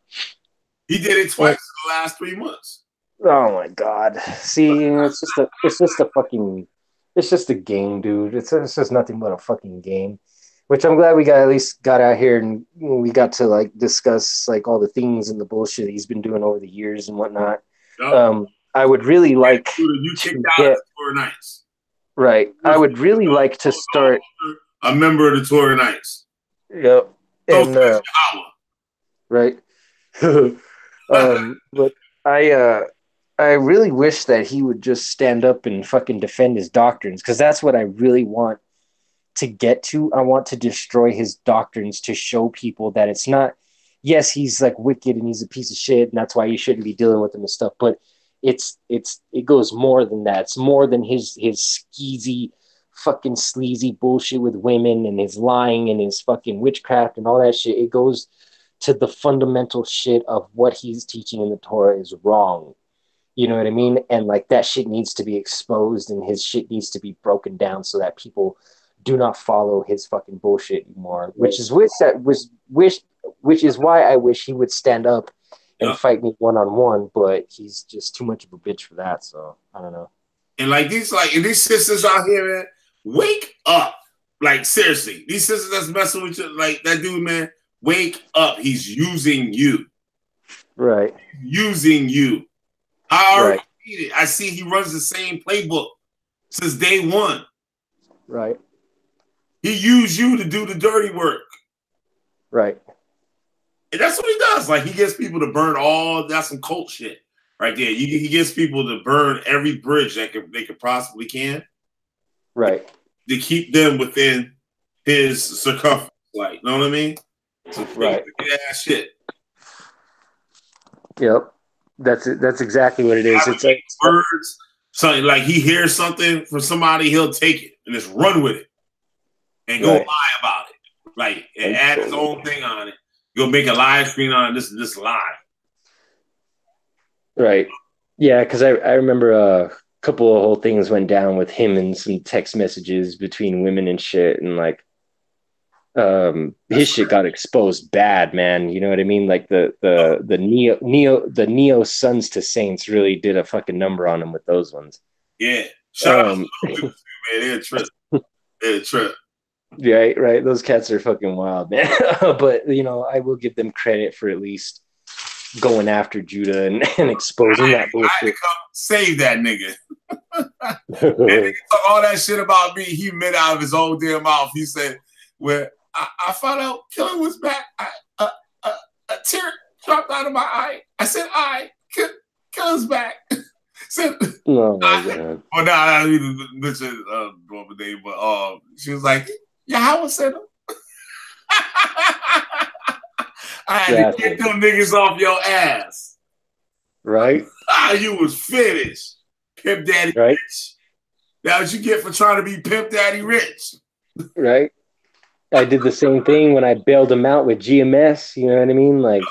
He did it twice in the last 3 months. Oh my god! See, it's just a game, dude. It's just nothing but a fucking game. Which I'm glad we at least got out here and we got to like discuss like all the things and the bullshit he's been doing over the years and whatnot. Yep. I would really like you kicked out of the Torah Knights. Right. I would really like to start a member of the Torah Knights. Yep. And right. But I really wish that he would just stand up and fucking defend his doctrines, because that's what I really want to get to. I want to destroy his doctrines to show people that it's not, yes, he's like wicked and he's a piece of shit, and that's why you shouldn't be dealing with him and stuff, but it goes more than that. It's more than his skeezy, fucking sleazy bullshit with women and his lying and his fucking witchcraft and all that shit. It goes to the fundamental shit of what he's teaching in the Torah is wrong. You know what I mean? And like that shit needs to be exposed and his shit needs to be broken down so that people do not follow his fucking bullshit anymore. Which is why I wish he would stand up and fight me one-on-one, but he's just too much of a bitch for that, so I don't know. And these sisters out here, man, wake up. Like seriously, these sisters that's messing with you, like that dude, man, wake up. He's using you. Right. Using you. I already see it. I see he runs the same playbook since day one. Right. He used you to do the dirty work. Right. And that's what he does. Like he gets people to burn that's some cult shit right there. He gets people to burn every bridge they could possibly can. Right. To keep them within his circumference. Like, you know what I mean? So right. Ass shit. Yep. That's exactly what it is. It's like words. Something like he hears something from somebody, he'll take it and just run with it and go lie about it. Like and add his own thing on it. You'll make a live screen on this live. Right. Yeah, because I remember a couple of whole things went down with him and some text messages between women and shit, and like his shit got exposed bad, man. You know what I mean? Like the Neo Sons to Saints really did a fucking number on him with those ones. Yeah. Shout out to those man. They're a trip. They're a trip. Yeah, right. Those cats are fucking wild, man. But you know, I will give them credit for at least going after Judah and exposing that bullshit. I had to come save that nigga. And nigga talk all that shit about me. He admitted out of his own damn mouth. He said, "Well, I found out Killah was back. A tear dropped out of my eye. I said, Killah's back." Said, oh my God. Well, now I don't even mention the name, but she was like, "Yeah, how said him." I had to get them niggas off your ass. Right? You was finished. Pimp Daddy Rich. That's what you get for trying to be Pimp Daddy Rich. Right? I did the same thing when I bailed him out with GMS. You know what I mean? Like,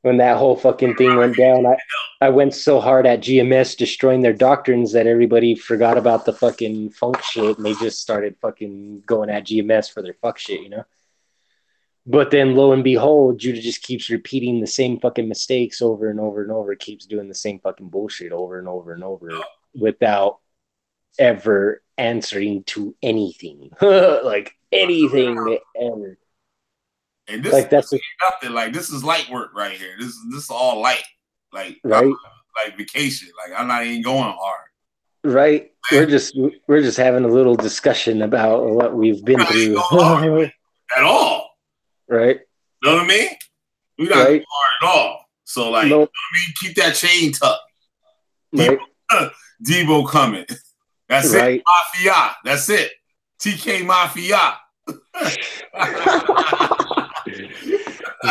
when that whole fucking thing went down, I went so hard at GMS destroying their doctrines that everybody forgot about the fucking funk shit and they just started fucking going at GMS for their fuck shit, you know? But then lo and behold, Judah just keeps repeating the same fucking mistakes over and over and over, keeps doing the same fucking bullshit over and over and over without ever answering to anything. Like anything ever. And this like that's nothing. Like this is light work right here. This is all light. like right, like vacation. Like I'm not even going hard. right. Man, We're just having a little discussion about what we've we're been not even through. going hard at all. Right, You know what I mean? We're not going right. hard at all. So like, you know what Nope. I mean? Keep that chain tucked. Right, Debo, Debo coming. That's it. right. Mafia. That's it. TK Mafia.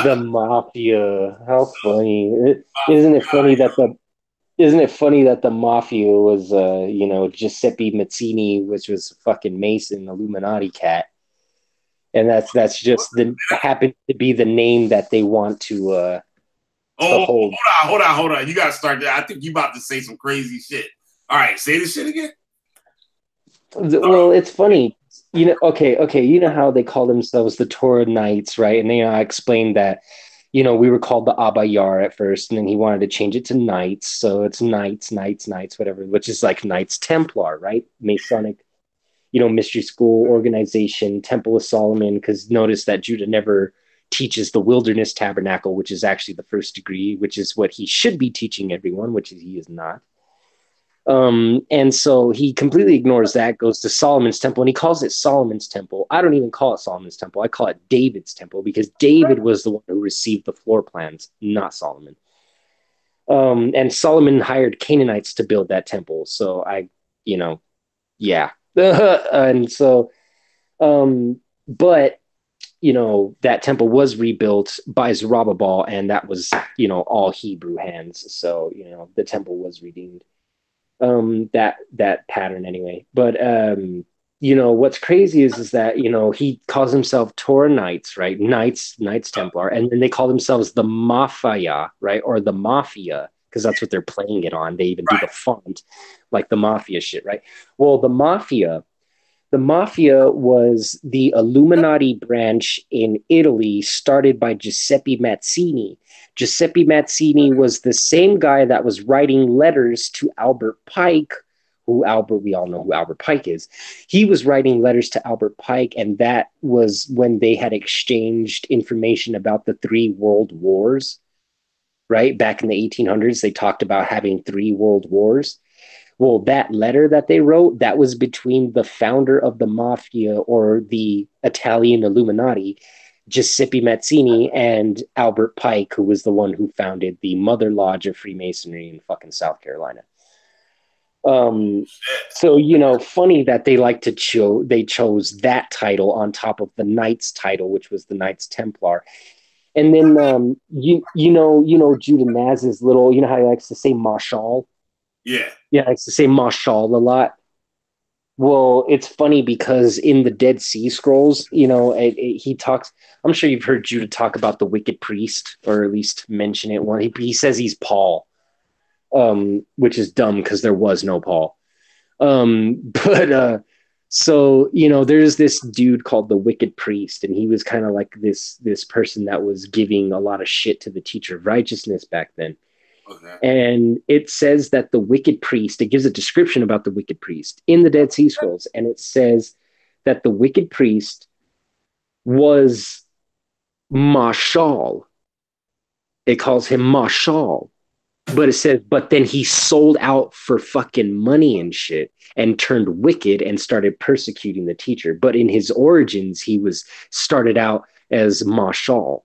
The mafia. How funny. Isn't it funny that the mafia was Giuseppe Mazzini, which was fucking Mason, Illuminati cat. And that's just the happened to be the name that they want to Oh, hold. hold on. You gotta start that. I think you about to say some crazy shit. All right, say this shit again. Well, it's funny. Okay, you know how they call themselves the Torah Knights, right? And I explained that, we were called the Abayar at first, and then he wanted to change it to Knights. So it's Knights, whatever, which is like Knights Templar, right? Masonic, mystery school organization, Temple of Solomon, because notice that Judah never teaches the wilderness tabernacle, which is actually the first degree, which is what he should be teaching everyone, which he is not. And so he completely ignores that, goes to Solomon's temple, and he calls it Solomon's temple. I don't even call it Solomon's temple. I call it David's temple because David was the one who received the floor plans, not Solomon. And Solomon hired Canaanites to build that temple. So yeah. And so, but that temple was rebuilt by Zerubbabel, and that was, all Hebrew hands. So, the temple was redeemed. That pattern anyway. But what's crazy is that he calls himself Torah Knights, right? Knights Templar, and then they call themselves the Mafia, right? Or the Mafia, because that's what they're playing it on. They even do the font like the Mafia shit, right? Well, the Mafia was the Illuminati branch in Italy started by Giuseppe Mazzini. Giuseppe Mazzini was the same guy that was writing letters to Albert Pike, we all know who Albert Pike is. He was writing letters to Albert Pike, and that was when they had exchanged information about the three world wars, right? Back in the 1800s, they talked about having three world wars. Well, that letter that they wrote, that was between the founder of the mafia or the Italian Illuminati, Giuseppe Mazzini, and Albert Pike, who was the one who founded the Mother Lodge of Freemasonry in fucking South Carolina. So funny that they chose that title on top of the Knights title, which was the Knights Templar. And then Judah Naz's little, how he likes to say Marshal. Yeah. Yeah, I likes to say Marshal a lot. Well, it's funny because in the Dead Sea Scrolls, he talks. I'm sure you've heard Judah talk about the wicked priest, or at least mention it. He says he's Paul, which is dumb because there was no Paul. But so there's this dude called the wicked priest, and he was kind of like this person that was giving a lot of shit to the teacher of righteousness back then. Okay. And it says that the wicked priest, it gives a description about the wicked priest in the Dead Sea Scrolls. And it says that the wicked priest was Marshal. It calls him Marshal. But it says, but then he sold out for fucking money and shit and turned wicked and started persecuting the teacher. But in his origins, he started out as Marshal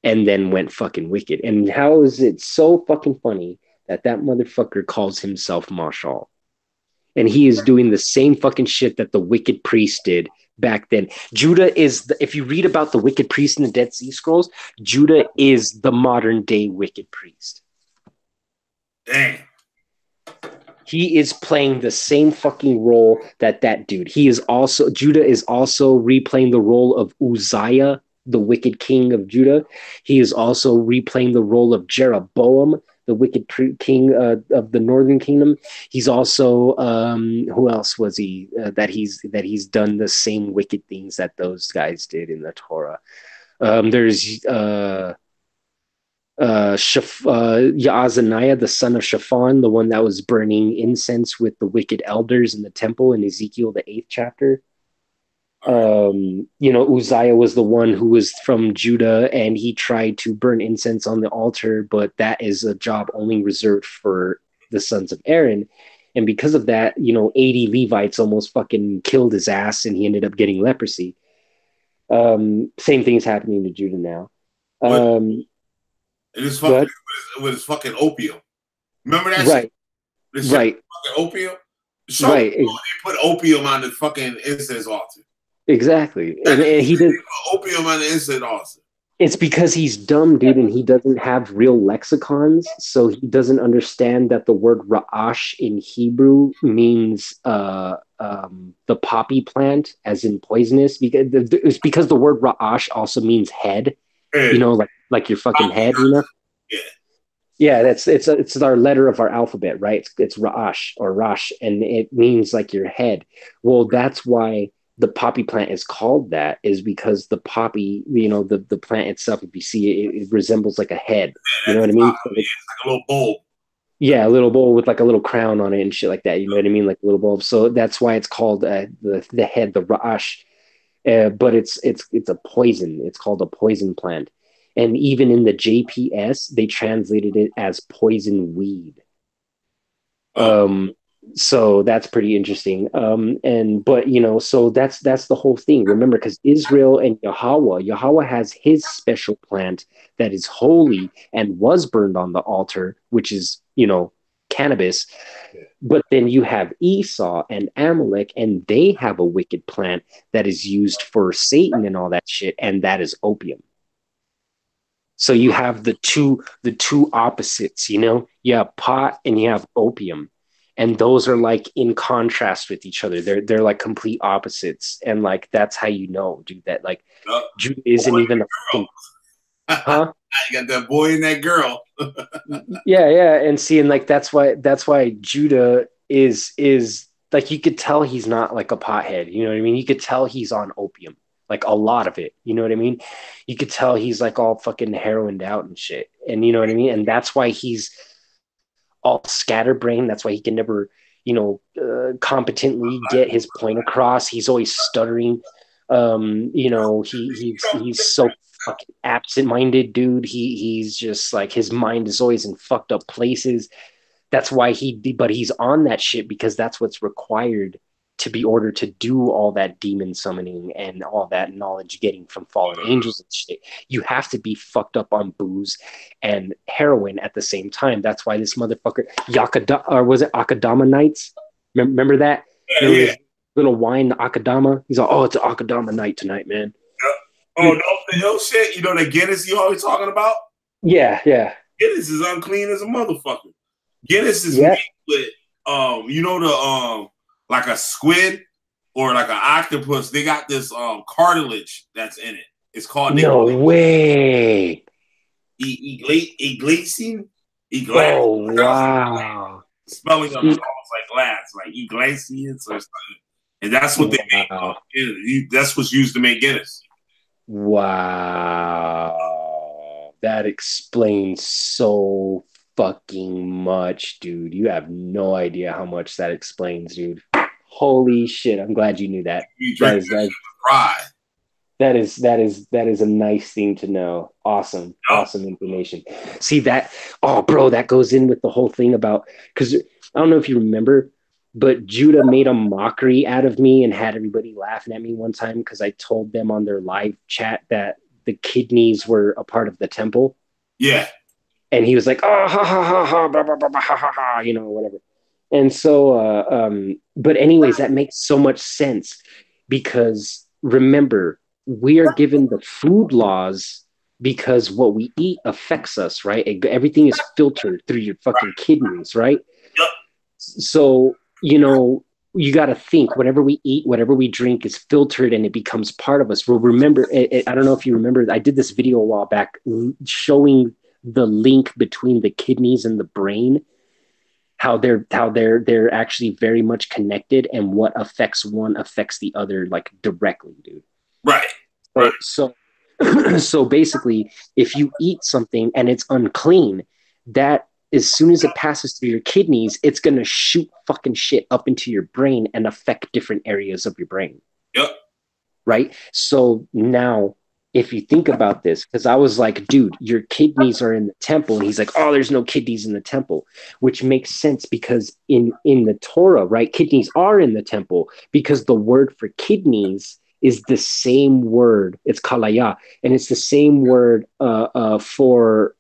and then went fucking wicked. And how is it so fucking funny that motherfucker calls himself Marshal? And he is doing the same fucking shit that the wicked priest did back then. Judah is, if you read about the wicked priest in the Dead Sea Scrolls, Judah is the modern day wicked priest. Damn. He is playing the same fucking role that dude. Judah is also replaying the role of Uzziah, the wicked king of Judah. He is also replaying the role of Jeroboam, the wicked king of the northern kingdom. He's also who else was he that he's done the same wicked things that those guys did in the Torah. There's Yaazaniah, the son of Shaphan, the one that was burning incense with the wicked elders in the temple in Ezekiel, the 8th chapter. All right. Uzziah was the one who was from Judah, and he tried to burn incense on the altar, but that is a job only reserved for the sons of Aaron. And because of that, 80 Levites almost fucking killed his ass, and he ended up getting leprosy. Same thing's happening to Judah now. What? Um, And it's fucking but with his fucking opium. Remember that shit? right, The shit right, fucking opium. Show me right, they put opium on the fucking incense altar. exactly. That And nigga he said did. they put opium on the incense altar. It's because he's dumb, dude, and he doesn't have real lexicons, so he doesn't understand that the word ra'ash in Hebrew means the poppy plant, as in poisonous. Because it's because the word ra'ash also means head, Yeah. like your fucking head. Yeah. Yeah, it's our letter of our alphabet, right? It's Ra'ash or Rash, and it means like your head. Well, that's why the poppy plant is called that, is because the poppy, the plant itself, if you see it, it resembles like a head. You At know the what I top mean? of it, it's like a little bulb. Yeah, a little bowl with like a little crown on it and shit like that. You know what I mean? Like a little bulb. So that's why it's called the head, the Ra'ash. But it's a poison. It's called a poison plant, and even in the JPS, they translated it as poison weed. Oh, Um, so that's pretty interesting. So that's the whole thing. Remember, because Israel and Yahweh has his special plant that is holy and was burned on the altar, which is cannabis. But then you have Esau and Amalek, and they have a wicked plant that is used for Satan and all that shit, and that is opium. So you have the two opposites, You have pot and you have opium. And those are like in contrast with each other. They're like complete opposites. And like that's how dude, that like no. Jude isn't even a fucking huh? You got that boy and that girl. Yeah, yeah. And see, and like that's why Judah is like you could tell he's not like a pothead, you know what I mean? You could tell he's on opium, like a lot of it, you know what I mean? You could tell he's like all fucking heroined out and shit. And you know what I mean? And that's why he's all scatterbrained. That's why he can never, competently get his point across. He's always stuttering. He's so fucking absent-minded, dude. He's just like his mind is always in fucked up places. That's why but he's on that shit because that's what's required to be ordered to do all that demon summoning and all that knowledge getting from fallen angels and shit. You have to be fucked up on booze and heroin at the same time. That's why this motherfucker or was it Akadama Nights? Remember that? Yeah, Remember yeah. his little wine, the Akadama? He's like, oh, it's an Akadama night tonight, man. Oh no, the hell shit. You know that Guinness you always talking about? Yeah, yeah. Guinness is unclean as a motherfucker. Guinness is Yeah. made with the like a squid or like an octopus. They got this cartilage that's in it. It's called No way. Eglacian. Oh wow. Spelling of it almost like glass, like Eglacians or something. And that's what they make. That's what's used to make Guinness. Wow. That explains so fucking much, dude. You have no idea how much that explains, dude. Holy shit. I'm glad you knew that. You drink that pride. That is a nice thing to know. Awesome. Yep. Awesome information. See that? Oh, bro, that goes in with the whole thing about, because I don't know if you remember, but Judah made a mockery out of me and had everybody laughing at me one time because I told them on their live chat that the kidneys were a part of the temple. Yeah. And he was like, oh, ha, ha, ha, ha, blah, blah, blah, blah, ha, ha, ha, whatever. And so, but anyways, that makes so much sense because remember, we are given the food laws because what we eat affects us, right? Everything is filtered through your fucking kidneys, right? Yep. So, you got to think whatever we eat, whatever we drink is filtered and it becomes part of us. Well, remember, I don't know if you remember, I did this video a while back showing the link between the kidneys and the brain, how they're actually very much connected, and what affects one affects the other like directly, dude. Right. So basically, if you eat something and it's unclean, that as soon as it passes through your kidneys, it's going to shoot fucking shit up into your brain and affect different areas of your brain. Yep. right? So now, if you think about this, because I was like, dude, your kidneys are in the temple. And he's like, oh, there's no kidneys in the temple, which makes sense because in the Torah, right, kidneys are in the temple because the word for kidneys is the same word. It's kalaya, and it's the same word for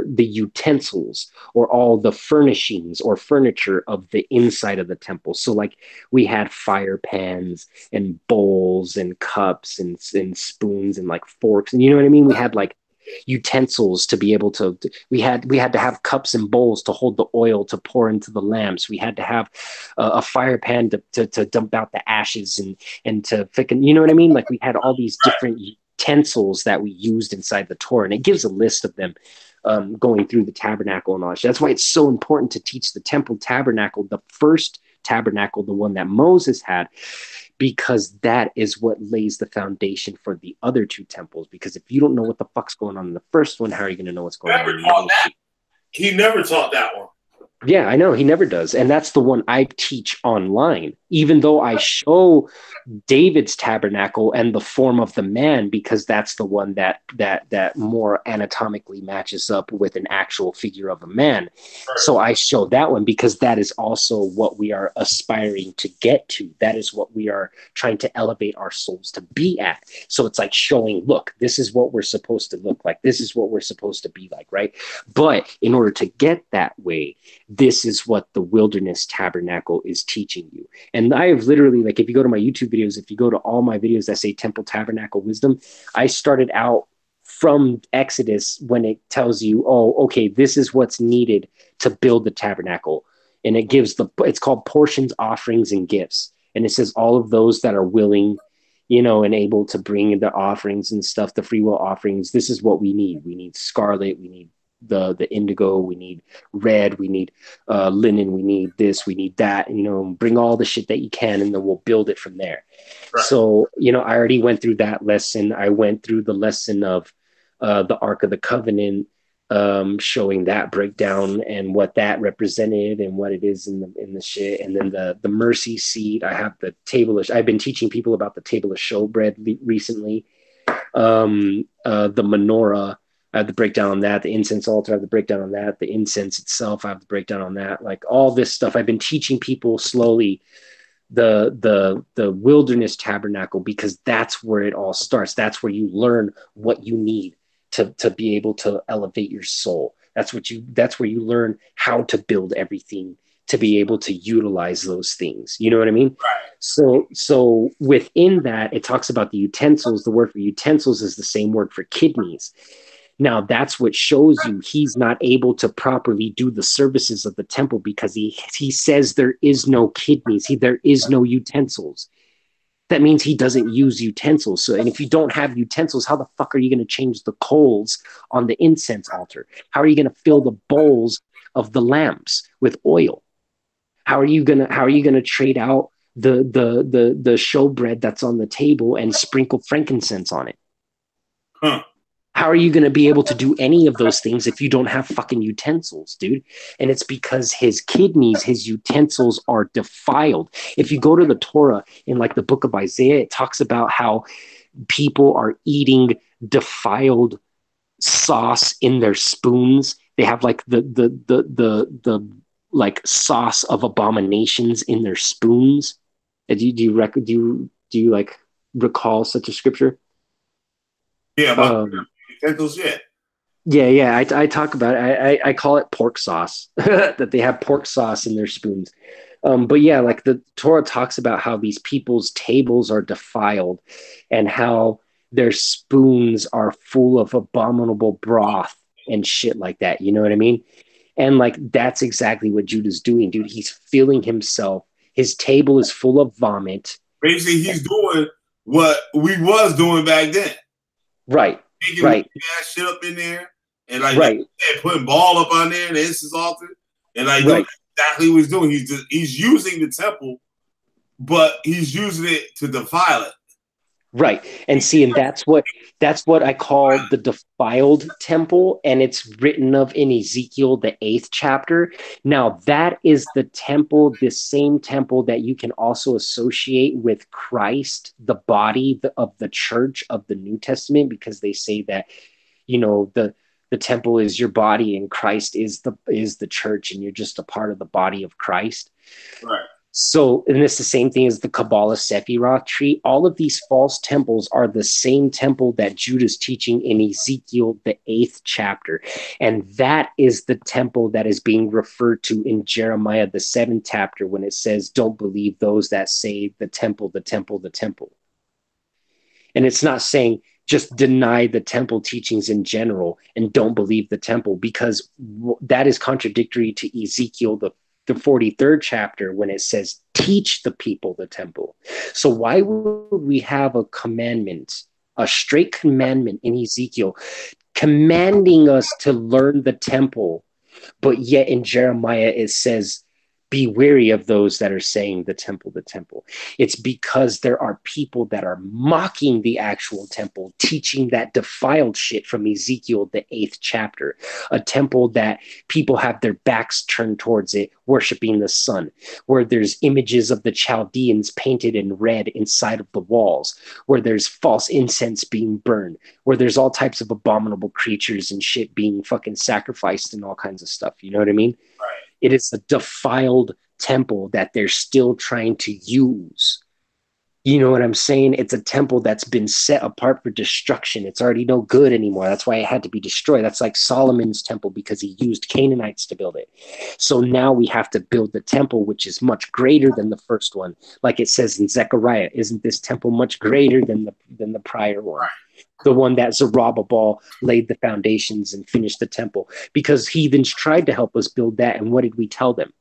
the utensils or all the furnishings or furniture of the inside of the temple. So like we had fire pans and bowls and cups and spoons and like forks, and you know what I mean. We had like utensils to be able to we had to have cups and bowls to hold the oil to pour into the lamps. We had to have a fire pan to dump out the ashes and to you know what I mean. Like we had all these different utensils that we used inside the Torah, and it gives a list of them going through the tabernacle and all that. That's why it's so important to teach the temple tabernacle, the first tabernacle, the one that Moses had, because that is what lays the foundation for the other two temples. Because if you don't know what the fuck's going on in the first one, how are you going to know what's going on in the other two? He never taught that one. Yeah, I know. He never does. And that's the one I teach online, even though I show David's tabernacle and the form of the man, because that's the one that more anatomically matches up with an actual figure of a man. Right. So I show that one because that is also what we are aspiring to get to. That is what we are trying to elevate our souls to be at. So it's like showing, look, this is what we're supposed to look like. This is what we're supposed to be like, right? But in order to get that way, this is what the wilderness tabernacle is teaching you. And I have literally, like, if you go to my YouTube videos, if you go to all my videos that say temple tabernacle wisdom, I started out from Exodus when it tells you, oh, okay, this is what's needed to build the tabernacle. And it gives it's called portions, offerings, and gifts. And it says all of those that are willing, you know, and able to bring the offerings and stuff, the free will offerings. This is what we need. We need scarlet. We need the indigo, we need red, we need linen, we need this, we need that, you know, bring all the shit that you can, and then we'll build it from there. Right. So, you know, I already went through that lesson. I went through the lesson of the Ark of the Covenant, showing that breakdown and what that represented and what it is in the shit. And then the mercy seat. I have the table I've been teaching people about the table of showbread recently. The menorah, I have the breakdown on that. The incense altar, I have the breakdown on that. The incense itself, I have the breakdown on that. Like all this stuff, I've been teaching people slowly the wilderness tabernacle, because that's where it all starts. That's where you learn what you need to be able to elevate your soul. That's where you learn how to build everything to be able to utilize those things. You know what I mean? Right. So within that, it talks about the utensils. The word for utensils is the same word for kidneys. Now, that's what shows you he's not able to properly do the services of the temple, because he says there is no kidneys. There is no utensils. That means he doesn't use utensils. So, and if you don't have utensils, how the fuck are you going to change the coals on the incense altar? How are you going to fill the bowls of the lamps with oil? How are you gonna trade out the showbread that's on the table and sprinkle frankincense on it? Huh. How are you going to be able to do any of those things if you don't have fucking utensils, dude? And it's because his kidneys, his utensils are defiled. If you go to the Torah in like the book of Isaiah, it talks about how people are eating defiled sauce in their spoons. They have like the like sauce of abominations in their spoons. Do you like recall such a scripture? Yeah, utensils, yeah. I talk about it. I call it pork sauce. That they have pork sauce in their spoons. But yeah, like the Torah talks about how these people's tables are defiled and how their spoons are full of abominable broth and shit like that. You know what I mean? And like that's exactly what Judah's doing, dude. He's filling himself. His table is full of vomit. Basically, he's doing what we was doing back then. Right. Taking shit up in there and like putting ball up on there and the incense altar and like doing exactly what he's doing. He's using the temple, but he's using it to defile it. Right. And see, and that's what I call the defiled temple, and it's written of in Ezekiel, the 8th chapter. Now, that is the temple, the same temple that you can also associate with Christ, the body of the church of the New Testament, because they say that, the temple is your body and Christ is the church, and you're just a part of the body of Christ. Right. So, and it's the same thing as the Kabbalah Sephiroth tree. All of these false temples are the same temple that Judah's teaching in Ezekiel, the 8th chapter. And that is the temple that is being referred to in Jeremiah, the 7th chapter, when it says, don't believe those that say the temple, the temple, the temple. And it's not saying just deny the temple teachings in general and don't believe the temple, because that is contradictory to Ezekiel, the 43rd chapter, when it says, teach the people the temple. So why would we have a commandment, a straight commandment in Ezekiel commanding us to learn the temple, but yet in Jeremiah it says, be wary of those that are saying the temple, the temple? It's because there are people that are mocking the actual temple, teaching that defiled shit from Ezekiel, the 8th chapter, a temple that people have their backs turned towards it, worshiping the sun, where there's images of the Chaldeans painted in red inside of the walls, where there's false incense being burned, where there's all types of abominable creatures and shit being fucking sacrificed and all kinds of stuff. You know what I mean? Right. It is a defiled temple that they're still trying to use. You know what I'm saying? It's a temple that's been set apart for destruction. It's already no good anymore. That's why it had to be destroyed. That's like Solomon's temple, because he used Canaanites to build it. So now we have to build the temple, which is much greater than the first one. Like it says in Zechariah, isn't this temple much greater than the prior one? Right. The one that Zerubbabel laid the foundations and finished the temple, because heathens tried to help us build that. And what did we tell them?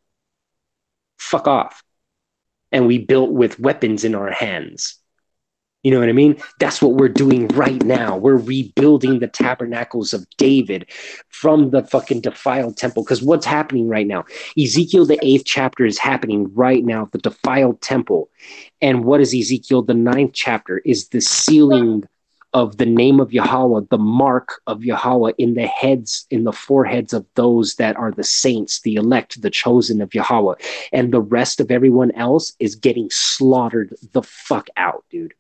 Fuck off. And we built with weapons in our hands. You know what I mean? That's what we're doing right now. We're rebuilding the tabernacles of David from the fucking defiled temple. Because what's happening right now? Ezekiel, the 8th chapter is happening right now, the defiled temple. And what is Ezekiel, the 9th chapter? Is the sealing of the name of Yahweh, the mark of Yahweh in the foreheads of those that are the saints, the elect, the chosen of Yahweh. And the rest of everyone else is getting slaughtered the fuck out, dude.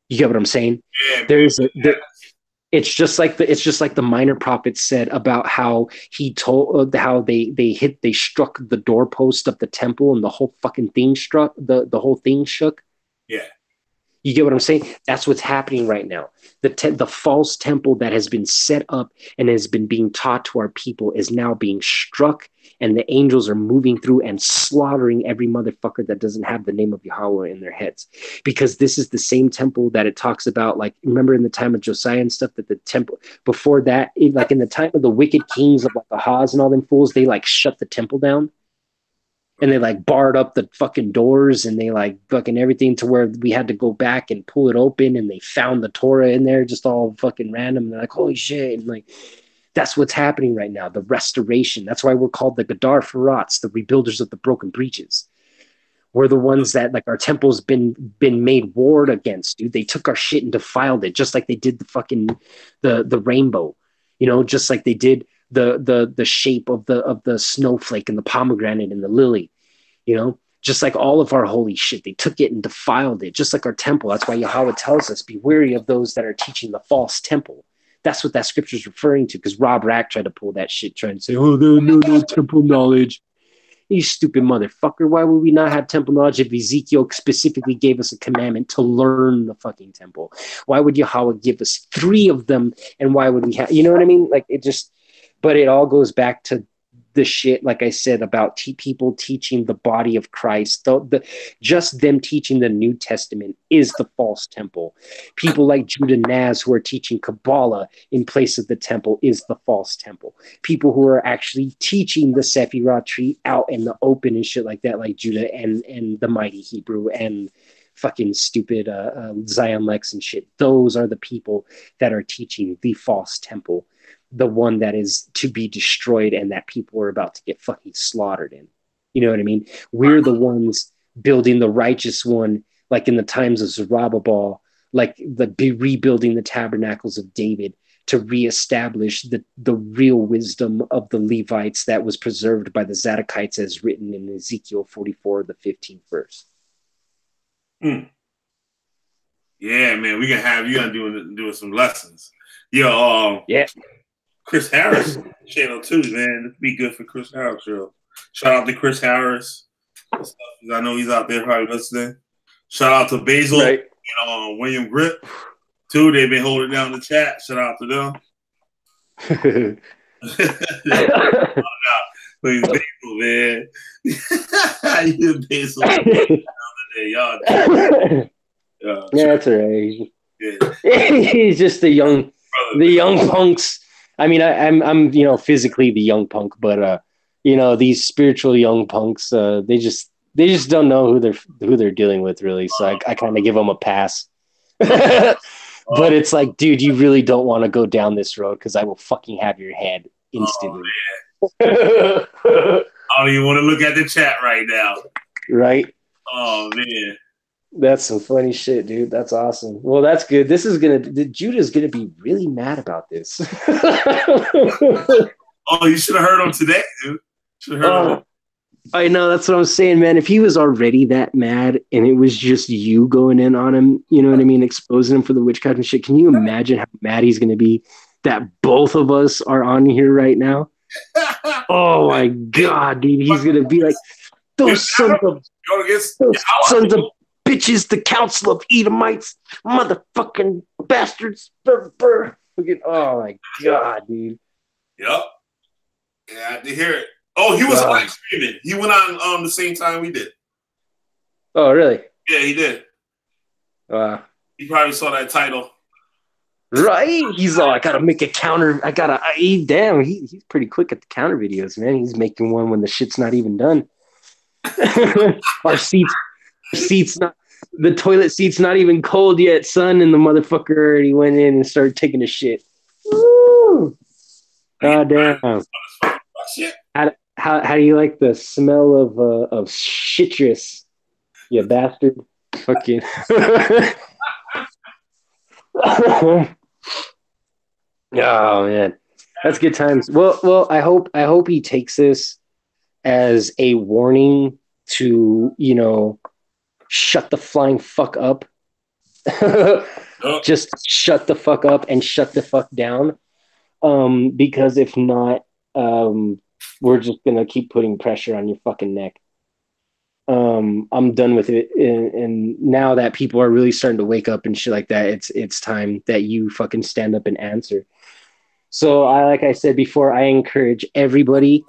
You get what I'm saying? Yeah, it's just like the minor prophet said about how he told how they struck the doorpost of the temple, and the whole fucking thing struck, the whole thing shook. Yeah. You get what I'm saying? That's what's happening right now. The false temple that has been set up and has been being taught to our people is now being struck, and the angels are moving through and slaughtering every motherfucker that doesn't have the name of Yahweh in their heads. Because this is the same temple that it talks about, like, remember in the time of Josiah and stuff, that the temple, before that, like in the time of the wicked kings of like Ahaz and all them fools, they like shut the temple down. And they like barred up the fucking doors, and they like fucking everything, to where we had to go back and pull it open, and they found the Torah in there just all fucking random. And they're like, holy shit. And like, that's what's happening right now. The restoration. That's why we're called the Gadar Farats, the rebuilders of the broken breaches. We're the ones that, like, our temple's been made war against, dude. They took our shit and defiled it, just like they did the fucking the rainbow, just like they did the shape of the snowflake and the pomegranate and the lily, just like all of our holy shit. They took it and defiled it, just like our temple. That's why Yahweh tells us, be wary of those that are teaching the false temple. That's what that scripture is referring to, because Rob Rack tried to pull that shit, trying to say, oh, no temple knowledge. You stupid motherfucker. Why would we not have temple knowledge if Ezekiel specifically gave us a commandment to learn the fucking temple? Why would Yahweh give us 3 of them? And why would we have, you know what I mean? Like, it just, but it all goes back to the shit, like I said, about people teaching the body of Christ. Just them teaching the New Testament is the false temple. People like Judah Naz, who are teaching Kabbalah in place of the temple, is the false temple. People who are actually teaching the Sephiroth tree out in the open and shit like that, like Judah and the Mighty Hebrew and fucking stupid Zion Lex and shit. Those are the people that are teaching the false temple, the one that is to be destroyed and that people are about to get fucking slaughtered in. You know what I mean? We're the ones building the righteous one, like in the times of Zerubbabel, like rebuilding the tabernacles of David to reestablish the real wisdom of the Levites that was preserved by the Zadokites as written in Ezekiel 44, the 15th verse. Yeah, man, we can have you on doing some lessons. Yo, yeah. Chris Harris channel too, man. It'd be good for Chris Harris show. Shout out to Chris Harris. I know he's out there probably listening. Shout out to Basil and William Grip too. They've been holding down the chat. Shout out to them. Please, Basil, man. You Basil. Y'all. Yeah, that's all right. He's just the young punks. I mean, I'm physically the young punk, but these spiritual young punks, they just don't know who they're dealing with, really. So I kind of give them a pass. But it's like, dude, you really don't want to go down this road because I will fucking have your head instantly. I don't even want to look at the chat right now. Right? Oh man. That's some funny shit, dude. That's awesome. Well, that's good. Judah's gonna be really mad about this. Oh, you should have heard him today, dude. Should have heard him. I know, that's what I'm saying, man. If he was already that mad and it was just you going in on him, you know what I mean, exposing him for the witchcraft and shit, can you imagine how mad he's gonna be that both of us are on here right now? Oh my god, dude. He's gonna be like, those sons of bitches, the council of Edomites, motherfucking bastards. Oh my god, dude. Yep. Yeah, I did hear it. Oh, he was live streaming. He went on the same time we did. Oh, really? Yeah, he did. He probably saw that title. Right? He's all, I gotta make a counter. He's pretty quick at the counter videos, man. He's making one when the shit's not even done. The toilet seat's not even cold yet, son, and the motherfucker already went in and started taking a shit. Woo! God damn. How do you like the smell of citrus, you bastard? Fucking. Oh man, that's good times. Well, I hope he takes this as a warning to, shut the flying fuck up. Just shut the fuck up and shut the fuck down. Because if not, we're just gonna keep putting pressure on your fucking neck. I'm done with it, and now that people are really starting to wake up and shit like that, it's time that you fucking stand up and answer. So like I said before, I encourage everybody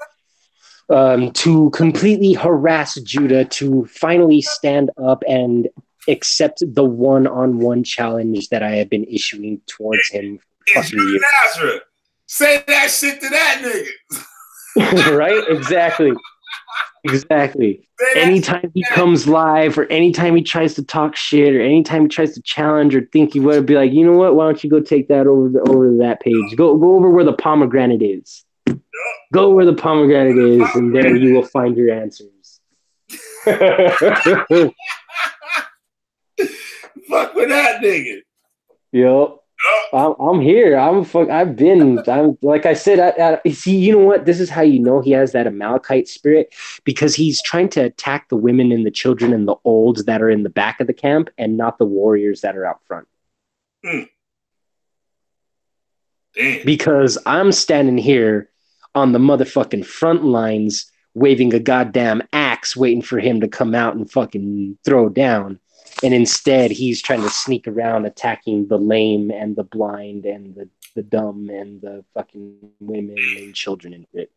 to completely harass Judah to finally stand up and accept the one-on-one challenge that I have been issuing towards him. It's you, Nazareth. Say that shit to that nigga. Right? Exactly. Anytime he comes live, or anytime he tries to talk shit, or anytime he tries to challenge or think he would, be like, you know what? Why don't you go take that over to that page? Go over where the pomegranate is. Go where the pomegranate is, and there you will find your answers. Fuck with that nigga. Yep. I'm here. I'm like I said. See, you know what? This is how you know he has that Amalekite spirit, because he's trying to attack the women and the children and the old that are in the back of the camp, and not the warriors that are out front. Damn. Because I'm standing here on the motherfucking front lines, waving a goddamn axe, waiting for him to come out and fucking throw down. And instead, he's trying to sneak around, attacking the lame and the blind and the dumb and the fucking women and children and shit.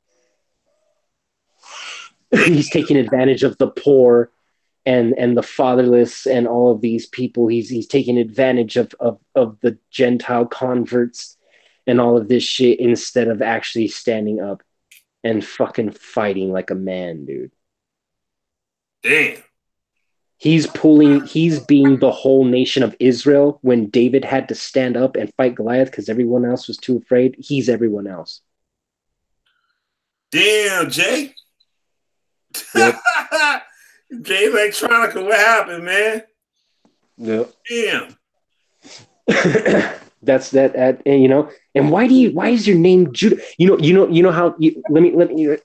He's taking advantage of the poor and the fatherless and all of these people. He's taking advantage of the Gentile converts and all of this shit, instead of actually standing up and fucking fighting like a man, dude. Damn. He's being the whole nation of Israel when David had to stand up and fight Goliath because everyone else was too afraid. He's everyone else. Damn, Jay. Yep. Jay Electronica, what happened, man? Yeah. Damn. That's that. And, you know, and why is your name Judah? You know how. Let me.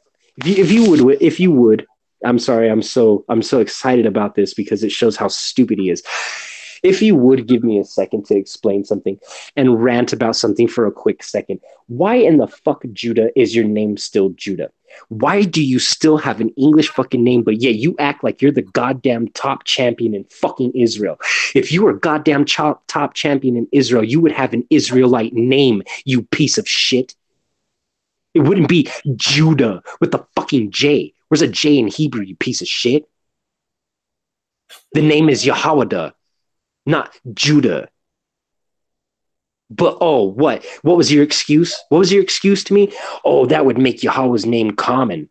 If you would. I'm sorry. I'm so excited about this because it shows how stupid he is. If you would give me a second to explain something and rant about something for a quick second, why in the fuck, Judah, is your name still Judah? Why do you still have an English fucking name, but yeah, you act like you're the goddamn top champion in fucking Israel? If you were goddamn top champion in Israel, you would have an Israelite name, you piece of shit. It wouldn't be Judah with the fucking J. Where's a J in Hebrew, you piece of shit? The name is Yahweh, not Judah. But oh, what? What was your excuse? What was your excuse to me? Oh, that would make Yahweh's name common.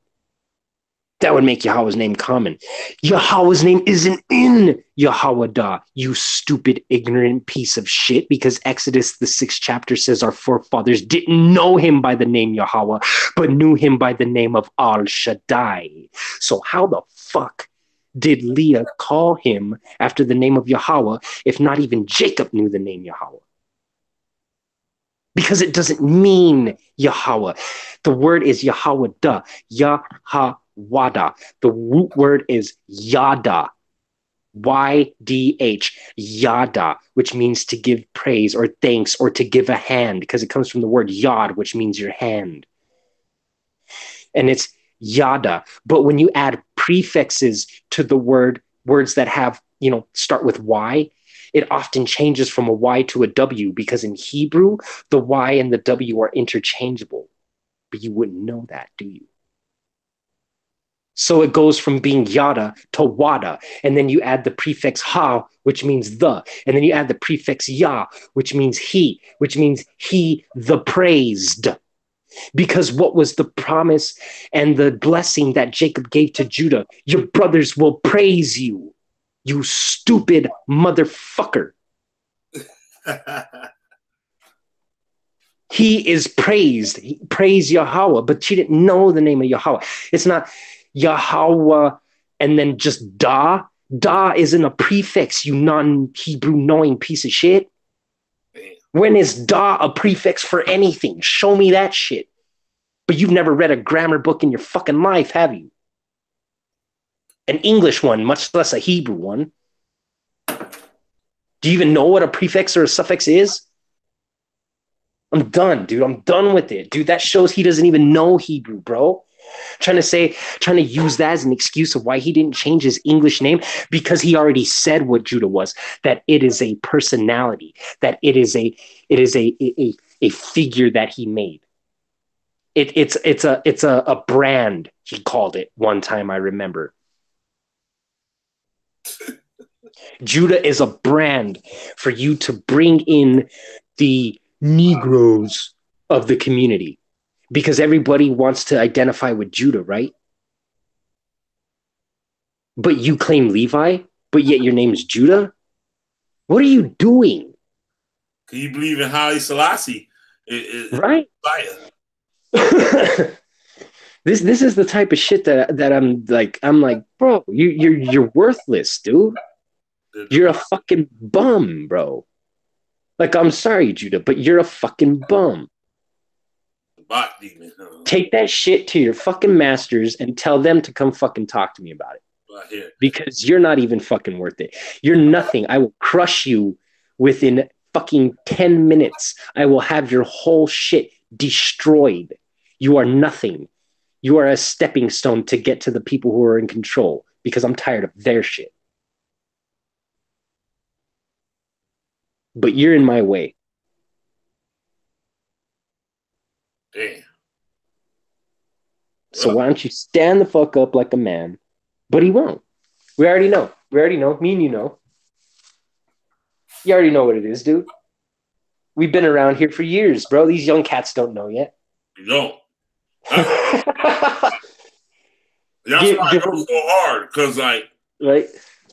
That would make Yahweh's name common. Yahweh's name isn't in Yahweh, you stupid, ignorant piece of shit, because Exodus, the 6th chapter, says our forefathers didn't know him by the name Yahweh, but knew him by the name of Al Shaddai. So how the fuck did Leah call him after the name of Yahweh if not even Jacob knew the name Yahweh? Because it doesn't mean Yahweh. The word is Yahweh, Yahwada. The root word is Yada, YDH, Yada, which means to give praise or thanks or to give a hand, because it comes from the word Yad, which means your hand. And it's Yada. But when you add prefixes to the words that have, start with Y, it often changes from a Y to a W, because in Hebrew, the Y and the W are interchangeable. But you wouldn't know that, do you? So it goes from being yada to wada. And then you add the prefix ha, which means the. And then you add the prefix ya, which means he the praised. Because what was the promise and the blessing that Jacob gave to Judah? Your brothers will praise you. You stupid motherfucker. He is praised. Praise Yahweh, but she didn't know the name of Yahweh. It's not Yahweh and then just Da. Da isn't a prefix, you non-Hebrew knowing piece of shit. When is Da a prefix for anything? Show me that shit. But you've never read a grammar book in your fucking life, have you? An English one, much less a Hebrew one. Do you even know what a prefix or a suffix is? I'm done, dude. I'm done with it. Dude, that shows he doesn't even know Hebrew, bro. Trying to use that as an excuse of why he didn't change his English name, because he already said what Judah was, that it is a personality, that it is a figure that he made. It's a brand, he called it one time, I remember. Judah is a brand for you to bring in the Negroes of the community, because everybody wants to identify with Judah, right? But you claim Levi, but yet your name is Judah? What are you doing? Can you believe in Haile Selassie? Right? This is the type of shit that I'm like, bro, you're worthless, dude. You're a fucking bum, bro. Like, I'm sorry, Judah, but you're a fucking bum. Take that shit to your fucking masters and tell them to come fucking talk to me about it. Right, because you're not even fucking worth it. You're nothing. I will crush you within fucking 10 minutes. I will have your whole shit destroyed. You are nothing. You are a stepping stone to get to the people who are in control, because I'm tired of their shit. But you're in my way. Damn. So why don't you stand the fuck up like a man? But he won't. We already know. Me and you know. You already know what it is, dude. We've been around here for years, bro. These young cats don't know yet. You don't. That's why I go so hard, because, like, right?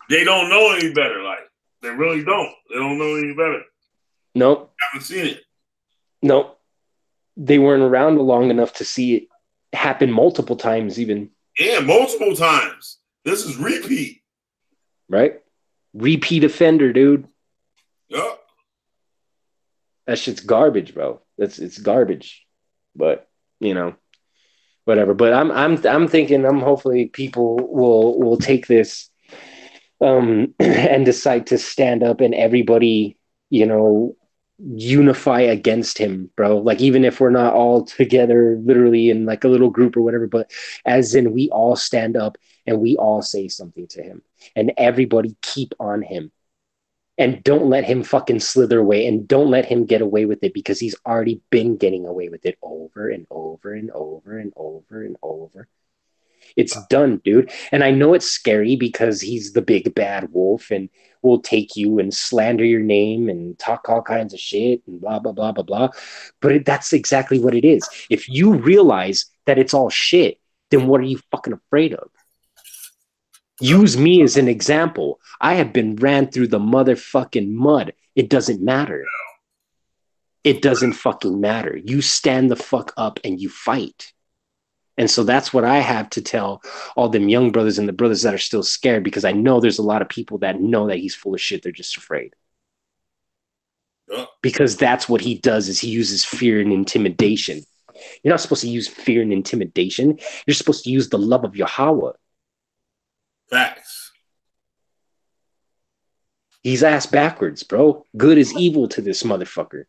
They don't know any better. Like, they really don't. They don't know any better. Nope. Haven't seen it. Nope. They weren't around long enough to see it happen multiple times, even. Yeah, multiple times. This is repeat. Right? Repeat offender, dude. Yep. That shit's garbage, bro. It's garbage. But you know, whatever. But I'm thinking hopefully people will take this and decide to stand up and everybody, unify against him, bro. Like even if we're not all together literally in like a little group or whatever, but as in we all stand up and we all say something to him and everybody keep on him. And don't let him fucking slither away and don't let him get away with it because he's already been getting away with it over and over and over and over and over. It's done, dude. And I know it's scary because he's the big bad wolf and will take you and slander your name and talk all kinds of shit and blah, blah, blah, blah, blah. But that's exactly what it is. If you realize that it's all shit, then what are you fucking afraid of? Use me as an example. I have been ran through the motherfucking mud. It doesn't matter. It doesn't fucking matter. You stand the fuck up and you fight. And so that's what I have to tell all them young brothers and the brothers that are still scared, because I know there's a lot of people that know that he's full of shit. They're just afraid. Because that's what he does, is he uses fear and intimidation. You're not supposed to use fear and intimidation. You're supposed to use the love of Yahweh. Facts. He's ass backwards, bro. Good is evil to this motherfucker.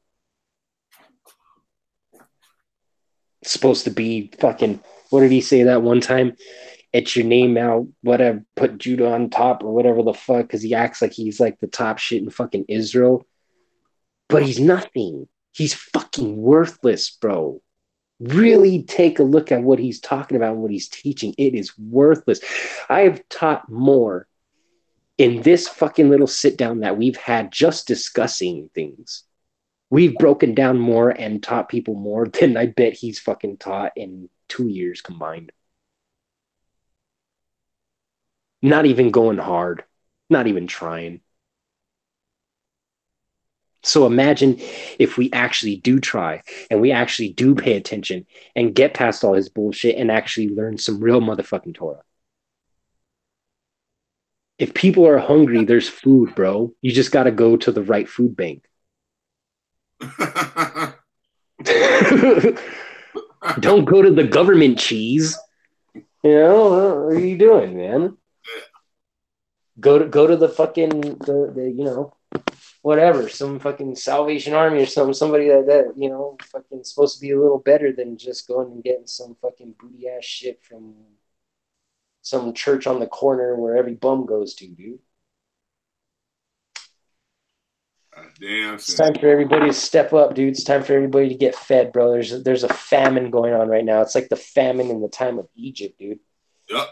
It's supposed to be fucking, what did he say that one time? Etch your name out, whatever, put Judah on top or whatever the fuck, because he acts like he's like the top shit in fucking Israel. But he's nothing. He's fucking worthless, bro. Really take a look at what he's talking about and what he's teaching. It is worthless. I have taught more in this fucking little sit down that we've had just discussing things. We've broken down more and taught people more than I bet he's fucking taught in 2 years combined. Not even going hard. Not even trying. So imagine if we actually do try and we actually do pay attention and get past all his bullshit and actually learn some real motherfucking Torah. If people are hungry, there's food, bro. You just got to go to the right food bank. Don't go to the government cheese. What are you doing, man? Go to the fucking the whatever, some fucking Salvation Army or somebody that fucking supposed to be a little better than just going and getting some fucking booty ass shit from some church on the corner where every bum goes to, dude. Damn. It's time for everybody to step up, dude. It's time for everybody to get fed, bro. There's a famine going on right now. It's like the famine in the time of Egypt, dude. Yep.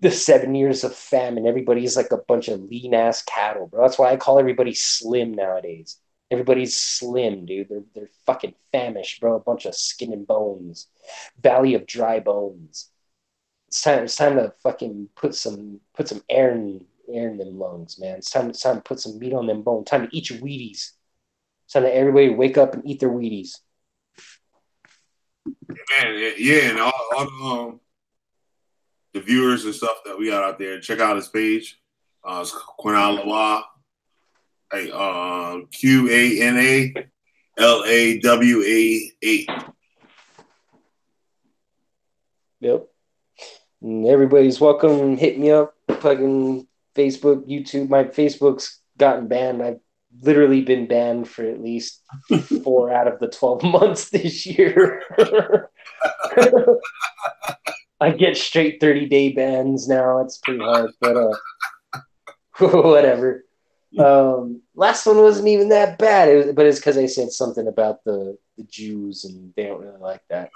The 7 years of famine. Everybody's like a bunch of lean ass cattle, bro. That's why I call everybody slim nowadays. Everybody's slim, dude. They're fucking famished, bro. A bunch of skin and bones. Valley of dry bones. It's time to fucking put some air in them lungs, man. It's time to put some meat on them bones. Time to eat your Wheaties. It's time to everybody wake up and eat their Wheaties. Man, yeah, and all the viewers and stuff that we got out there, check out his page. It's qana lawah. Hey, QANALAWA8. Yep. And everybody's welcome. Hit me up. Fucking Facebook, YouTube. My Facebook's gotten banned. I've literally been banned for at least 4 out of the 12 months this year. I get straight 30-day bans now. It's pretty hard, but whatever. Last one wasn't even that bad, but it's because I said something about the Jews and they don't really like that.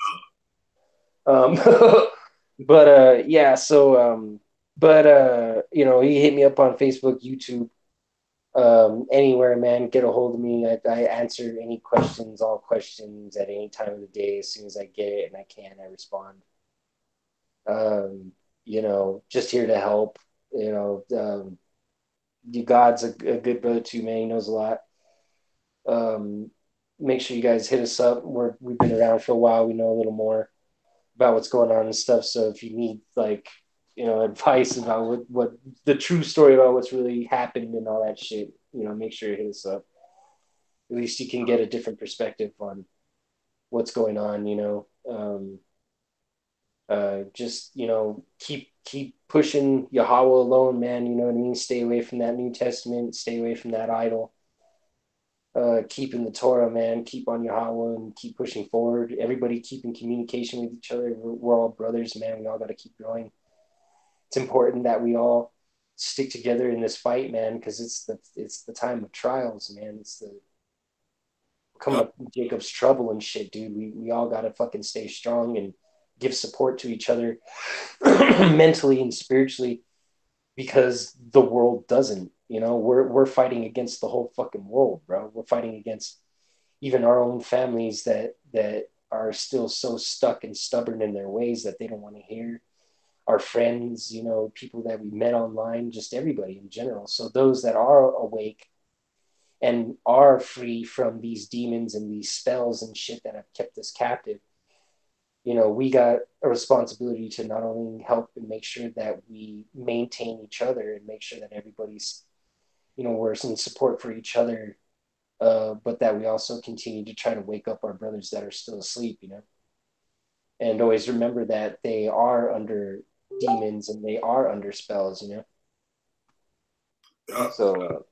But yeah, so he hit me up on Facebook, YouTube, anywhere, man. Get a hold of me. I answer any questions, all questions at any time of the day. As soon as I get it and I can, I respond. Just here to help. God's a good brother too, man. He knows a lot. Make sure you guys hit us up. We've been around for a while. We know a little more about what's going on and stuff. So if you need like advice about what the true story about what's really happened and all that shit, make sure you hit us up. At least you can get a different perspective on what's going on, just, keep pushing Yahweh alone, man. You know what I mean? Stay away from that New Testament, stay away from that idol. Keep in the Torah, man. Keep on Yahweh and keep pushing forward. Everybody keep in communication with each other. We're all brothers, man. We all got to keep growing. It's important that we all stick together in this fight, man, because it's the time of trials, man. It's the come up Jacob's trouble and shit, dude. We all got to fucking stay strong and give support to each other mentally and spiritually, because the world doesn't. We're fighting against the whole fucking world, bro. We're fighting against even our own families that are still so stuck and stubborn in their ways that they don't want to hear. Our friends, people that we met online, just everybody in general. So those that are awake and are free from these demons and these spells and shit that have kept us captive, we got a responsibility to not only help and make sure that we maintain each other and make sure that everybody's, we're in support for each other, but that we also continue to try to wake up our brothers that are still asleep, and always remember that they are under demons and they are under spells, So,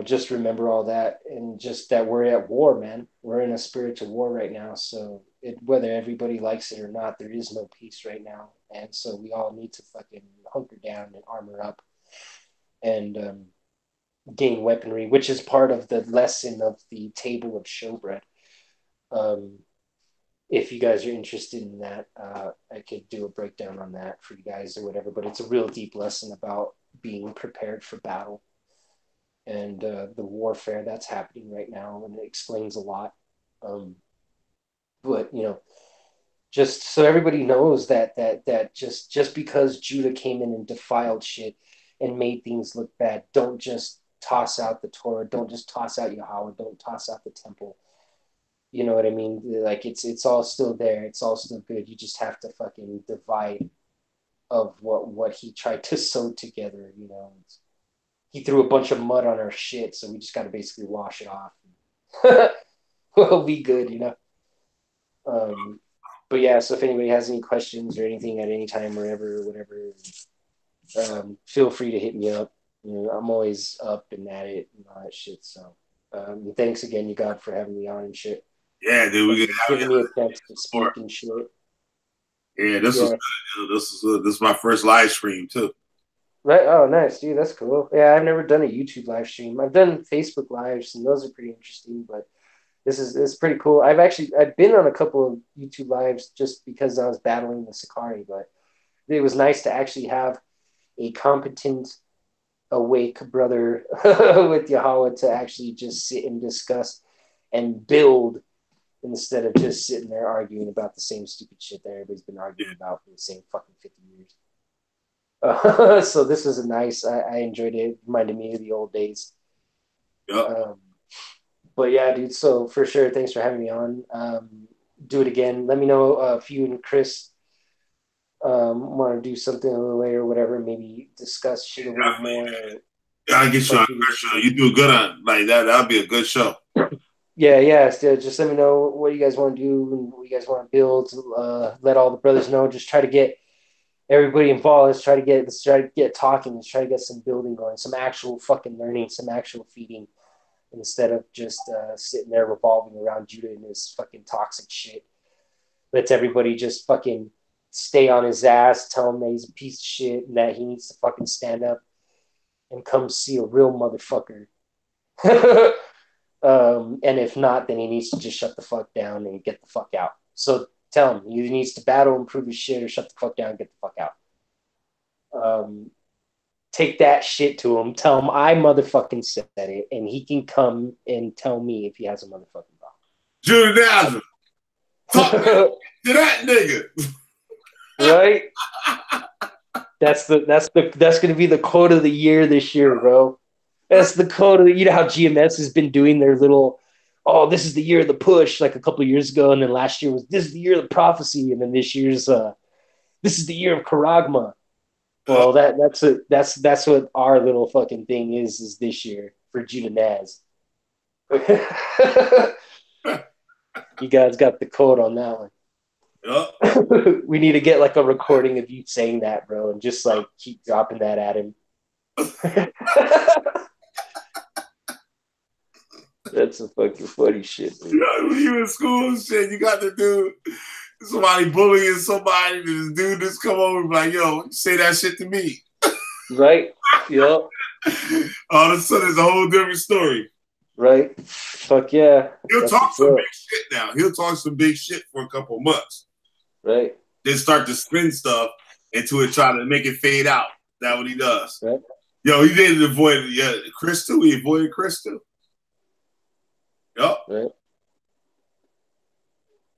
just remember all that, and just that we're at war, man. We're in a spiritual war right now. So whether everybody likes it or not, there is no peace right now. And so we all need to fucking hunker down and armor up and gain weaponry, which is part of the lesson of the table of showbread. If you guys are interested in that, I could do a breakdown on that for you guys or whatever, but it's a real deep lesson about being prepared for battle and the warfare that's happening right now, and it explains a lot. But just so everybody knows that just because Judah came in and defiled shit and made things look bad, don't just toss out the Torah, don't just toss out Yahweh, don't toss out the temple. You know what I mean? Like it's all still there, it's all still good. You just have to fucking divide of what he tried to sew together. He threw a bunch of mud on our shit, so we just got to basically wash it off. We'll be good, But yeah, so if anybody has any questions or anything at any time or ever or whatever, feel free to hit me up. I'm always up and at it and all that shit. So thanks again, you God, for having me on and shit. Yeah, dude, we giving me a chance to speak and shit. Yeah, this was good. This is my first live stream too. Right. Oh, nice, dude. That's cool. Yeah, I've never done a YouTube live stream. I've done Facebook lives, and those are pretty interesting. But it's pretty cool. I've been on a couple of YouTube lives just because I was battling the Sakari, but it was nice to actually have a competent, awake brother with Yahweh to actually just sit and discuss and build instead of just sitting there arguing about the same stupid shit that everybody's been arguing about for the same fucking 50 years. So this was I enjoyed it. It reminded me of the old days. Yep. But yeah, dude, so for sure, thanks for having me on. Do it again. Let me know if you and Chris want to do something a little later or whatever, maybe discuss shit a little more. I'll get you on a show. You do good on like that. That'll be a good show. Yeah. Just let me know what you guys want to do and what you guys want to build. Let all the brothers know. Just try to get everybody involved. Let's try to get talking. Let's try to get some building going, some actual fucking learning, some actual feeding, instead of just sitting there revolving around Judah and his fucking toxic shit. Let's everybody just fucking stay on his ass, tell him that he's a piece of shit and that he needs to fucking stand up and come see a real motherfucker. And if not, then he needs to just shut the fuck down and get the fuck out. So tell him he needs to battle and prove his shit or shut the fuck down and get the fuck out. Take that shit to him. Tell him I motherfucking said it, and he can come and tell me if he has a motherfucking problem. Judah Nazareth. Talk to that nigga. Right? That's gonna be the quote of the year this year, bro. That's the quote of the, how GMS has been doing their little, this is the year of the push, like a couple of years ago, and then last year was this is the year of the prophecy, and then this year's this is the year of Karagma. Well, that's what our little fucking thing is this year for Judah Naz. You guys got the code on that one. Yep. We need to get like a recording of you saying that, bro, and just like keep dropping that at him. That's some fucking funny shit, dude. You know, when you in school and shit, you got to do somebody bullying somebody, this dude just come over and be like, yo, say that shit to me. Right? Yep. All of a sudden, it's a whole different story. Right? Fuck yeah. He'll talk some big shit now. He'll talk some big shit for a couple of months. Right. Then start to spin stuff into it, try to make it fade out. That's what he does. Right. Yo, he didn't avoid Chris too. He avoided Chris too. Yep. Right.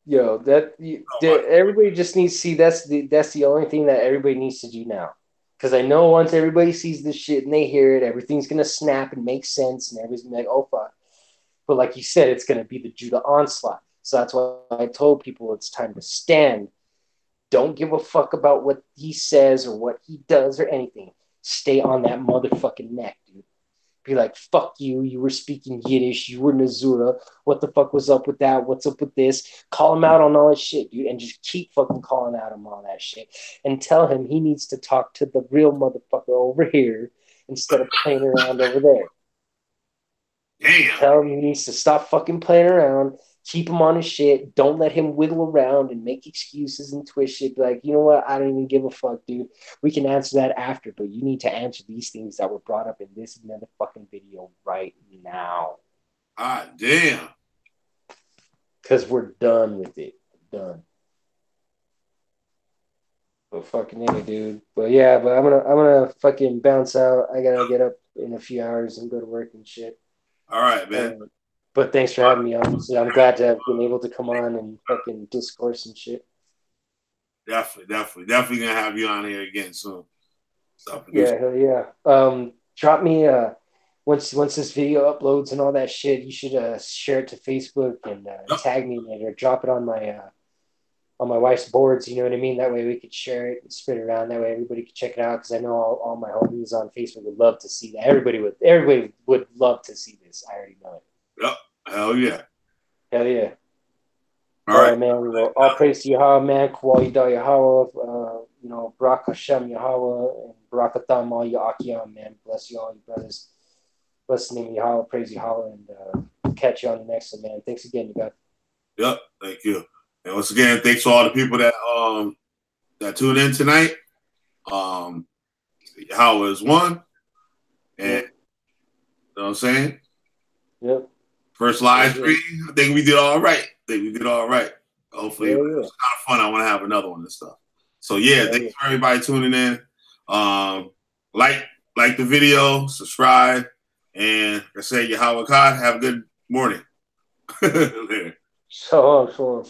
Yo, everybody just needs to see that's the only thing that everybody needs to do now. Because I know once everybody sees this shit and they hear it, everything's gonna snap and make sense, and everybody's gonna be like, oh fuck. But like you said, it's gonna be the Judah onslaught. So that's why I told people it's time to stand. Don't give a fuck about what he says or what he does or anything. Stay on that motherfucking neck, dude. Be like, fuck you. You were speaking Yiddish. You were natzarah. What the fuck was up with that? What's up with this? Call him out on all that shit, dude. And just keep fucking calling out him on that shit. And tell him he needs to talk to the real motherfucker over here instead of playing around over there. Damn. Tell him he needs to stop fucking playing around. Keep him on his shit. Don't let him wiggle around and make excuses and twist shit. Be like, you know what? I don't even give a fuck, dude. We can answer that after, but you need to answer these things that were brought up in this motherfucking video right now. Ah, damn. Because we're done with it. Done. But fucking A, dude. But yeah, but I'm gonna fucking bounce out. I gotta get up in a few hours and go to work and shit. All right, man. But thanks for having me on. So I'm glad to have been able to come on and fucking discourse and shit. Definitely gonna have you on here again soon. Yeah, hell yeah. Drop me once this video uploads and all that shit, you should share it to Facebook and tag me in it or drop it on my wife's boards. You know what I mean? That way we could share it and spread it around. That way everybody could check it out because I know all my homies on Facebook would love to see that. Everybody would love to see this. I already know it. Yep. Hell yeah. Hell yeah. All right, man. Well, all praise to Yahweh, man. Kwal Yada Yahweh. Barak Hashem Yahweh and Barak Atam all Ya'akiyam, man. Bless you all, you brothers. Bless the name of Yahweh, praise Yahweh, and catch you on the next one, man. Thanks again, you guys. Yep. Thank you. And once again, thanks to all the people that tuned in tonight. Yahweh is one. And you know what I'm saying? Yep. First live stream, I think we did all right. Hopefully, it was kind of fun. I want to have another one and stuff. So thanks for everybody tuning in. Like the video, subscribe, and like I say, Yahweh God, have a good morning. Shalom.